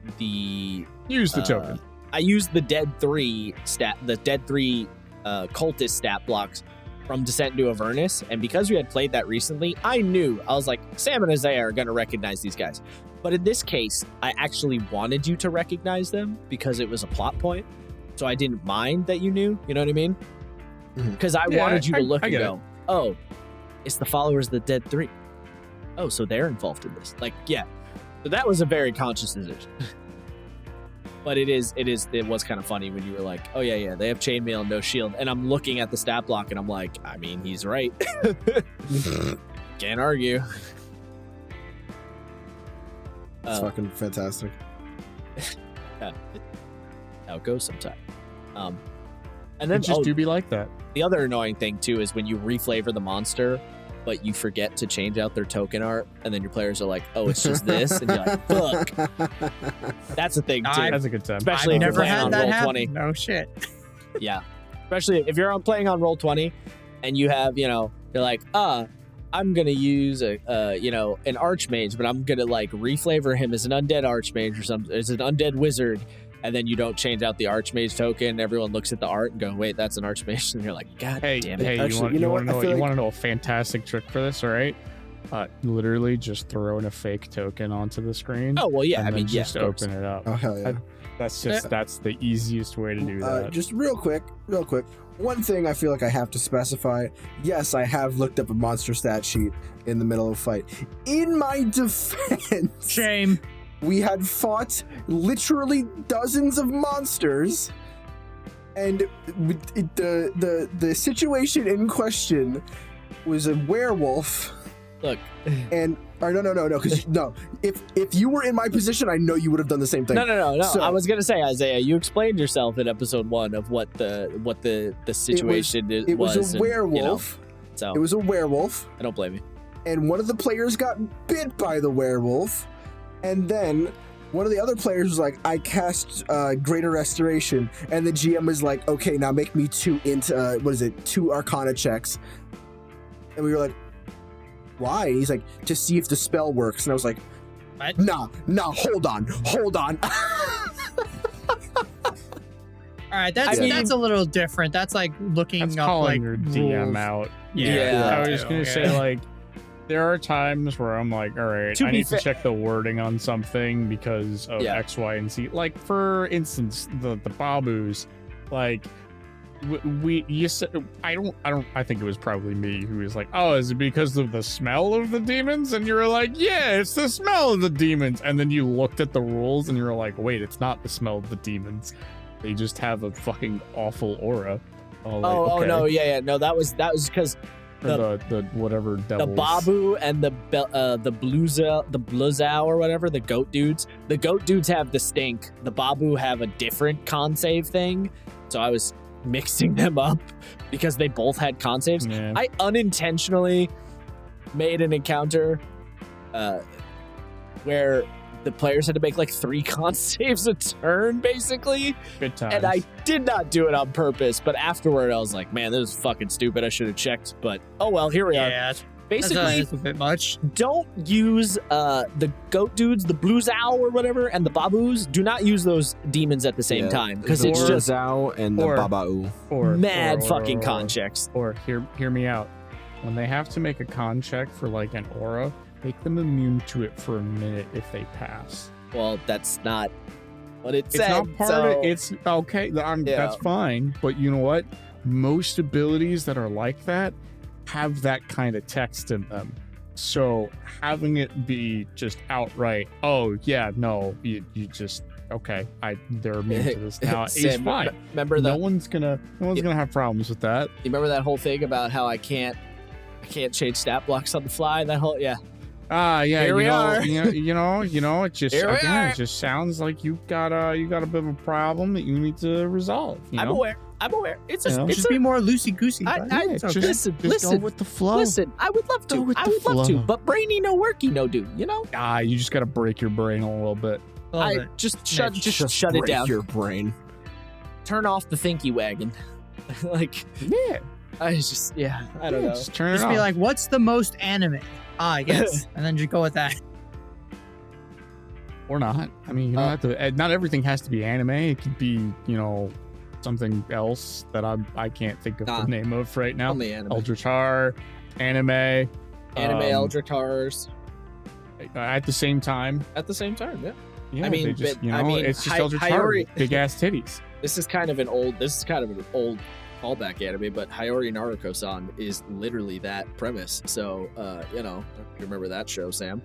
Use the token. I used the dead 3 cultist stat blocks from Descent into Avernus, and because we had played that recently, I was like, Sam and Isaiah are gonna recognize these guys. But in this case, I actually wanted you to recognize them because it was a plot point, so I didn't mind that you knew. You know what I mean? Mhm. Because I Yeah, wanted you to look I and get it. go, oh, it's the followers of the Dead 3. Oh, so they're involved in this. Like, yeah. So that was a very conscious decision. But it was kind of funny when you were like, oh yeah, they have chainmail and no shield. And I'm looking at the stat block and I'm like, I mean, he's right. Can't argue. It's fucking fantastic. Yeah, how it goes sometimes. And then It just do be like that. the other annoying thing too is when you reflavor the monster, but you forget to change out their token art, and then your players are like, "Oh, it's just this," and you're like, "Fuck." That's a thing too, That's a good time. especially I've if you're never playing had on that Roll20. happen. No shit. Yeah, especially if you're playing on Roll20, and you have, you're like, I'm gonna use an archmage, but I'm gonna like reflavor him as an undead archmage or something, as an undead wizard, and then you don't change out the archmage token. Everyone looks at the art and go, "Wait, that's an archmage," and you're like, "God Hey, damn it!" hey, Actually, you you know want what? I to feel know? You like- want to know a fantastic trick for this? All right, literally just throw in a fake token onto the screen. Oh well, yeah. and I mean, then yeah, just of course. open it up. Oh hell yeah! That's the easiest way to do that. Just real quick. One thing I feel like I have to specify, yes, I have looked up a monster stat sheet in the middle of a fight. In my defense, Shame. we had fought literally dozens of monsters, and the situation in question was a werewolf. Look, And no, because no, if you were in my position, I know you would have done the same thing. no. So- I was gonna say, Isaiah, you explained yourself in episode 1 of what the situation It was a and, werewolf. so It was a werewolf, I don't blame you. and one of the players got bit by the werewolf, and then one of the other players was like, "I cast Greater Restoration," and the GM was like, "Okay, now make me 2 Arcana checks," and we were like, "Why?" And he's like, "To see if the spell works," and I was like, What? Nah, hold on. All right, that's I mean- that's a little different. That's like looking That's up calling like your DM rules. out. Yeah. I was gonna say like, there are times where I'm like, all right, To I be need fa- to check the wording on something because of Yeah. X, Y, and Z. Like for instance, the babus, like you said, I think it was probably me who was like, oh, is it because of the smell of the demons? And you were like, yeah, it's the smell of the demons. And then you looked at the rules and you were like, wait, it's not the smell of the demons. They just have a fucking awful aura. Oh no, yeah. No, that was because Or the whatever devils. the Babu and the Bluzau or whatever, the goat dudes. The goat dudes have the stink. The Babu have a different con save thing. So I was mixing them up because they both had con saves. Yeah. I unintentionally made an encounter where the players had to make like 3 con saves a turn, basically. Good times. And I did not do it on purpose, but afterward I was like, man, this is fucking stupid. I should have checked, but oh well, here we are. Yeah, Basically, that's a bit much. don't use the goat dudes, the Bluzau or whatever, and the Babus. Do not use those demons at the same time because it's just Zhao and the or- Babau. mad fucking con checks. Or hear me out. When they have to make a con check for like an aura, make them immune to it for a minute if they pass. Well, that's not what it It's said. not part so- of it. It's okay. Yeah. That's fine. But you know what? Most abilities that are like that have that kind of text in them. So having it be just outright, oh yeah, no, you just okay. They're immune to this now. It's Sam, fine. Remember No one's gonna have problems with that. You remember that whole thing about how I can't change stat blocks on the fly? That whole yeah. Yeah. Here we are. You know. It just Here we again, are. it just sounds like you got a bit of a problem that you need to resolve. You I'm know? aware. It's You know? it's Just be more loosey goosey. I- Yeah, It's okay. just go listen, with the flow. Listen, I would love Go to. with I the would love to, flow. but brainy no worky no do. You know, You just gotta break your brain a little bit. I just shut it break down. your brain. Turn off the thinky wagon. Like Yeah. I just I don't know. Just turn it Just off. be like, what's the most anime? Yes, and then just go with that. Or not. I mean, you don't have to. Not everything has to be anime. It could be, something else that I can't think of Nah. the name of right now. Only anime. Eldritch Horror, anime. Eldritch Horrors At the same time. at the same time. Yeah. Yeah, I mean, they just, but- I mean, it's just Hi- Eldritch Horror. Hiyori- Big ass titties. This is kind of an old callback anime, but Hiyori Naruko-san is literally that premise. So, you remember that show, Sam?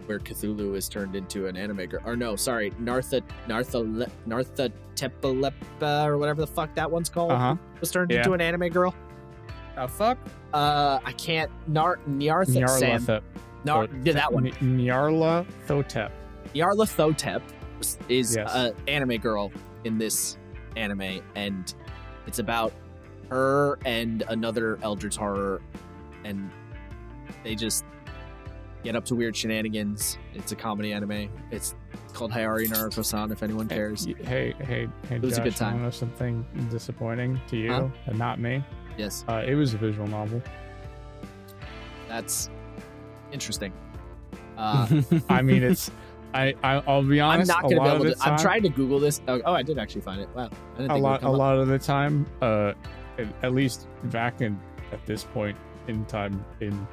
Where Cthulhu is turned into an anime girl. Or no, sorry, Nartha Tepalepa or whatever the fuck that one's called was turned into an anime girl. The fuck? I can't. Nyartha Sam. Nyarlathotep. That one. Nyarlathotep. Nyarla Thotep is Yes. an anime girl in this anime, and it's about her and another Eldritch Horror, and they just get up to weird shenanigans. It's a comedy anime. It's called Hiyori Naruko-san, if anyone cares. Hey, It was a Josh, good time. you wanna know something disappointing to you Huh? and not me? Yes, It was a visual novel. that's interesting. I mean, it's. I'll be I'm honest. not going to a be lot able of to. the I'm time- trying to Google this. Oh, I did actually find it. Wow. I didn't a think lot of the time, at least back at this point in time in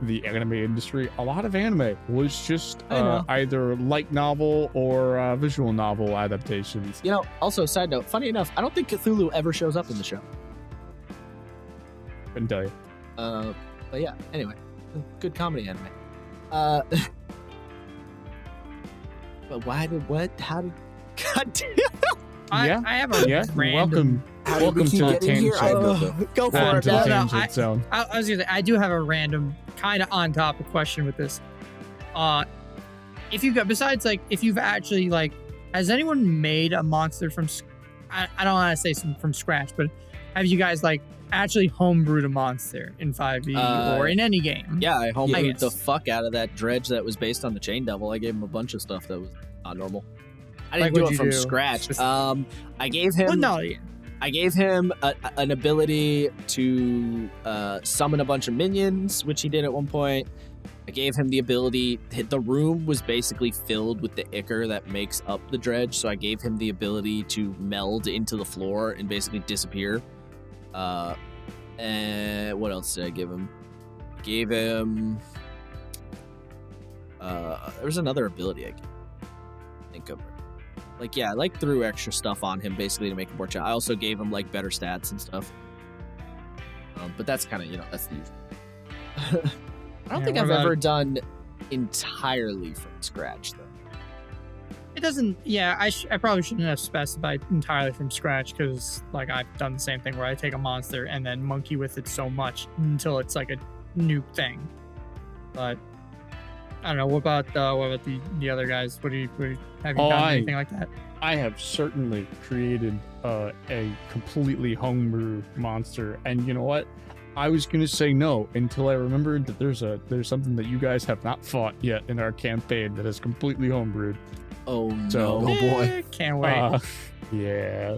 the anime industry, a lot of anime was just I know. either light novel or visual novel adaptations. You know, also, side note, funny enough, I don't think Cthulhu ever shows up in the show. Couldn't tell you. But yeah, anyway, good comedy anime. But why did, how did, god damn. Yeah. I have a Yeah, random. welcome to the tangent. Go for Welcome it, to the man. tangent zone. I was gonna say, I do have a random kind of on topic question with this. If you got, besides like, if you've actually like, has anyone made a monster from? I don't want to say from scratch, but have you guys like actually homebrewed a monster in 5e or in any game? Yeah, I homebrewed guess. the fuck out of that dredge that was based on the Chain Devil. I gave him a bunch of stuff that was not normal. I didn't Like, do what'd it you from do? scratch. Just- I gave him. Well, no, yeah. I gave him an ability to summon a bunch of minions, which he did at one point. I gave him the ability. The room was basically filled with the ichor that makes up the dredge, so I gave him the ability to meld into the floor and basically disappear. And what else did I give him? Gave him. There was another ability I could think of. Like, yeah, I like threw extra stuff on him basically to make him more chill. I also gave him like better stats and stuff. But that's kind of, that's the usual. I don't Yeah, think what I've about- ever done entirely from scratch though. It doesn't. Yeah, I probably shouldn't have specified entirely from scratch because like I've done the same thing where I take a monster and then monkey with it so much until it's like a new thing. But I don't know. What about the other guys? Have you done anything like that? I have certainly created a completely homebrew monster, and you know what? I was gonna say no until I remembered that there's something that you guys have not fought yet in our campaign that is completely homebrewed. Oh So- no. Oh, boy. Can't wait. Yeah.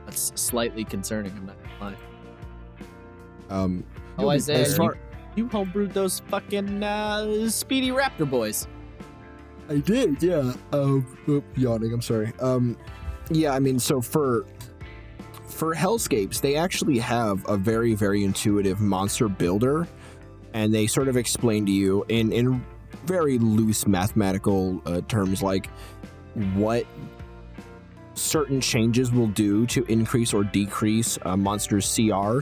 That's slightly concerning, I'm not gonna lie. Oh, you'll be Isaiah, as far- you homebrewed those fucking Speedy Raptor boys. I did, yeah. Yawning. I'm sorry. Yeah. I mean, so for Hellscapes, they actually have a very, very intuitive monster builder, and they sort of explain to you in very loose mathematical terms, like what certain changes will do to increase or decrease a monster's CR.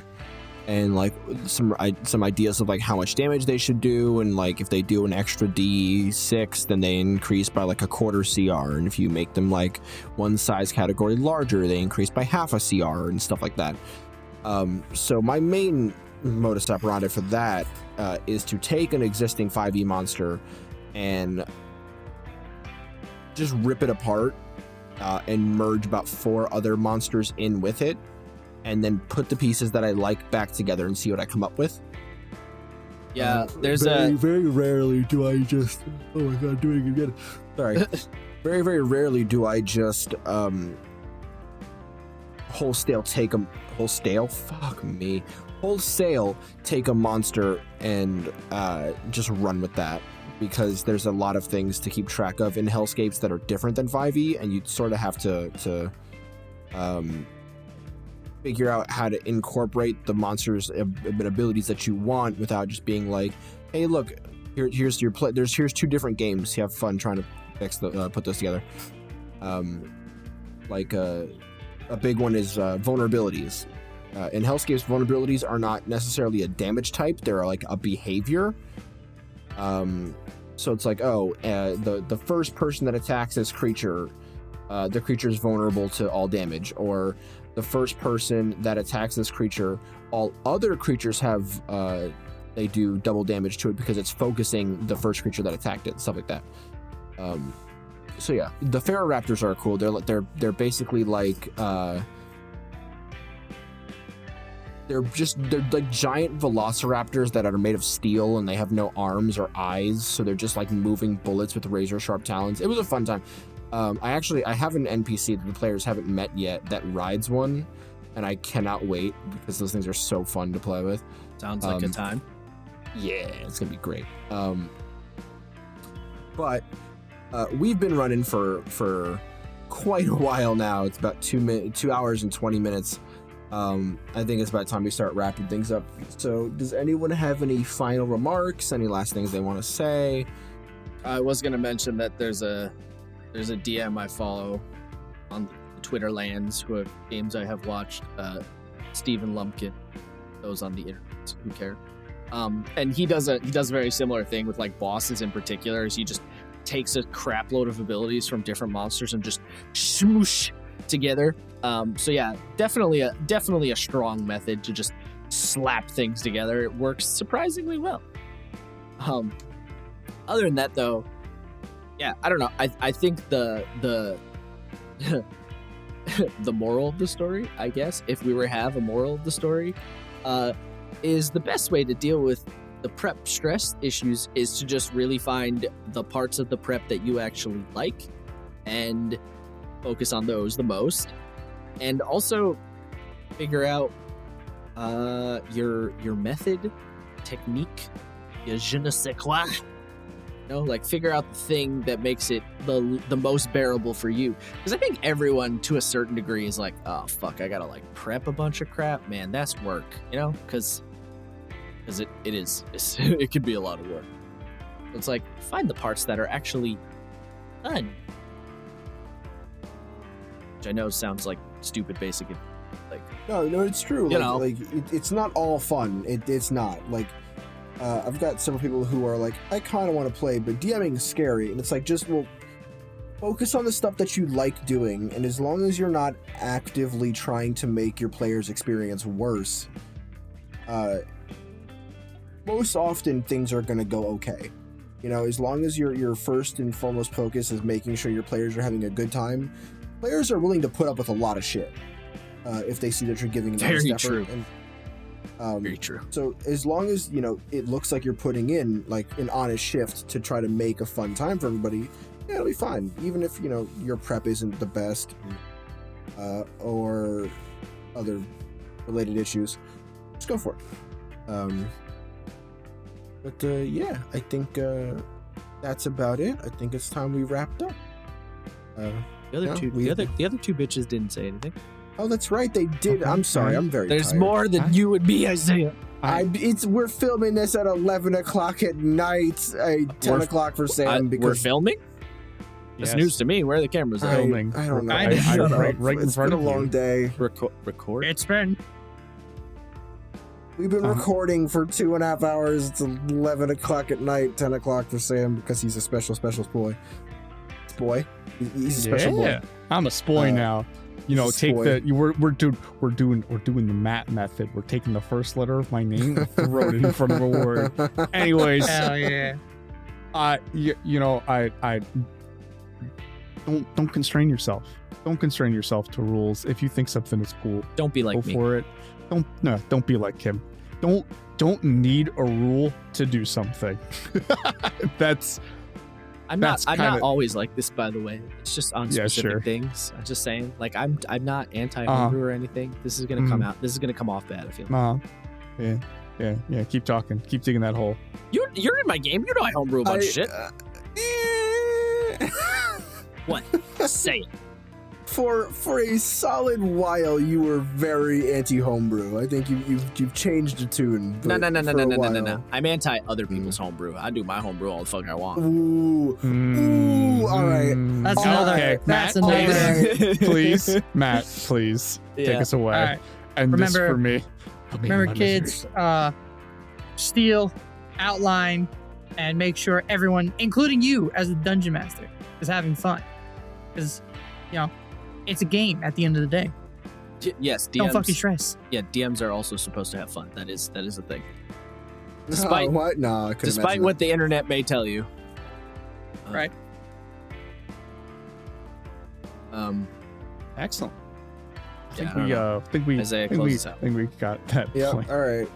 And like some ideas of like how much damage they should do, and like if they do an extra D6, then they increase by like a quarter CR, and if you make them like one size category larger, they increase by half a CR and stuff like that. So my main modus operandi for that is to take an existing 5e monster and just rip it apart and merge about 4 other monsters in with it, and then put the pieces that I like back together and see what I come up with. Yeah, there's very rarely do I just, oh my god, doing it again. Sorry. Very, very rarely do I just wholesale take a monster and just run with that, because there's a lot of things to keep track of in Hellscapes that are different than 5e, and you sort of have to figure out how to incorporate the monster's abilities that you want without just being like, hey, look, here's your play. Here's 2 different games. Have fun trying to put those together. Like a big one is vulnerabilities. In Hellscapes, vulnerabilities are not necessarily a damage type. They're like a behavior. So it's like, the first person that attacks this creature, the creature is vulnerable to all damage, or the first person that attacks this creature, all other creatures have they do double damage to it because it's focusing the first creature that attacked it, stuff like that. So yeah, the Ferroraptors are cool. They're basically like they're like giant velociraptors that are made of steel, and they have no arms or eyes, so they're just like moving bullets with razor sharp talons. It was a fun time. I have an NPC that the players haven't met yet that rides one, and I cannot wait because those things are so fun to play with. sounds like a time. Yeah, it's gonna be great. But we've been running for quite a while now. It's about 2 hours and 20 minutes. I think it's about time we start wrapping things up. So, does anyone have any final remarks? Any last things they want to say? I was gonna mention that there's a DM I follow on the Twitter lands who have games I have watched. Stephen Lumpkin, those on the internet who care. And he does a very similar thing with like bosses in particular. Is he just takes a crap load of abilities from different monsters and just smoosh together. So yeah, definitely a strong method to just slap things together. It works surprisingly well. Other than that, though, yeah, I don't know. I think the the moral of the story, I guess, if we were to have a moral of the story, is the best way to deal with the prep stress issues is to just really find the parts of the prep that you actually like and focus on those the most, and also figure out your method, technique, your je ne sais quoi. Like figure out the thing that makes it the most bearable for you. Because I think everyone to a certain degree is like, oh fuck, I gotta like prep a bunch of crap, man. That's work, because it can be a lot of work. It's like find the parts that are actually fun, which I know sounds like stupid basic. Like no, it's true. It's not all fun. It's not like. I've got several people who are like, I kind of want to play, but DMing is scary. And it's like, focus on the stuff that you like doing. And as long as you're not actively trying to make your player's experience worse, most often things are going to go okay. As long as your first and foremost focus is making sure your players are having a good time, players are willing to put up with a lot of shit if they see that you're giving an honest effort. True. Very true. So as long as it looks like you're putting in like an honest shift to try to make a fun time for everybody, yeah, it'll be fine. Even if your prep isn't the best, or other related issues, just go for it. Yeah, I think that's about it. I think it's time we wrapped up. The other two bitches didn't say anything. Oh, that's right. They did. Okay. I'm sorry. I'm very There's tired. more than you and me, Isaiah. We're filming this at 11 o'clock at night. 10 o'clock for Sam. Because we're filming? It's news to me. Where are the cameras at? Filming. I don't know. Right in front of you. It's been a long day. Record? It's been. We've been recording for 2.5 hours. It's 11 o'clock at night, 10 o'clock for Sam because he's a special boy. He's a special boy. I'm a spoy now. Take we're doing the Matt method. We're taking the first letter of my name and throwing it in front of a word. Anyways, hell yeah. I don't constrain yourself. Don't constrain yourself to rules. If you think something is cool, don't be like me. Go for it. Don't be like him. Don't need a rule to do something. I'm not always like this, by the way. It's just on specific things. I'm just saying, like I'm not anti-homebrew or anything. This is gonna come out. This is gonna come off bad. I feel. Yeah. Keep talking. Keep digging that hole. You're in my game. You know I homebrew a bunch of shit. What? Say it. For a solid while, you were very anti-homebrew. I think you've changed the tune. No. I'm anti other people's homebrew. I do my homebrew all the fuck I want. Ooh, all right. That's another. Okay, That's Matt, another. Please, Matt, please take us away. Right. And remember, this for me. Remember, kids, steal, outline, and make sure everyone, including you as a dungeon master, is having fun. Because, it's a game at the end of the day. Yes, DMs. Don't fucking stress. Yeah, DMs are also supposed to have fun. That is a thing. Despite what? No, despite what the internet may tell you. Right. Excellent. I think we got that point. All right.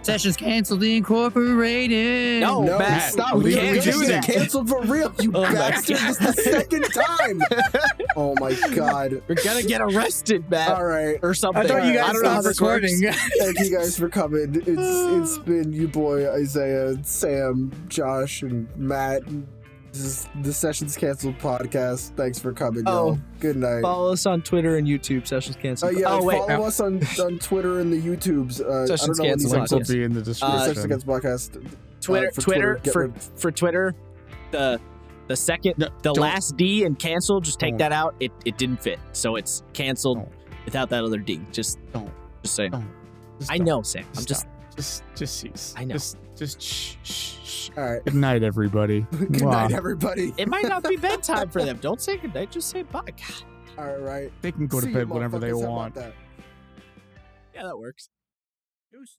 Sessions canceled. Incorporated. No, Matt, stop. We can't do that. Canceled for real. You bastard. This is the second time. Oh my god. We're gonna get arrested, Matt. All right. Or something. I thought you guys don't know how stopped this works. recording. Thank you guys for coming. It's been you boy Isaiah, Sam, Josh, and Matt. This is the Sessions Canceled podcast. Thanks for coming, Oh. y'all. Good night. Follow us on Twitter and YouTube. Sessions canceled. Follow us on Twitter and the YouTubes. Sessions I don't know when Canceled these Link will be in the Sessions description. Against podcast. For Twitter, the second, No, the don't- last D in cancel, just take Don't. that out. It didn't fit, so it's canceled Don't. without that other D. Just saying. Don't. Just I don't. know, Sam. I'm just. Just cease. I know. Just shh. All right. Good night, everybody. Good night, everybody. It might not be bedtime for them. Don't say goodnight. Just say bye. God. All right. They can go to See bed you, whenever they motherfuckers. How about want. that? Yeah, that works. Deuces.